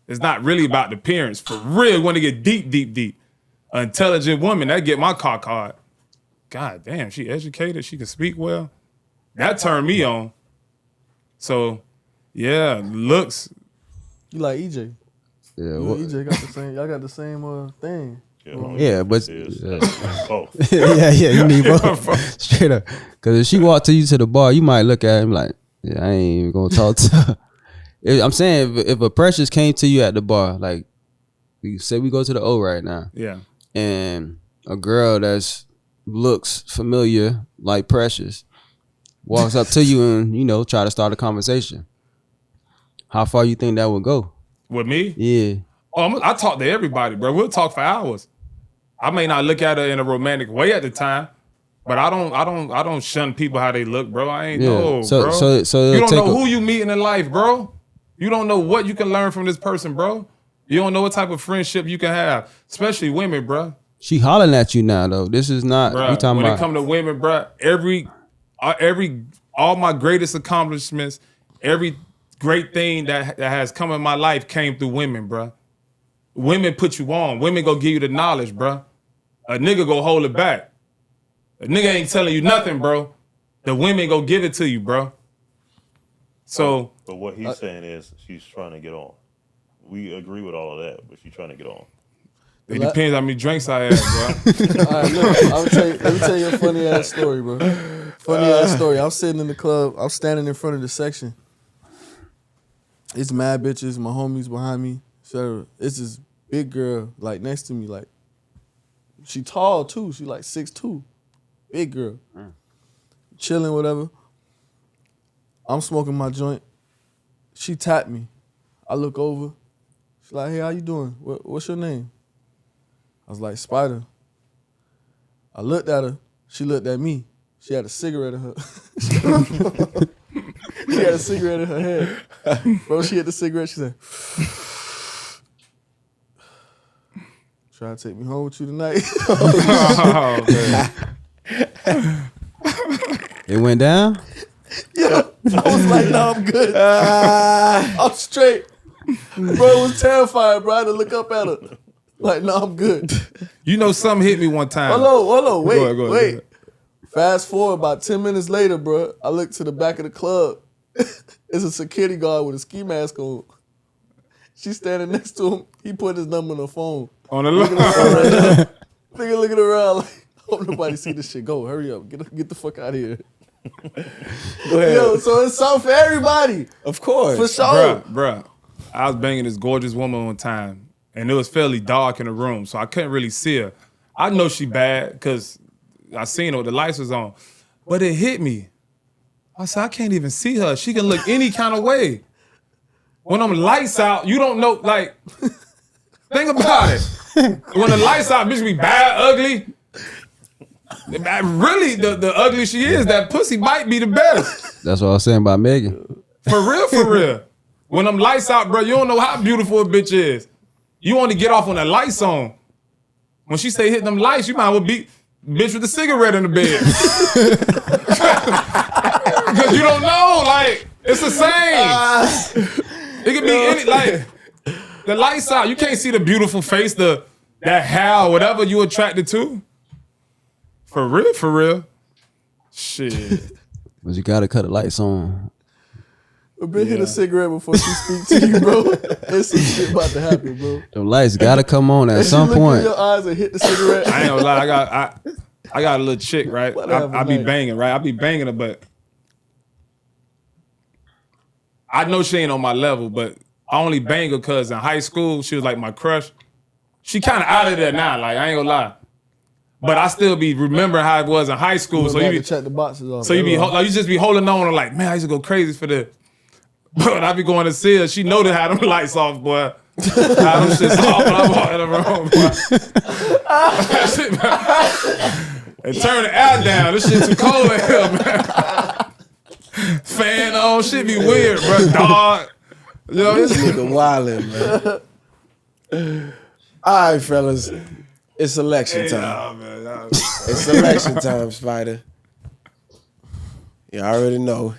It's not really about the appearance. For real, want to get deep, deep, deep. An intelligent woman, that get my cock hard. God damn, she educated, she can speak well. That turned me on. So, yeah, looks. You like EJ? Yeah, You what- and EJ got the same. Y'all got the same thing. yeah, but both. yeah, you need both. Straight up. Because if she walked to you to the bar, you might look at him like, yeah, I ain't even gonna talk to her. I'm saying if a Precious came to you at the bar, like we say we go to the O right now, Yeah. and a girl that's looks familiar like Precious walks up to you and try to start a conversation, how far you think that would go? With me? Yeah. Oh, I talk to everybody, bro. We'll talk for hours. I may not look at her in a romantic way at the time, but I don't shun people how they look, bro. I ain't know, bro. So You don't know who you meeting in life, bro. You don't know what you can learn from this person, bro. You don't know what type of friendship you can have, especially women, bro. She hollering at you now though. This is not Bruh, we talking when about. it come to women, bro, all my greatest accomplishments, every great thing that has come in my life came through women, bro. Women put you on. Women go give you the knowledge, bro. A nigga go hold it back. A nigga ain't telling you nothing, bro. The women go give it to you, bro. So, But what he's saying is she's trying to get on. We agree with all of that, but she's trying to get on. it depends how many drinks I have, bro. All right, look, let me tell you a funny ass story, bro. Funny ass story. I'm sitting in the club. I'm standing in front of the section. It's mad bitches, my homies behind me, etc. It's this big girl like next to me, like she tall too. She like 6'2", big girl, chilling, whatever. I'm smoking my joint. she tapped me. I look over. She's like, hey, how you doing? What's your name? I was like, Spider. I looked at her. She looked at me. She had a cigarette in her. She had a cigarette in her hand. Bro, she hit the cigarette. She said, try to take me home with you tonight. Oh, man. It went down? Yeah. I was like, no, I'm good. I'm straight. Bro, it was terrifying, bro. I had to look up at her. Like, no, I'm good. You know, something hit me one time. Hold on, wait, Go ahead, wait. go ahead. Fast forward about 10 minutes later, bro. I look to the back of the club. It's a security guard with a ski mask on. She's standing next to him. He put his number on her phone. On the look. Nigga looking around like, hope nobody see this shit. Go, hurry up. Get the fuck out of here. Go ahead. Yo, so it's something for everybody. Of course. For sure. Bruh. I was banging this gorgeous woman one time, and it was fairly dark in the room, so I couldn't really see her. I know she bad because I seen her, the lights was on. But it hit me. I said, I can't even see her. She can look any kind of way. When them lights out, you don't know, like, think about it. When the lights out, bitch be bad, ugly. Really, the ugly she is, that pussy might be the best. That's what I was saying about Megan. For real. When them lights out, bro, you don't know how beautiful a bitch is. You only get off when the lights on. When she say hit them lights, you might as well be bitch with the cigarette in the bed. Because you don't know, like, it's the same. It could be any, like, the lights out. You can't see the beautiful face, that hair, whatever you attracted to. For real. Shit. But you gotta cut the lights on. A bitch hit a cigarette before she speak to you, bro. There's some shit about to happen, bro. The lights gotta come on at And some she look point. in your eyes and hit the cigarette. I ain't gonna lie, I got a little chick, right? I be banging, right? I be banging her, but I know she ain't on my level, but I only bang her because in high school, she was like my crush. She kind of out of there now, like, I ain't gonna lie. But I still be remembering how it was in high school. So you be check the boxes off. So you be like, you just be holding on and like, man, I used to go crazy for this. But I be going to see her. She know to have them lights off, boy. Have them shits off when I walk in the room, boy. And turn the air down. This shit too cold in here, man. Fan on, shit be weird, bro. Dog. You know, This nigga wildin', man. All right, fellas. It's election time. yeah, man. It's election time, Spider. You already know.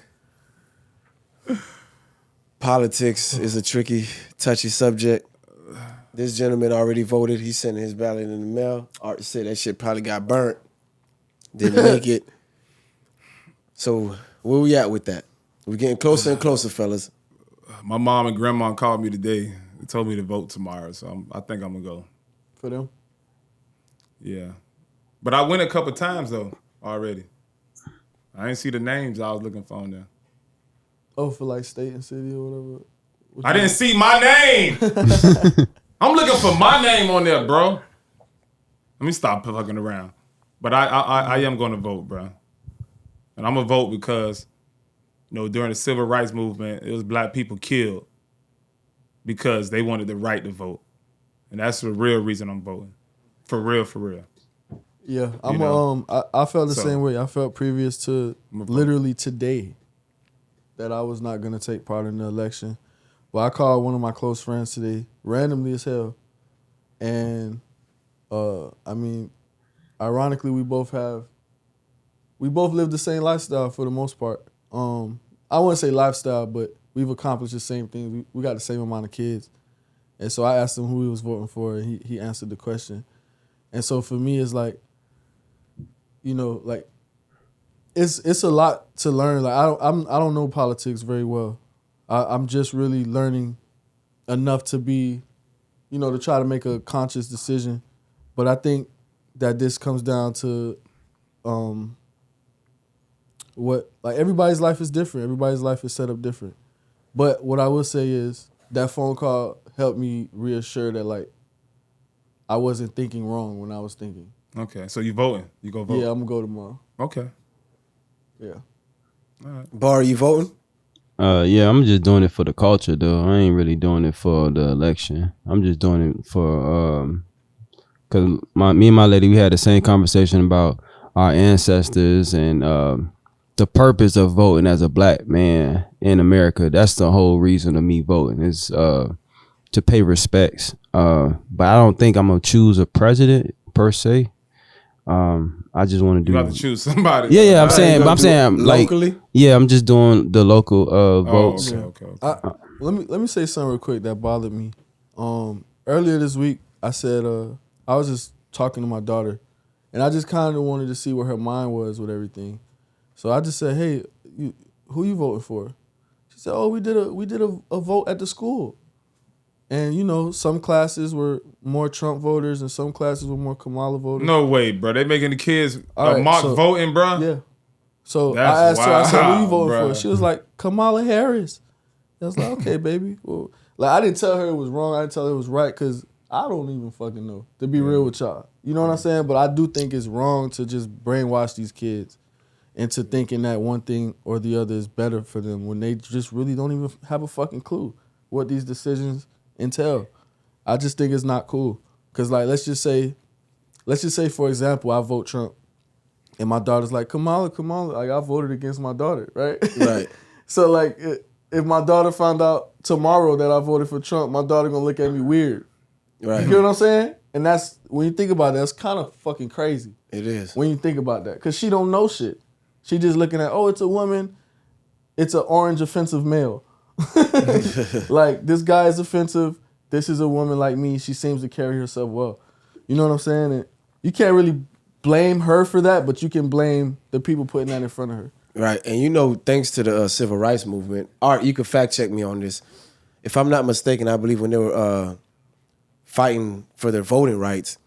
Politics is a tricky, touchy subject. This gentleman already voted. He sent his ballot in the mail. Art said that shit probably got burnt. Didn't make it. So where we at with that? We're getting closer and closer, fellas. My mom and grandma called me today and told me to vote tomorrow, so I think I'm gonna go. For them? Yeah. But I went a couple times though already. I didn't see the names I was looking for on there. Oh, for like state and city or whatever? I didn't see my name. I'm looking for my name on there, bro. Let me stop fucking around. But I am going to vote, bro. And I'm going to vote because, you know, during the civil rights movement, it was black people killed because they wanted the right to vote. And that's the real reason I'm voting. For real. Yeah, I felt the same way. I felt previous to literally today that I was not gonna take part in the election. But I called one of my close friends today, randomly as hell. And I mean, ironically, we both live the same lifestyle for the most part. I wouldn't say lifestyle, but we've accomplished the same thing. We got the same amount of kids. And so I asked him who he was voting for, and he answered the question. And so for me, it's like, you know, like it's a lot to learn. Like I don't know politics very well. I'm just really learning enough to be, you know, to try to make a conscious decision. But I think that this comes down to what, like, everybody's life is different. Everybody's life is set up different. But what I will say is that phone call helped me reassure that, like, I wasn't thinking wrong when I was thinking. Okay, so you voting? You go vote? Yeah, I'm gonna go tomorrow. Okay. Yeah. Bar, you voting? Yeah, I'm just doing it for the culture though. I ain't really doing it for the election. I'm just doing it for cause me and my lady, we had the same conversation about our ancestors and the purpose of voting as a black man in America. That's the whole reason of me voting is to pay respects. But I don't think I'm gonna choose a president per se. I just want to You do. got to choose somebody. Yeah. I'm saying like locally? yeah. I'm just doing the local votes. Okay. Let me say something real quick that bothered me. Earlier this week, I said I was just talking to my daughter, and I just kind of wanted to see where her mind was with everything. So I just said, "Hey, who you voting for?" She said, "Oh, we did a vote at the school, and you know some classes were more Trump voters and some classes were more Kamala voters." No way, bro. They making the kids All right, mock so- voting, bro. Yeah. So That's I asked her, I said, "Who you wild, voting bruh. for?" She was like, "Kamala Harris." I was like, "Okay, baby." Well, like I didn't tell her it was wrong. I didn't tell her it was right because I don't even fucking know. To be real with y'all, you know what I'm saying? But I do think it's wrong to just brainwash these kids into thinking that one thing or the other is better for them when they just really don't even have a fucking clue what these decisions entail. I just think it's not cool. Cause like let's just say for example, I vote Trump. And my daughter's like, Kamala. Like, I voted against my daughter, right? Right. So, like, if my daughter found out tomorrow that I voted for Trump, my daughter gonna look at me weird. Right. You get what I'm saying? And that's, when you think about it, that's kind of fucking crazy. It is. When you think about that. Because she don't know shit. She just looking at, oh, it's a woman. It's an orange offensive male. Like, this guy is offensive. This is a woman like me. She seems to carry herself well. You know what I'm saying? And you can't really blame her for that, but you can blame the people putting that in front of her. Right. And you know, thanks to the civil rights movement, Art, you can fact check me on this. If I'm not mistaken, I believe when they were fighting for their voting rights,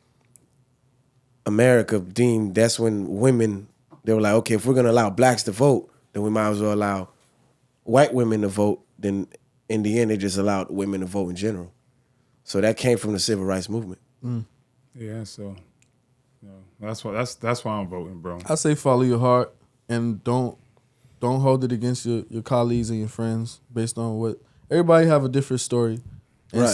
America deemed that's when women, they were like, okay, if we're going to allow blacks to vote, then we might as well allow white women to vote. Then in the end, they just allowed women to vote in general. So that came from the civil rights movement. Yeah, so that's why I'm voting, bro. I say follow your heart and don't hold it against your colleagues and your friends based on what everybody have a different story. And Right.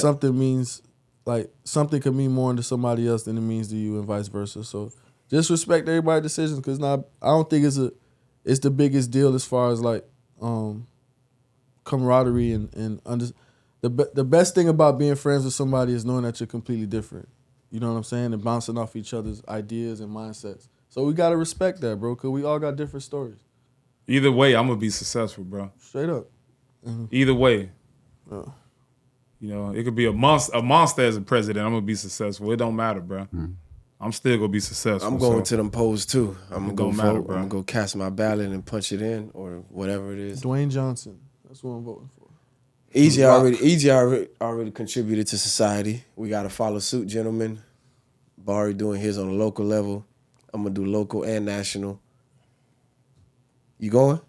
something could mean more to somebody else than it means to you and vice versa. So just respect everybody's decisions because I don't think it's the biggest deal as far as like camaraderie and the best thing about being friends with somebody is knowing that you're completely different. You know what I'm saying? And bouncing off each other's ideas and mindsets. So we got to respect that, bro, because we all got different stories. Either way, I'm gonna be successful, bro. Straight up. Either way. Yeah. You know, it could be a monster as a president. I'm gonna be successful. It don't matter, bro. I'm still gonna be successful. I'm going to them polls too. I'm going to go don't matter, vote. bro. I'm going to go cast my ballot and punch it in or whatever it is. Dwayne Johnson. That's what I'm voting for. EJ already contributed to society. We got to follow suit, gentlemen. Barry doing his on a local level. I'm going to do local and national. You going?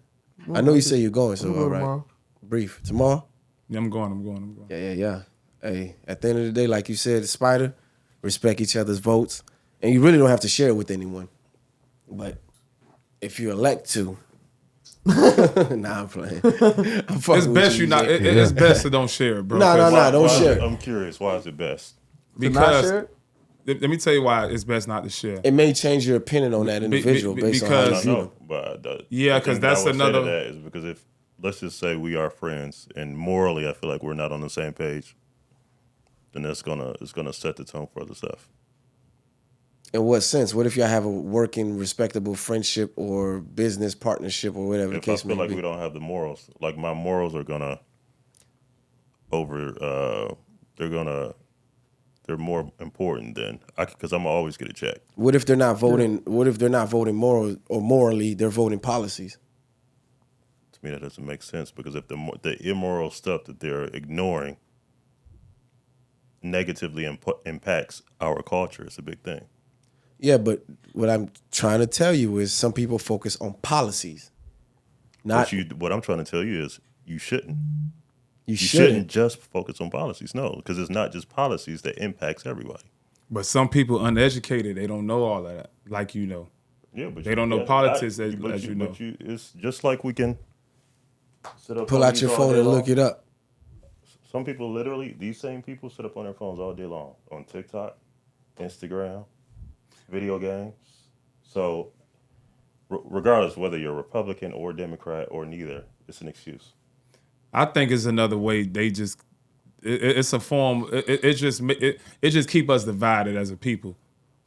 I know you say you're going, so I'm going all right. tomorrow. Brief. Tomorrow? Yeah, I'm going. Yeah. Hey, at the end of the day, like you said, Spider, respect each other's votes. And you really don't have to share it with anyone. But if you elect to, nah, I'm playing. It's best you not. It's best to don't share it, bro. Nah, don't share it. I'm curious. Why is it best? To not Because share it? let me tell you why it's best not to share. It may change your opinion on that individual based on how you because- I view them. know, but Yeah, the 'cause thing that I that's would say to another- that is because if let's just say we are friends and morally I feel like we're not on the same page, then it's gonna set the tone for other stuff. In what sense? What if y'all have a working, respectable friendship or business partnership or whatever the If I case feel may like be? we don't have the morals, like my morals are gonna they're more important than because I'm always get a check. What if they're not voting? What if they're not voting moral or morally? They're voting policies. To me, that doesn't make sense because if the immoral stuff that they're ignoring negatively impacts our culture, it's a big thing. Yeah, but what I'm trying to tell you is some people focus on policies. Not What I'm trying to tell you is you shouldn't. you You shouldn't. shouldn't just focus on policies. No, because it's not just policies that impacts everybody. But some people uneducated, they don't know all of that, like you know. Yeah, but They don't know politics as you know. But it's just like we can. sit up Pull on out these your all phone day and long. look it up. Some people literally, these same people sit up on their phones all day long on TikTok, Instagram, video games. So, regardless whether you're Republican or Democrat or neither, it's an excuse. I think it's another way they just. It's a form. It just keep us divided as a people.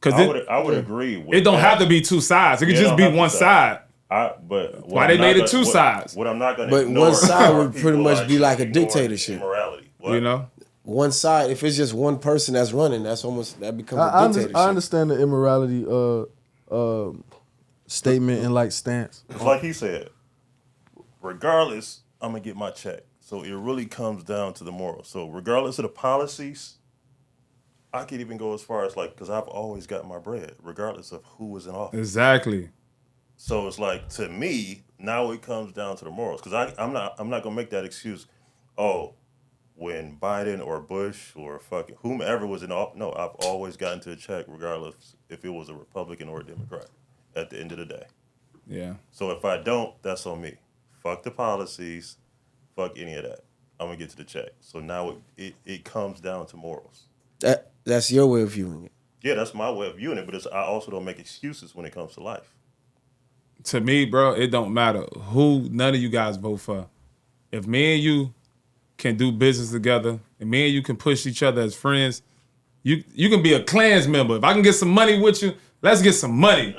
Cause I would agree with it don't that. have to be two sides. It could Yeah, just don't be have two one sides. side. But Why they made it two sides? What I'm not going to But ignore one side are would pretty people much be like a ignoring dictatorship. Immorality. What? You know. One side, if it's just one person that's running, that becomes a dictatorship. I understand the immorality statement and like stance. It's like he said, regardless, I'm going to get my check. So it really comes down to the morals. So regardless of the policies, I could even go as far as like, because I've always got my bread, regardless of who was in office. Exactly. So it's like, to me, now it comes down to the morals. Because I'm not going to make that excuse, oh, when Biden or Bush or fucking whomever was in office. No, I've always gotten to a check regardless if it was a Republican or a Democrat at the end of the day. Yeah. So if I don't, that's on me. Fuck the policies. Fuck any of that. I'm going to get to the check. So now it comes down to morals. That's your way of viewing it. Yeah, that's my way of viewing it, but I also don't make excuses when it comes to life. To me, bro, it don't matter who none of you guys vote for. If me and you can do business together and me and you can push each other as friends, you can be a Klans member. If I can get some money with you, let's get some money.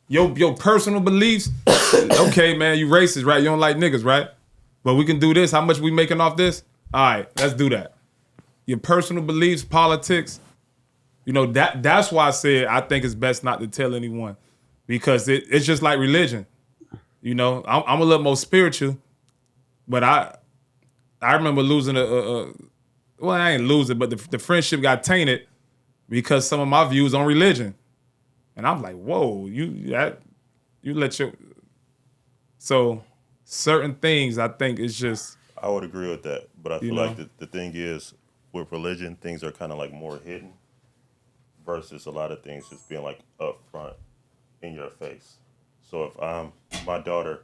Your personal beliefs, okay, man, you racist, right? You don't like niggas, right? But we can do this. How much we making off this? All right, let's do that. Your personal beliefs, politics, you know, that's why I said I think it's best not to tell anyone, because it's just like religion. You know, I'm a little more spiritual, but I remember losing well, I ain't losing, but the friendship got tainted because some of my views on religion. And I'm like, whoa, you let your... So certain things, I think it's just... I would agree with that, but I feel know? like the thing is, with religion, things are kind of like more hidden versus a lot of things just being like up front in your face. So if my daughter,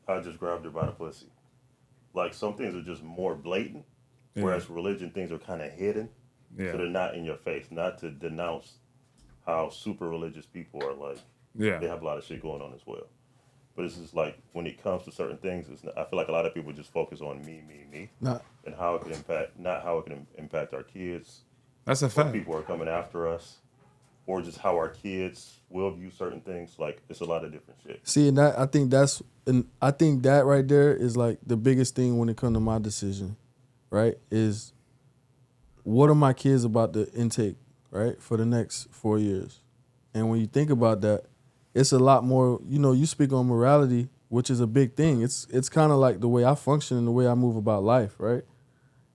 I just grabbed her by the pussy. Like some things are just more blatant, whereas religion things are kind of hidden. Yeah. So they're not in your face. Not to denounce how super religious people are like. Yeah. They have a lot of shit going on as well. But it's just like when it comes to certain things, I feel like a lot of people just focus on me, and how it can impact, not how it can impact our kids. That's a What fact. people are coming after us, or just how our kids will view certain things. Like it's a lot of different shit. See, and I think that right there is like the biggest thing when it comes to my decision, right? Is what are my kids about to intake, right, for the next 4 years? And when you think about that, it's a lot more, you know, you speak on morality, which is a big thing. It's kind of like the way I function and the way I move about life, right?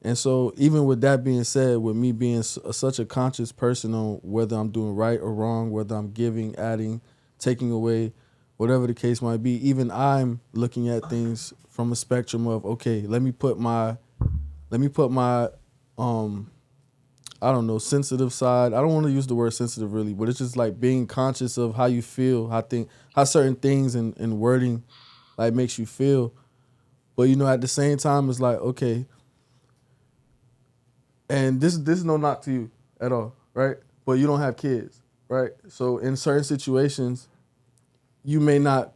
And so even with that being said, with me being such a conscious person on whether I'm doing right or wrong, whether I'm giving, adding, taking away, whatever the case might be, even I'm looking at things from a spectrum of, okay, let me put my I don't know, sensitive side. I don't want to use the word sensitive really, but it's just like being conscious of how you feel, how certain things and wording like makes you feel. But you know, at the same time, it's like, okay, and this is no knock to you at all, right? But you don't have kids, right? So in certain situations, you may not,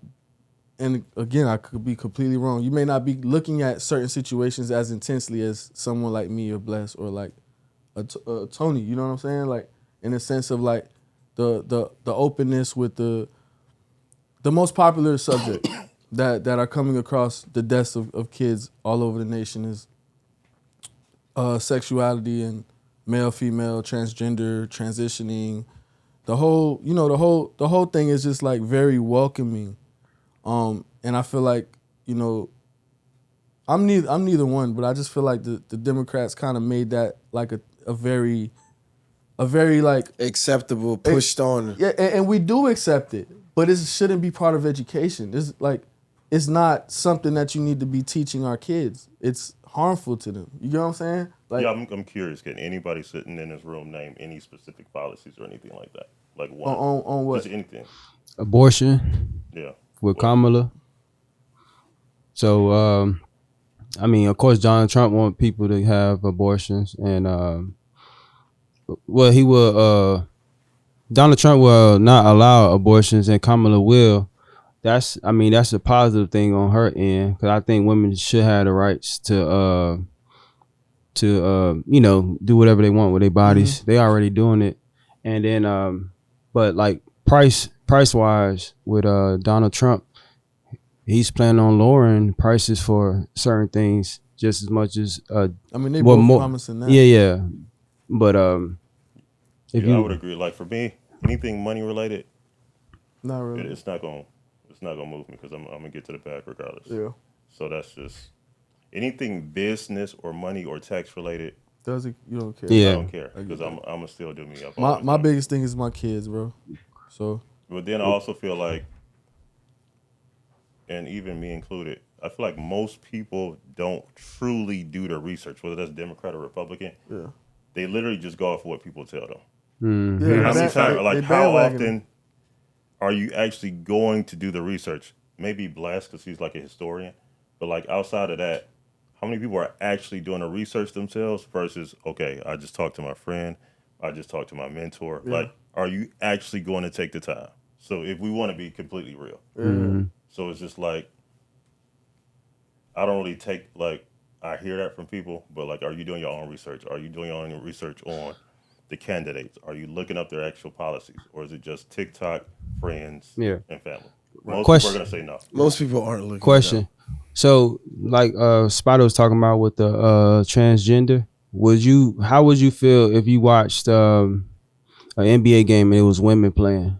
and again, I could be completely wrong, you may not be looking at certain situations as intensely as someone like me or Bless or like Tony, you know what I'm saying? Like in the sense of like the openness with the most popular subject that are coming across the deaths of kids all over the nation is sexuality and male, female, transgender, transitioning. The whole thing is just like very welcoming. And I feel like, you know, I'm neither one, but I just feel like the Democrats kind of made that like a very like Acceptable, pushed on. Yeah, and we do accept it, but it shouldn't be part of education. It's not something that you need to be teaching our kids. It's harmful to them. You know what I'm saying? Like, Yeah, I'm curious. Can anybody sitting in this room name any specific policies or anything like that? Like one on what? Just anything. Abortion Yeah. with Kamala. So, I mean, of course, Donald Trump want people to have abortions, and well, he will. Donald Trump will not allow abortions, and Kamala will. That's a positive thing on her end, because I think women should have the rights to do whatever they want with their bodies. They already doing it, and then but like price wise with Donald Trump, he's planning on lowering prices for certain things just as much as I mean, they both promising that. Yeah. But if I would agree. Like for me, anything money related, not really. it's not gonna move me because I'm gonna get to the bag regardless. Yeah. So that's just anything business or money or tax related. You don't care. Yeah. I don't care because I'm gonna still do me. My biggest thing is my kids, bro. So. But then I also feel like, and even me included, I feel like most people don't truly do the research, whether that's Democrat or Republican. Yeah. They literally just go off what people tell them. Yeah, how often are you actually going to do the research? Maybe Blast because he's like a historian, but like outside of that, how many people are actually doing the research themselves versus, okay, I just talked to my friend, I just talked to my mentor. Yeah. Like, are you actually going to take the time? So if we want to be completely real. So it's just like, I don't really take, like, I hear that from people, but like, are you doing your own research? Are you doing your own research on the candidates? Are you looking up their actual policies? Or is it just TikTok, friends, and family? Most people are going to say no. Most people aren't looking. Question. So, like Spider was talking about with the transgender, how would you feel if you watched an NBA game and it was women playing?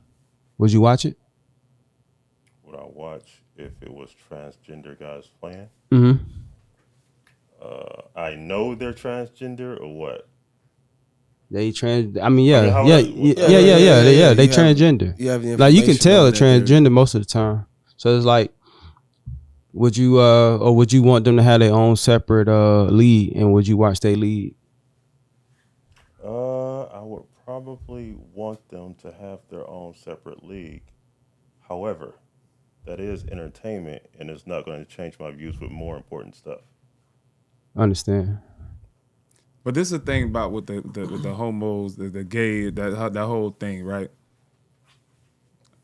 Would you watch it? Would I watch if it was transgender guys playing? Mm-hmm. I know they're transgender or what? They trans. They transgender. You have the Like you can information tell on they're that transgender most of the time. So it's like, would you or would you want them to have their own separate league, and would you watch their league? I would probably want them to have their own separate league. However, that is entertainment, and it's not going to change my views with more important stuff. I understand. But this is the thing about with the homos, the gay, that whole thing, right?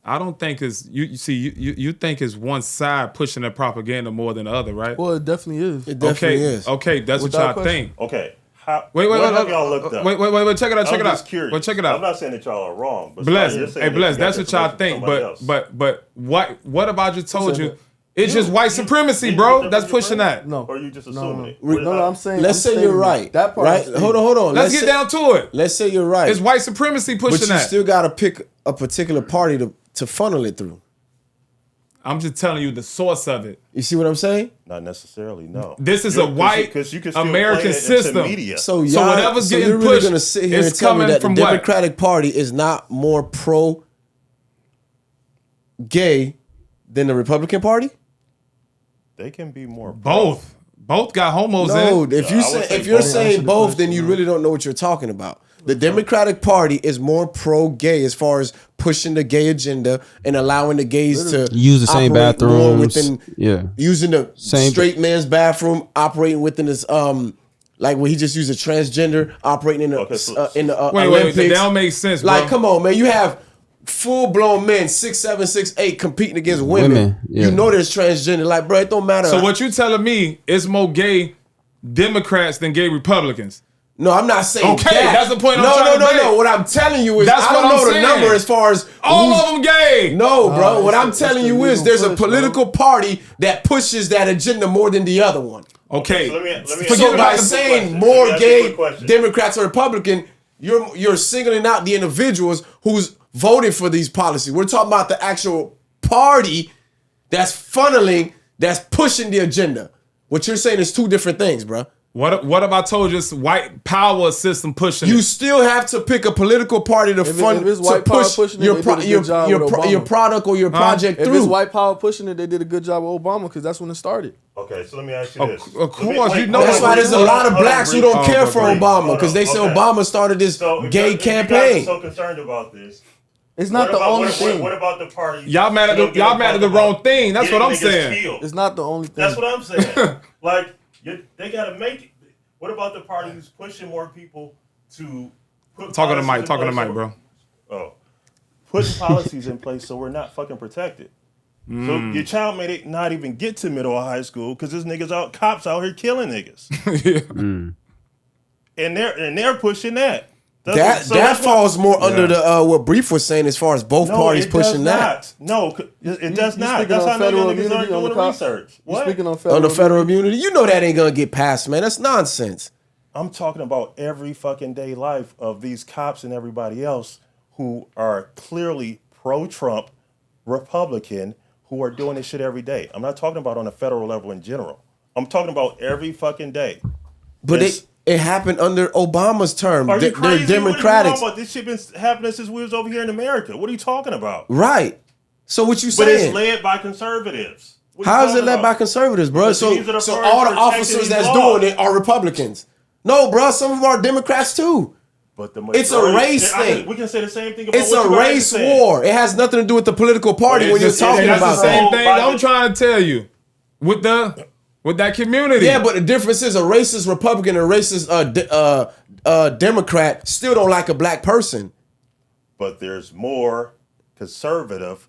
I don't think it's you think it's one side pushing the propaganda more than the other, right? Well, it definitely is. It definitely is. Okay, that's Without what y'all question. think. Okay. Wait, have y'all looked up? Wait, check it out. I'm just curious. Well, check it out. I'm not saying that y'all are wrong, but Bless, you're saying Bless, that that's you what got y'all that think. information from somebody But what about you told you? that? It's just white supremacy, Did you bro. get that That's from your pushing friend? that. No. Or are you just assuming it? No, I'm saying. Let's say you're right. That part. Right? Hold on. Let's get down to it. Let's say you're right. It's white supremacy pushing but you that. still got to pick a particular party to funnel it through. I'm just telling you the source of it. You see what I'm saying? Not necessarily, no. This is a white American system. Media. So whatever's getting you're really pushed going to sit here is and tell me coming that the from what? Democratic Party is not more pro-gay than the Republican Party? They can be more Both got homos No, in. if would you're say saying both, then you really don't know what you're talking about. The Democratic Party is more pro-gay as far as pushing the gay agenda and allowing the gays to Use the same operate more bathrooms. using the Same- straight man's bathroom, operating within this like when he just used a transgender operating in the Olympics. Wait, that don't make sense, bro. Like, come on, man, you have full-blown men 6'7", 6'8" competing against women. yeah. You know there's transgender. Like, bro, it don't matter. So what you telling me is more gay Democrats than gay Republicans? No, I'm not saying Okay, that. that's the point I'm trying to make. No. What I'm telling you is That's I what don't I'm know the saying. number as far as All of them gay. No, bro. What I'm it's telling the you is legal there's a push, political party that pushes that agenda more than the other one. Okay. So let me So by ask you a saying question. more Let me ask you a gay quick question. Democrats or Republican, you're singling out the individuals who's voting for these policies. We're talking about the actual party that's funneling, that's pushing the agenda. What you're saying is two different things, bro. What if I told you it's white power system pushing You it? still have to pick a political party to fund if it's to white power push pushing it, your they did a good job with Obama. product or your project If through. it's white power pushing it, they did a good job with Obama because that's when it started. Okay, so let me ask you this. Of course, you know That's why there's a lot of blacks who don't care for Hold on, Obama because they say okay. Obama started this So if gay you guys are campaign. so concerned about this, It's not the only thing. What about the party? Y'all mad at the wrong thing. That's what I'm saying. Killed? It's not the only thing. That's what I'm saying. Like, they got to make it. What about the party who's pushing more people to put Talking to policies in place bro. Oh. Putting policies in place so we're not fucking protected. So your child may not even get to middle or high school because there's cops out here killing niggas. And they're pushing that. That falls more under the what Brief was saying as far as both parties pushing that. No, it does not. That's how niggas aren't doing the research. What? Speaking on federal immunity, you know that ain't gonna get passed, man. That's nonsense. I'm talking about every fucking day life of these cops and everybody else who are clearly pro-Trump, Republican, who are doing this shit every day. I'm not talking about on a federal level in general. I'm talking about every fucking day. But it happened under Obama's term. Are you crazy? They're Democratic. What are you talking about? This shit been happening since we was over here in America. What are you talking about? Right. So what you But saying? it's led by conservatives. How is it led by conservatives, bro? So all the officers that's doing it are Republicans. No, bro. Some of them are Democrats too. But it's a race thing. We can say the same thing about it's a race war. It has nothing to do with the political party when you're talking about that's the same thing I'm trying to tell you with that community. Yeah, but the difference is a racist Republican and a racist Democrat still don't like a black person. But there's more conservative,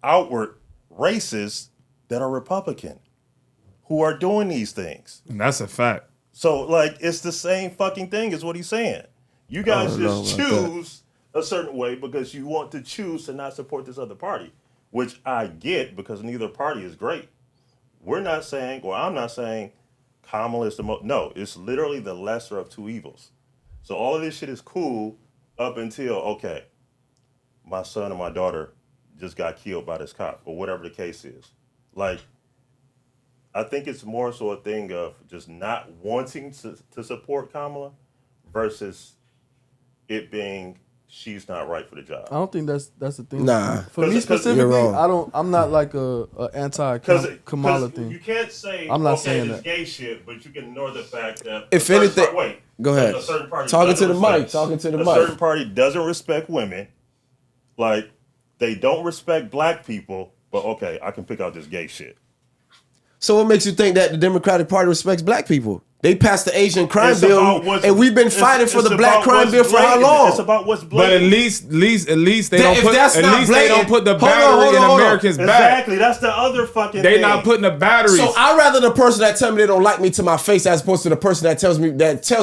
outward racists that are Republican who are doing these things. And that's a fact. So, like, it's the same fucking thing is what he's saying. You guys just choose a certain way because you want to choose to not support this other party, which I get because neither party is great. We're not saying, or I'm not saying Kamala is the most. No, it's literally the lesser of two evils. So all of this shit is cool up until, okay, my son and my daughter just got killed by this cop or whatever the case is. Like, I think it's more so a thing of just not wanting to support Kamala versus it being she's not right for the job. I don't think that's the thing. Nah. For me specifically, I'm not like a anti-Kamala thing. You can't say I'm not okay, saying it's that. gay shit, but you can ignore the fact that if anything, go ahead. A certain party Talking to the mic. A certain party doesn't respect women. Like, they don't respect black people, but okay, I can pick out this gay shit. So what makes you think that the Democratic Party respects black people? They passed the Asian crime bill, and we've been fighting for the black crime bill for how long? It's about what's blatant. But at least they don't put the battery in Americans' back. Exactly, that's the other fucking They thing. not putting the batteries. So I'd rather the person that tell me they don't like me to my face as opposed to the person that tells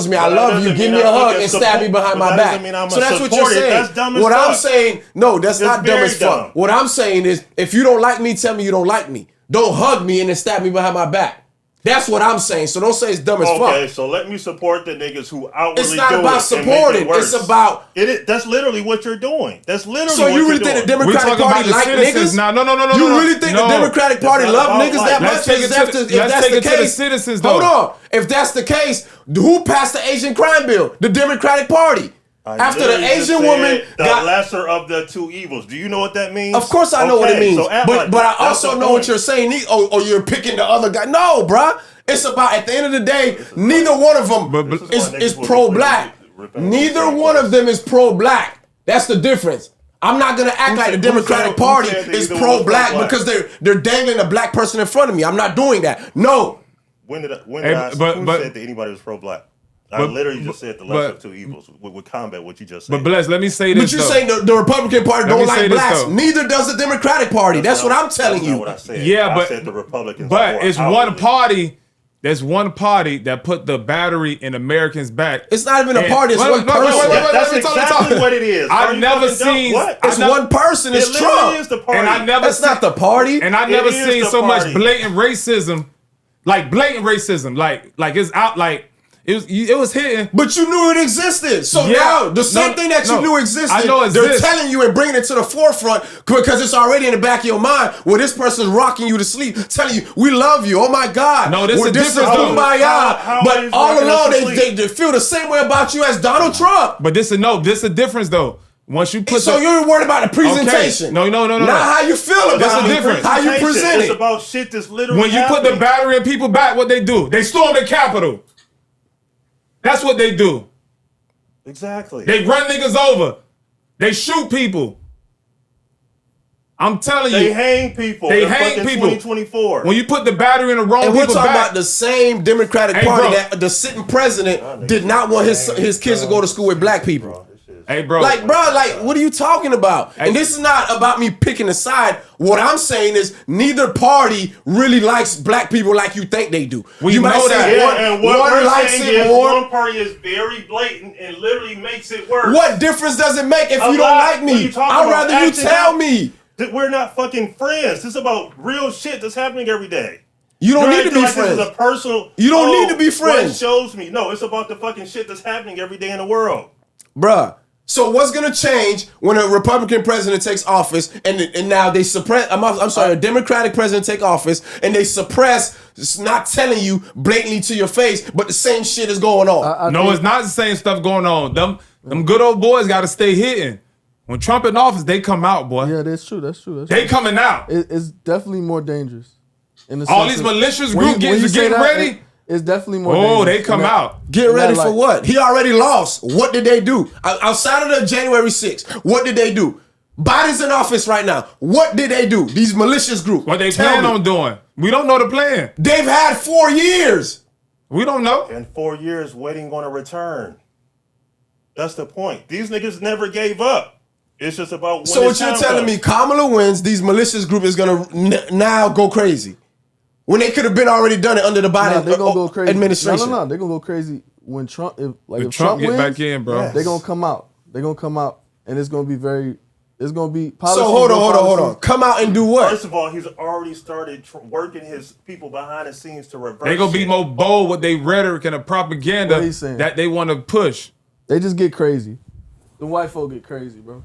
me I love you, give me a hug and stab me behind my back. So that's what you're saying. That's dumb as what fuck. I'm saying, no, that's not dumb as fuck. Dumb. What I'm saying is, if you don't like me, tell me you don't like me. Don't hug me and then stab me behind my back. That's what I'm saying. So don't say it's dumb as fuck. Okay, so let me support the niggas who outwardly do it. It's not about supporting. It's about that's literally what you're doing. That's literally. So you really think the Democratic Party like niggas? No. You really think the Democratic Party love niggas that much? If that's the case, citizens. Hold on. If that's the case, who passed the Asian crime bill? The Democratic Party. After the Asian woman got lesser of the two evils. Do you know what that means? Of course I know what it means. So but I also know what you're saying. Or you're picking the other guy. No, bruh. It's about, at the end of the day, neither one of them is pro-black. Neither one of them is pro-black. That's the difference. I'm not going to act like the Democratic Party is pro-black because they're dangling a black person in front of me. I'm not doing that. No. When did I said that anybody was pro-black? I literally just said the lesser of two evils with combat what you just said. But Bless, let me say this. But you're saying the Republican Party don't like blacks. Neither does the Democratic Party. That's what I'm telling you. What I said. Yeah, I said the Republicans. But it's one party. There's one party that put the battery in Americans' back. It's not even a party. It's one person. That's exactly what it is. I've never seen. It's one person. It's Trump. Is the party. And I never. That's not the party. And I never seen so much blatant racism, like it's out like. It was hitting. But you knew it existed. So now, the same thing that you knew existed, they're telling you and bringing it to the forefront because it's already in the back of your mind where this person's rocking you to sleep, telling you, we love you. Oh my God. No, this is different. Kumbaya. But all along, they feel the same way about you as Donald Trump. But this is a difference though. Once you put so you're worried about the presentation. Okay. No. Not how you feel about it. Difference. How you present it. It's about shit that's literally when you put the battery in people's back, what they do? They storm the Capitol. That's what they do. Exactly. They run niggas over. They shoot people. I'm telling you. They hang people. They in hang fucking people. 2024. When you put the battery in the wrong And we're people's talking back. about the same Democratic Hey, Party bro. that the sitting president did not want his kids to go to school with black people. Hey, bro. Like, bro, like, what are you talking about? And this is not about me picking a side. What I'm saying is neither party really likes black people like you think they do. We you might know say that. Yeah, and what one we're likes saying it is more. one party is very blatant and literally makes it worse. What difference does it make if A you don't lot. like What are me? you talking I'd about? rather you Acting tell out. me. That we're not fucking friends. This is about real shit that's happening every day. You don't need to be This friends. is a personal. You don't need to be friends. What shows me? No, it's about the fucking shit that's happening every day in the world. Bruh. So what's gonna change when a Republican president takes office and now they suppress? I'm sorry, a Democratic president take office and they suppress, not telling you blatantly to your face, but the same shit is going on. No, it's not the same stuff going on. Them good old boys got to stay hitting. When Trump in office, they come out, boy. Yeah, that's true. That's true. They coming out. It's definitely more dangerous. In the All sense these of- malicious when groups you- when you say getting that, ready. It's definitely more. Oh, dangerous. they come And that- out. Get ready like- for what? He already lost. What did they do? Outside of the January 6th, what did they do? Biden's in office right now. What did they do? These malicious groups. What they Tell plan me. on doing. We don't know the plan. They've had 4 years. We don't know. And 4 years waiting on a return. That's the point. These niggas never gave up. It's just about when So what you're telling me, Kamala wins, these malicious group is going to now go crazy. When they could have been already done it under the Biden they're gonna go crazy. administration. No, they're gonna go crazy when Trump. If If Trump Trump get wins, back in, bro. they're gonna come out. They're gonna come out, and it's gonna be very. It's gonna be. So hold on. Come out and do what? First of all, he's already started working his people behind the scenes to reverse. They gonna be shit. more bold with their rhetoric and the propaganda What he saying? that they want to push. They just get crazy. The white folk get crazy, bro.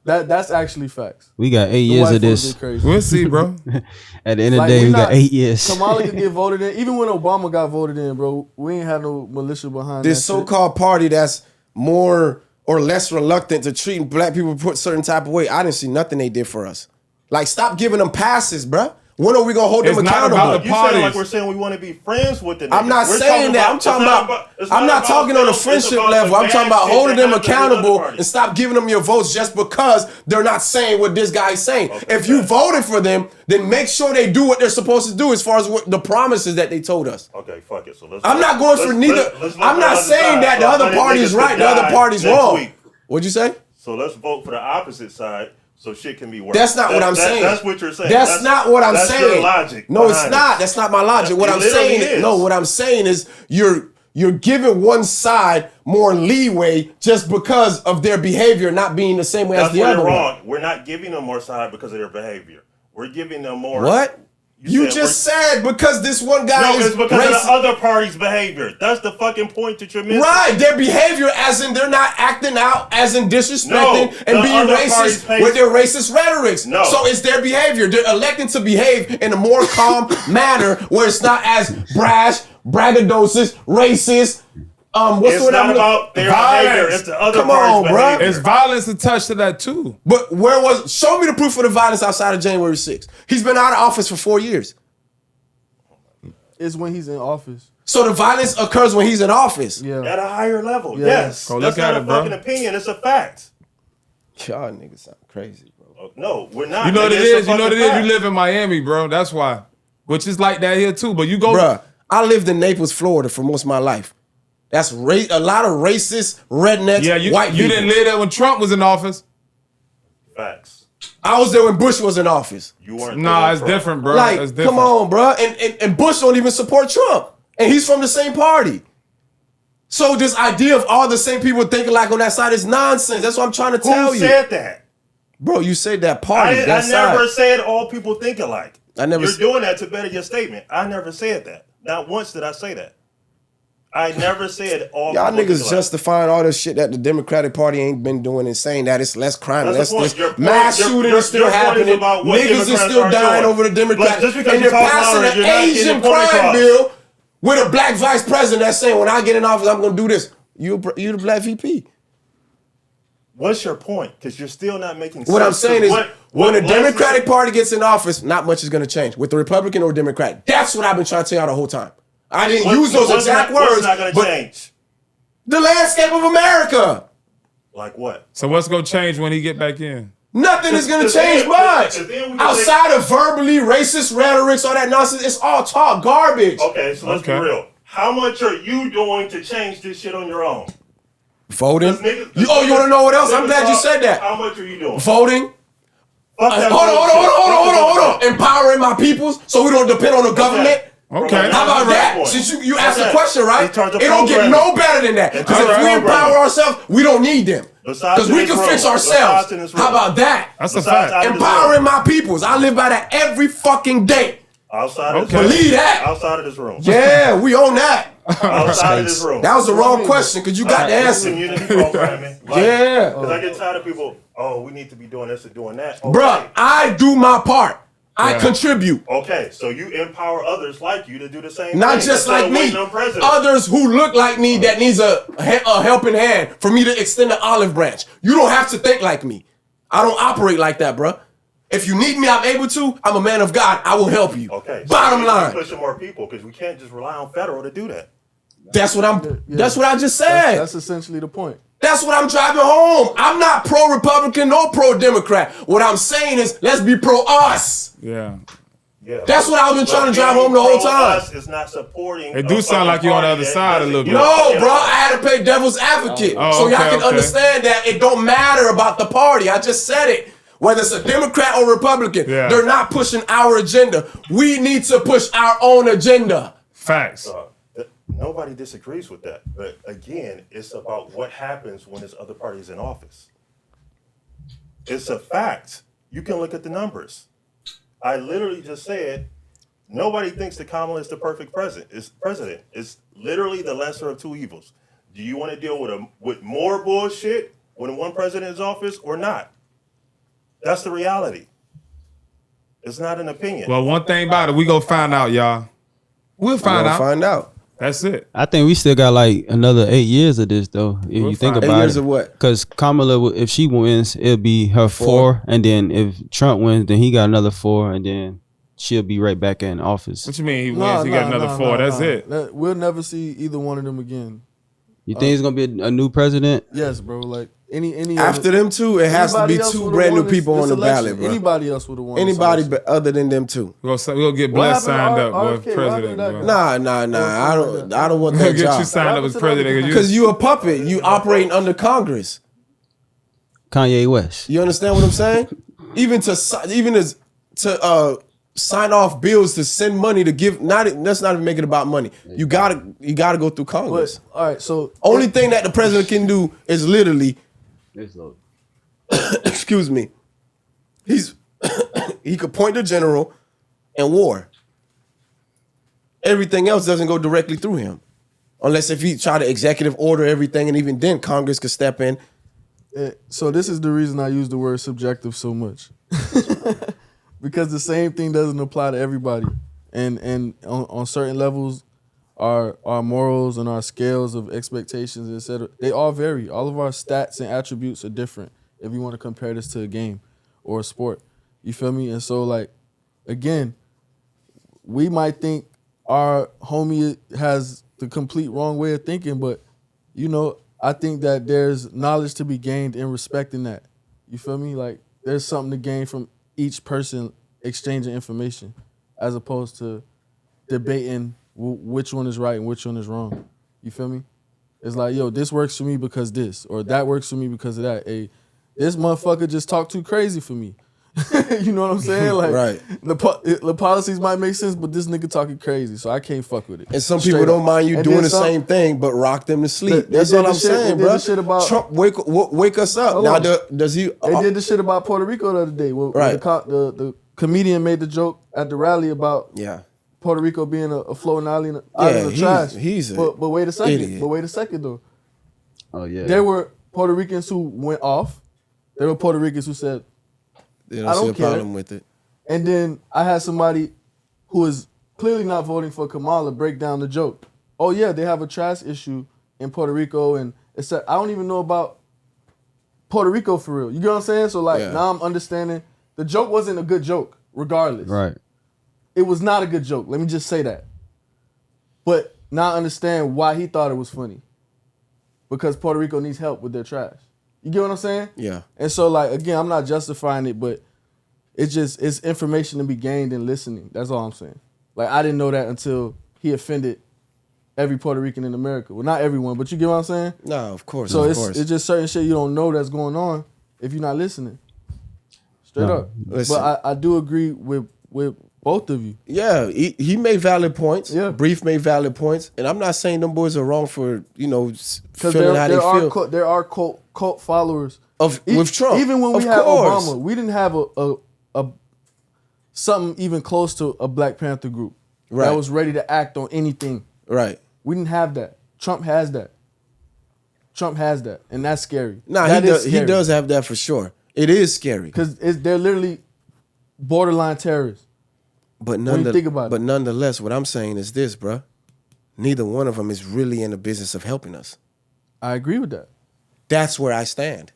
That's actually facts. We got 8 The years white of folk this. get crazy. We'll see, bro. At the end of Like, the day, we we got not- 8 years. Kamala could get voted in. Even when Obama got voted in, bro, we ain't had no militia behind This that shit. so-called party that's more or less reluctant to treating black people put certain type of way. I didn't see nothing they did for us. Like, stop giving them passes, bruh. When are we gonna hold It's them not accountable? about the You sound like parties. we're saying we want to be friends with the niggas. I'm not We're saying that. I'm it's talking not about. it's I'm not about talking on a them, it's friendship about level. the I'm talking bad about shit holding that them happens in the other accountable parties. and stop giving them your votes just because they're not saying what this guy's saying. If you voted for them, then make sure they do what they're supposed to do as far as what the promises that they told us. Okay, fuck it. So let's. I'm not going for neither. I'm not saying that the other party is right, the other party's wrong. What'd you say? So let's vote for the opposite side so shit can be worse. That's not what I'm saying. That's what you're saying. That's not what I'm that's saying. Your logic. No, it's behind not. it. That's not my logic. What It I'm literally saying is. no, what I'm saying is you're giving one side more leeway just because of their behavior not being the same way That's as the where other you're one. wrong. We're not giving them more side because of their behavior. We're giving them more. What? You said just said because this one guy No, is it's because of racist. the other party's behavior. That's the fucking point that you're missing. Right, their behavior as in they're not acting out as in disrespecting No, and the being other party's racist pace- with their racist rhetorics. No. So it's their behavior. They're electing to behave in a more calm manner where it's not as brash, braggadocious, racist. What's It's the word not I'm about their Violence. behavior. It's the other Come on, party's bruh. behavior. It's violence attached to that too. But show me the proof of the violence outside of January 6th. He's been out of office for 4 years. It's when he's in office. So the violence occurs when he's in office. Yeah. At a higher level, Yeah. yes. Go That's look at not a it, bro. fucking opinion. It's a fact. Y'all niggas sound crazy, bro. No, we're not. You know what it It's a is? You know what it fucking is? fact. You live in Miami, bro. That's why. Which is like that here too. But you go. Bruh, I lived in Naples, Florida for most of my life. That's a lot of racist, rednecks, Yeah, you white people. didn't live there when Trump was in office. Facts. I was there when Bush was in office. You weren't. Nah, there, it's bro. different, bro. Like, It's different. come on, bro. And Bush don't even support Trump. And he's from the same party. So this idea of all the same people thinking like on that side is nonsense. That's what I'm trying to tell Who you. said that? Bro, you said that party, I that side. never said all people think alike. I never You're s- doing that to better your statement. I never said that. Not once did I say that. I never said all Y'all people think niggas alike. justifying all this shit that the Democratic Party ain't been doing and saying that it's less crime, That's less the point. this. Your point- Mass your- shooting your- is still your point is happening. about what Niggas is Democrats still are dying doing. over the Democrats. But just because and you they're talk passing louder, an you're not getting Asian the point crime across. bill with a black vice president that's saying, when I get in office, I'm going to do this. You the black VP. What's your point? Because you're still not making sense. What I'm saying is, when the Leslie Democratic said- Party gets in office, not much is going to change. With the Republican or Democrat. That's what I've been trying to tell y'all the whole time. I didn't use those what's exact not, words, What's not going to but change? the landscape of America. Like what? So what's gonna change when he get back in? Nothing is going to 'cause change then- much. 'cause then we can Outside of verbally racist rhetorics, all that nonsense, it's all talk, garbage. Okay, so let's be Okay. real. How much are you doing to change this shit on your own? Voting. 'Cause niggas- You want to know what else? I'm niggas glad you talk- said that. How much are you doing? Voting. Fuck that Hold on. Empowering my peoples so we don't depend on the government. Okay. How about that? Since you asked the question, right? It don't get no better than that. Because if we empower ourselves, we don't need them. Because we can fix ourselves. How about that? That's a fact. Empowering my peoples. I live by that every fucking day. Outside of this Okay. room. Believe that. Outside of this room. Yeah, we own that. Outside of this room. That was the wrong question because you got the answer. Community programming. Yeah. Because I get tired of people, oh, we need to be doing this and doing that. Okay. Bruh, I do my part. I contribute. Okay, so you empower others like you to do the same Not thing. just Instead like of me. waiting on president. Others who look like me that needs a helping hand for me to extend the olive branch. You don't have to think like me. I don't operate like that, bruh. If you need me, I'm able to. I'm a man of God. I will help you. Okay. So Bottom we need to line. be pushing more people because we can't just rely on federal to do that. That's what I just said. That's essentially the point. That's what I'm driving home. I'm not pro-Republican nor pro-Democrat. What I'm saying is, let's be pro-us. Yeah. Yeah. That's what I've been trying to drive home the whole time. Us is not supporting. It do sound like you're on the other side a little bit. No, bro, I had to play devil's advocate. Oh, so y'all okay, can okay. understand that it don't matter about the party. I just said it. Whether it's a Democrat or Republican, they're not pushing our agenda. We need to push our own agenda. Facts. Nobody disagrees with that. But again, it's about what happens when there's other parties in office. It's a fact. You can look at the numbers. I literally just said, nobody thinks that Kamala is the perfect president. It's literally the lesser of two evils. Do you want to deal with more bullshit when one president is in office or not? That's the reality. It's not an opinion. Well, one thing about it, we gonna find out, y'all. We'll find out. Find out. That's it. I think we still got like another 8 years of this though. If you think find- about 8 years it. of what? Because Kamala, if she wins, it'll be her 4, and then if Trump wins, then he got another 4, and then she'll be right back in office. What you mean he wins? He got another 4. That's it. We'll never see either one of them again. You think it's gonna be a new president? Yes, bro. Like any After them two, it has to be anybody else two would've brand new won people this on the election. ballot, bro. Anybody else would have won. Anybody this election. other than them two. We're gonna get Bless What happened signed to up, boy, RFK? What president. happened to Bro. that Nah. I don't want We'll that get you job. signed up as What happened to president. Because you a puppet. You operating under Congress. Kanye West. You understand what I'm saying? Even to sign off bills to send money to give. Let's not even make it about money. You gotta go through Congress. But, all right, so Only thing that the president can do is literally, excuse me, he could point the general and war. Everything else doesn't go directly through him, unless if he try to executive order everything, and even then Congress could step in. So this is the reason I use the word subjective so much. Because the same thing doesn't apply to everybody. And on certain levels, our morals and our scales of expectations, etc., they all vary. All of our stats and attributes are different if you want to compare this to a game or a sport. You feel me? And so, like, again, we might think our homie has the complete wrong way of thinking, but, you know, I think that there's knowledge to be gained in respecting that. You feel me? Like, there's something to gain from each person exchanging information as opposed to debating which one is right and which one is wrong. You feel me? It's like, yo, this works for me because this, or that works for me because of that. Hey, this motherfucker just talked too crazy for me. You know what I'm saying? Like, Right. The policies might make sense, but this nigga talking crazy, so I can't fuck with it. And some Straight people don't up. mind you And doing then the some- same thing, but rock them to sleep. They That's did all the I'm shit- saying, they did bro. the shit about- Trump wake us up. Hold Now, on. does he? They did the shit about Puerto Rico the other day. When Right. the comedian made the joke at the rally about Yeah. Puerto Rico being a floating island out Yeah, of the trash. he's a but wait a second. idiot. But wait a second though. Oh yeah. There were Puerto Ricans who went off. There were Puerto Ricans who said, They I don't see don't a care. problem with it. and then I had somebody who is clearly not voting for Kamala break down the joke. Oh yeah, they have a trash issue in Puerto Rico, and it's I don't even know about Puerto Rico for real. You get what I'm saying? So like now I'm understanding the joke wasn't a good joke, regardless. Right. It was not a good joke. Let me just say that. But now I understand why he thought it was funny. Because Puerto Rico needs help with their trash. You get what I'm saying? Yeah. And so, like, again, I'm not justifying it, but it's information to be gained in listening. That's all I'm saying. Like, I didn't know that until he offended every Puerto Rican in America. Well, not everyone, but you get what I'm saying? No, of course. So of it's course. just certain shit you don't know that's going on if you're not listening. Straight up. Listen. But I do agree with both of you. Yeah, he made valid points. Yeah. Brief made valid points. And I'm not saying them boys are wrong for, Because feeling how they feel. there are cult followers with Trump. Even when we Of had course. Obama, we didn't have a something even close to a Black Panther group Right. that was ready to act on anything. Right. We didn't have that. Trump has that. And that's scary. Nah, he does have that for sure. It is scary. Because they're literally borderline terrorists. But When you think about it. nonetheless, what I'm saying is this, bruh. Neither one of them is really in the business of helping us. I agree with that. That's where I stand.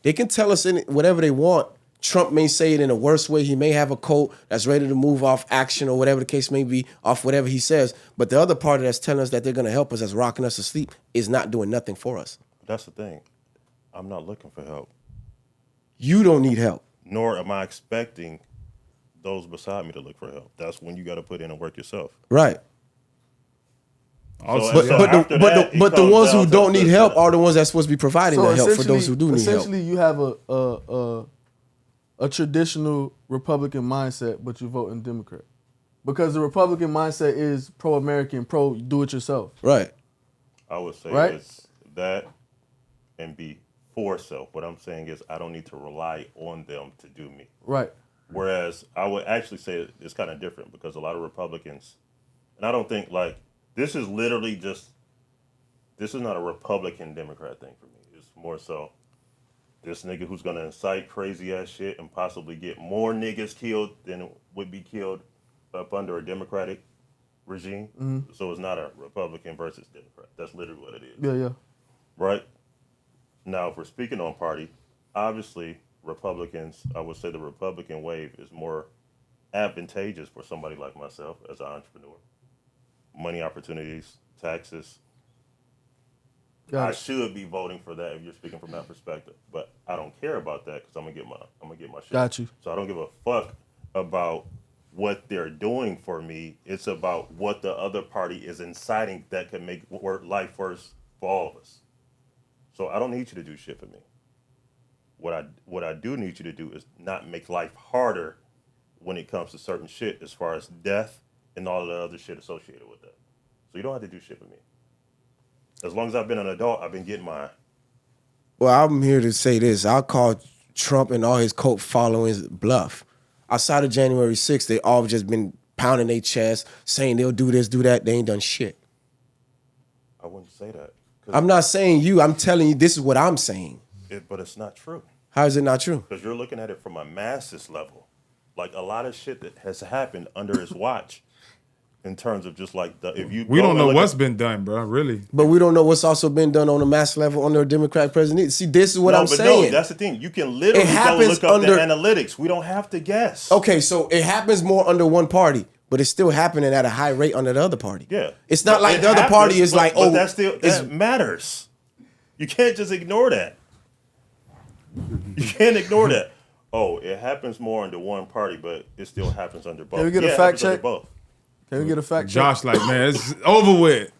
They can tell us whatever they want. Trump may say it in a worse way. He may have a cult that's ready to move off action or whatever the case may be, off whatever he says. But the other party that's telling us that they're going to help us, that's rocking us to sleep, is not doing nothing for us. That's the thing. I'm not looking for help. You don't need help. Nor am I expecting those beside me to look for help. That's when you got to put in and work yourself. Right. Also, So after that, it But the comes ones down who to don't need the- help are the ones that's supposed to be providing the help for those who do need help. Essentially, you have a traditional Republican mindset, but you're voting Democrat. Because the Republican mindset is pro-American, pro-do-it-yourself. Right. I would say Right? it's that and be for self. What I'm saying is I don't need to rely on them to do me. Right. Whereas I would actually say it's kind of different because a lot of Republicans, and I don't think like this is literally just, this is not a Republican Democrat thing for me. It's more so this nigga who's going to incite crazy ass shit and possibly get more niggas killed than would be killed up under a Democratic regime. Mm-hmm. So it's not a Republican versus Democrat. That's literally what it is. Yeah. Right? Now, if we're speaking on party, obviously Republicans, I would say the Republican wave is more advantageous for somebody like myself as an entrepreneur. Money opportunities, taxes. Got I it. should be voting for that if you're speaking from that perspective, but I don't care about that because I'm gonna get my shit. Got you. So I don't give a fuck about what they're doing for me. It's about what the other party is inciting that can make life worse for all of us. So I don't need you to do shit for me. What I do need you to do is not make life harder when it comes to certain shit as far as death and all the other shit associated with that. So you don't have to do shit for me. As long as I've been an adult, I've been getting mine. Well, I'm here to say this. I'll call Trump and all his cult followings bluff. Outside of January 6th, they all just been pounding their chest, saying they'll do this, do that. They ain't done shit. I wouldn't say that. I'm not saying you. I'm telling you, this is what I'm saying. But it's not true. How is it not true? Because you're looking at it from a masses level. Like a lot of shit that has happened under his watch in terms of just like we don't know what's been done, bro. Really. But we don't know what's also been done on a mass level under a Democratic president. See, this is what I'm saying. No, that's the thing. You can literally go look up the analytics. We don't have to guess. Okay, so it happens more under one party, but it's still happening at a high rate under the other party. Yeah. It's not like the other party is like, oh, that matters. You can't just ignore that. You can't ignore that. Oh, it happens more under one party, but it still happens under both. Can we get a fact check? Can we get a fact check? Josh, like, man, it's over with.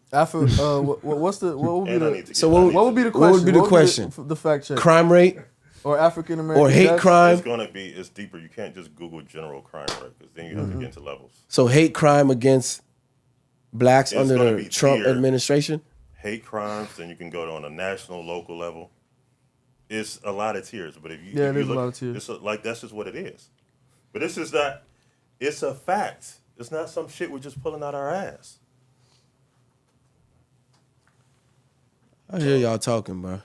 What would be the question? What would be the question? The fact check. Crime rate or African American or hate deaths? crime? It's deeper. You can't just Google general crime rate because then you have to get into levels. So hate crime against blacks It's under gonna the be Trump tiered. administration? Hate crimes, then you can go on a national, local level. It's a lot of tiers, but if you there's look, a lot of tiers. It's like that's just what it is. But this is not. It's a fact. It's not some shit we're just pulling out our ass. I hear y'all talking, bro.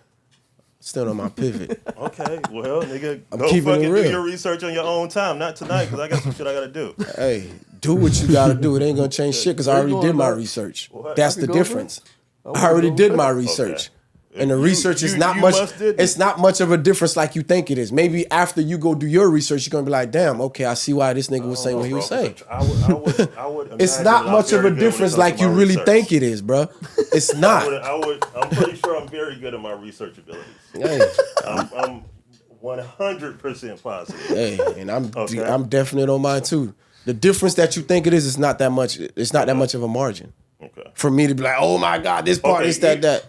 Still on my pivot. Okay, well, nigga, I'm go keeping it fucking real. do your research on your own time. Not tonight, because I got some shit I got to do. Hey, do what you gotta do. It ain't gonna change shit because I Where you already did going, my bro? research. What? That's I the can go, difference. bro. I already wanna did go. my research. Okay. And the research is not you much. must did It's not much of a difference like you think it is. Maybe after you go do your research, you're gonna be like, "Damn, okay, I see why this nigga was saying what he was saying." I would It's imagine not I'm much of very a good when it difference comes like to you my really research. think it is, bro. It's not. I'm pretty sure I'm very good at my research abilities. Hey, I'm 100% positive. hey, and I'm definite on mine too. The difference that you think it is not that much. It's not that much of a margin. Okay. For me to be like, oh my God, this part is that.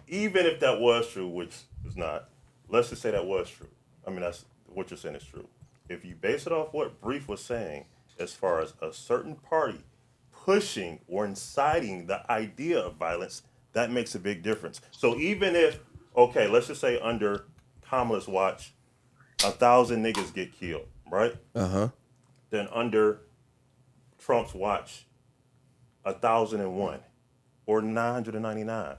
Even if that was true, which is not, let's just say that was true. I mean, that's what you're saying is true. If you base it off what Brief was saying, as far as a certain party pushing or inciting the idea of violence, that makes a big difference. So even if, okay, let's just say under Kamala's watch, 1,000 niggas get killed, right? Then under Trump's watch, 1,001 or 999.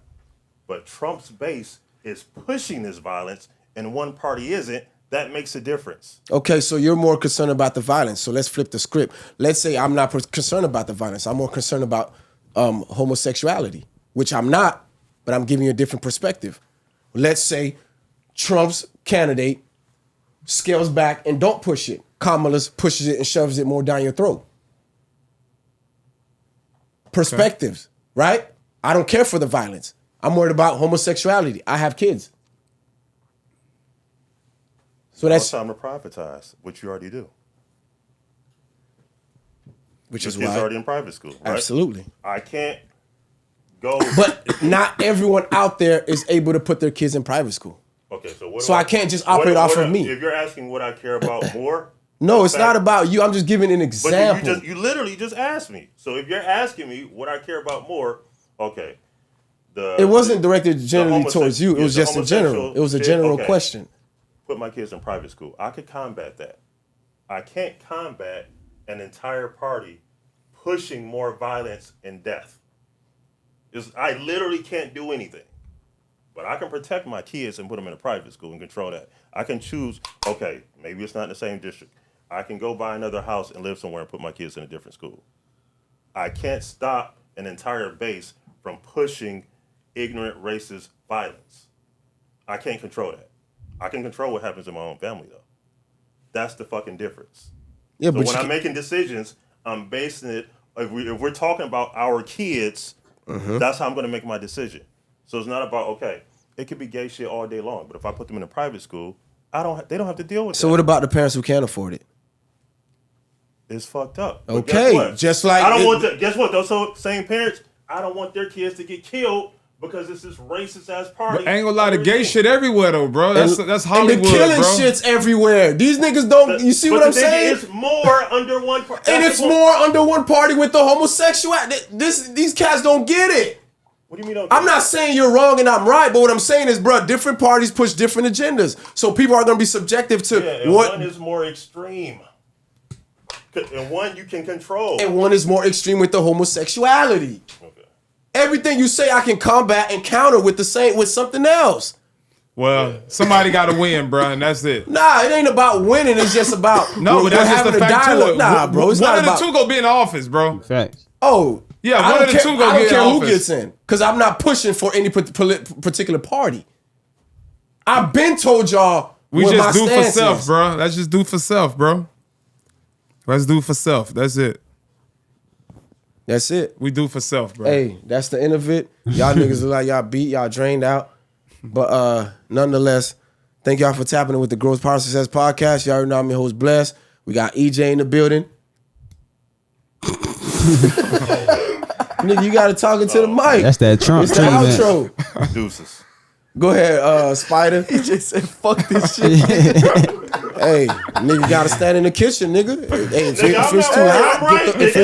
But Trump's base is pushing this violence and one party isn't. That makes a difference. Okay, so you're more concerned about the violence. So let's flip the script. Let's say I'm not concerned about the violence. I'm more concerned about homosexuality, which I'm not, but I'm giving you a different perspective. Let's say Trump's candidate scales back and don't push it. Kamala's pushes it and shoves it more down your throat. Perspectives, right? I don't care for the violence. I'm worried about homosexuality. I have kids. So that's time to privatize, which you already do. Which Your is kids why already in private school, right? Absolutely. I can't go. But not everyone out there is able to put their kids in private school. Okay, so what? So I can't just operate off of me. If you're asking what I care about more, No, it's not about you. I'm just giving an example. But you literally just asked me. So if you're asking me what I care about more, okay. It wasn't directed generally towards you. It was just in general. It was a general question. Put my kids in private school. I could combat that. I can't combat an entire party pushing more violence and death. I literally can't do anything. But I can protect my kids and put them in a private school and control that. I can choose, okay, maybe it's not in the same district. I can go buy another house and live somewhere and put my kids in a different school. I can't stop an entire base from pushing ignorant, racist violence. I can't control that. I can control what happens in my own family, though. That's the fucking difference. Yeah, so but when I'm making decisions, I'm basing it, if we're talking about our kids, that's how I'm going to make my decision. So it's not about, okay, it could be gay shit all day long, but if I put them in a private school, they don't have to deal with that. So what about the parents who can't afford it? It's fucked up. Okay, just like... guess what? Those same parents, I don't want their kids to get killed because it's this racist ass party. But ain't gonna lie, the gay shit everywhere though, bro. That's Hollywood, and the killing bro. Shit's everywhere. These niggas don't. You see what I'm saying? It's more under one party. And it's more under one party with the homosexuality. These cats don't get it. What do you mean? I'm not saying you're wrong and I'm right, but what I'm saying is, bro, different parties push different agendas. So people are gonna be subjective to what. One is more extreme. And one you can control. And one is more extreme with the homosexuality. Okay. Everything you say I can combat and counter with something else. Well, somebody got to win, bro, and that's it. Nah, it ain't about winning. It's just about no, but that's just the fact to it. Nah, bro, it's not about... One of the two go be in the office, bro. Facts. Oh, yeah, one of the two go get in office. I don't care who gets in, because I'm not pushing for any particular party. I've been told y'all we just do for self, bro. Let's just do for self, bro. Let's do for self. That's it. That's it. We do for self, bro. Hey, that's the end of it. Y'all niggas look like y'all beat, y'all drained out. But nonetheless, thank y'all for tapping in with the Growth Power Success Podcast. Y'all already know I'm your host, Bless. We got EJ in the building. Nigga, you gotta talk into the mic. That's that Trump It's the outro. Deuces. Go ahead, Spider. EJ said, fuck this shit. Hey, nigga gotta stand in the kitchen, nigga. Hey, if it's too hot, if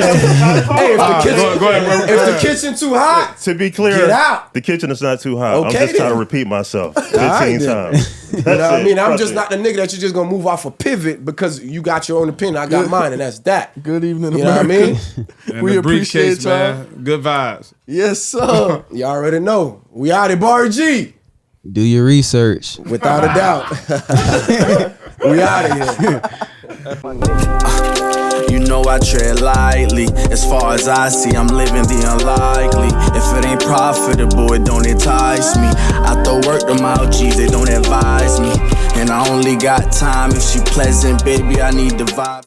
the kitchen too hot, to be clear, get out. The kitchen is not too hot. Okay, I'm just trying to repeat myself 15 times. You know what I mean? I'm just not the nigga that you're just gonna move off a pivot because you got your own opinion. I got mine, and that's that. Good evening, you know America. What I mean? We appreciate y'all. Man. Good vibes. Yes, sir. You already know. We out at Bar G. Do your research. Without a doubt. We out of here. You know I tread lightly. As far as I see, I'm living the unlikely. If it ain't profitable, it don't entice me. I throw work to my OGs, they don't advise me. And I only got time if she pleasant, baby, I need the vibe.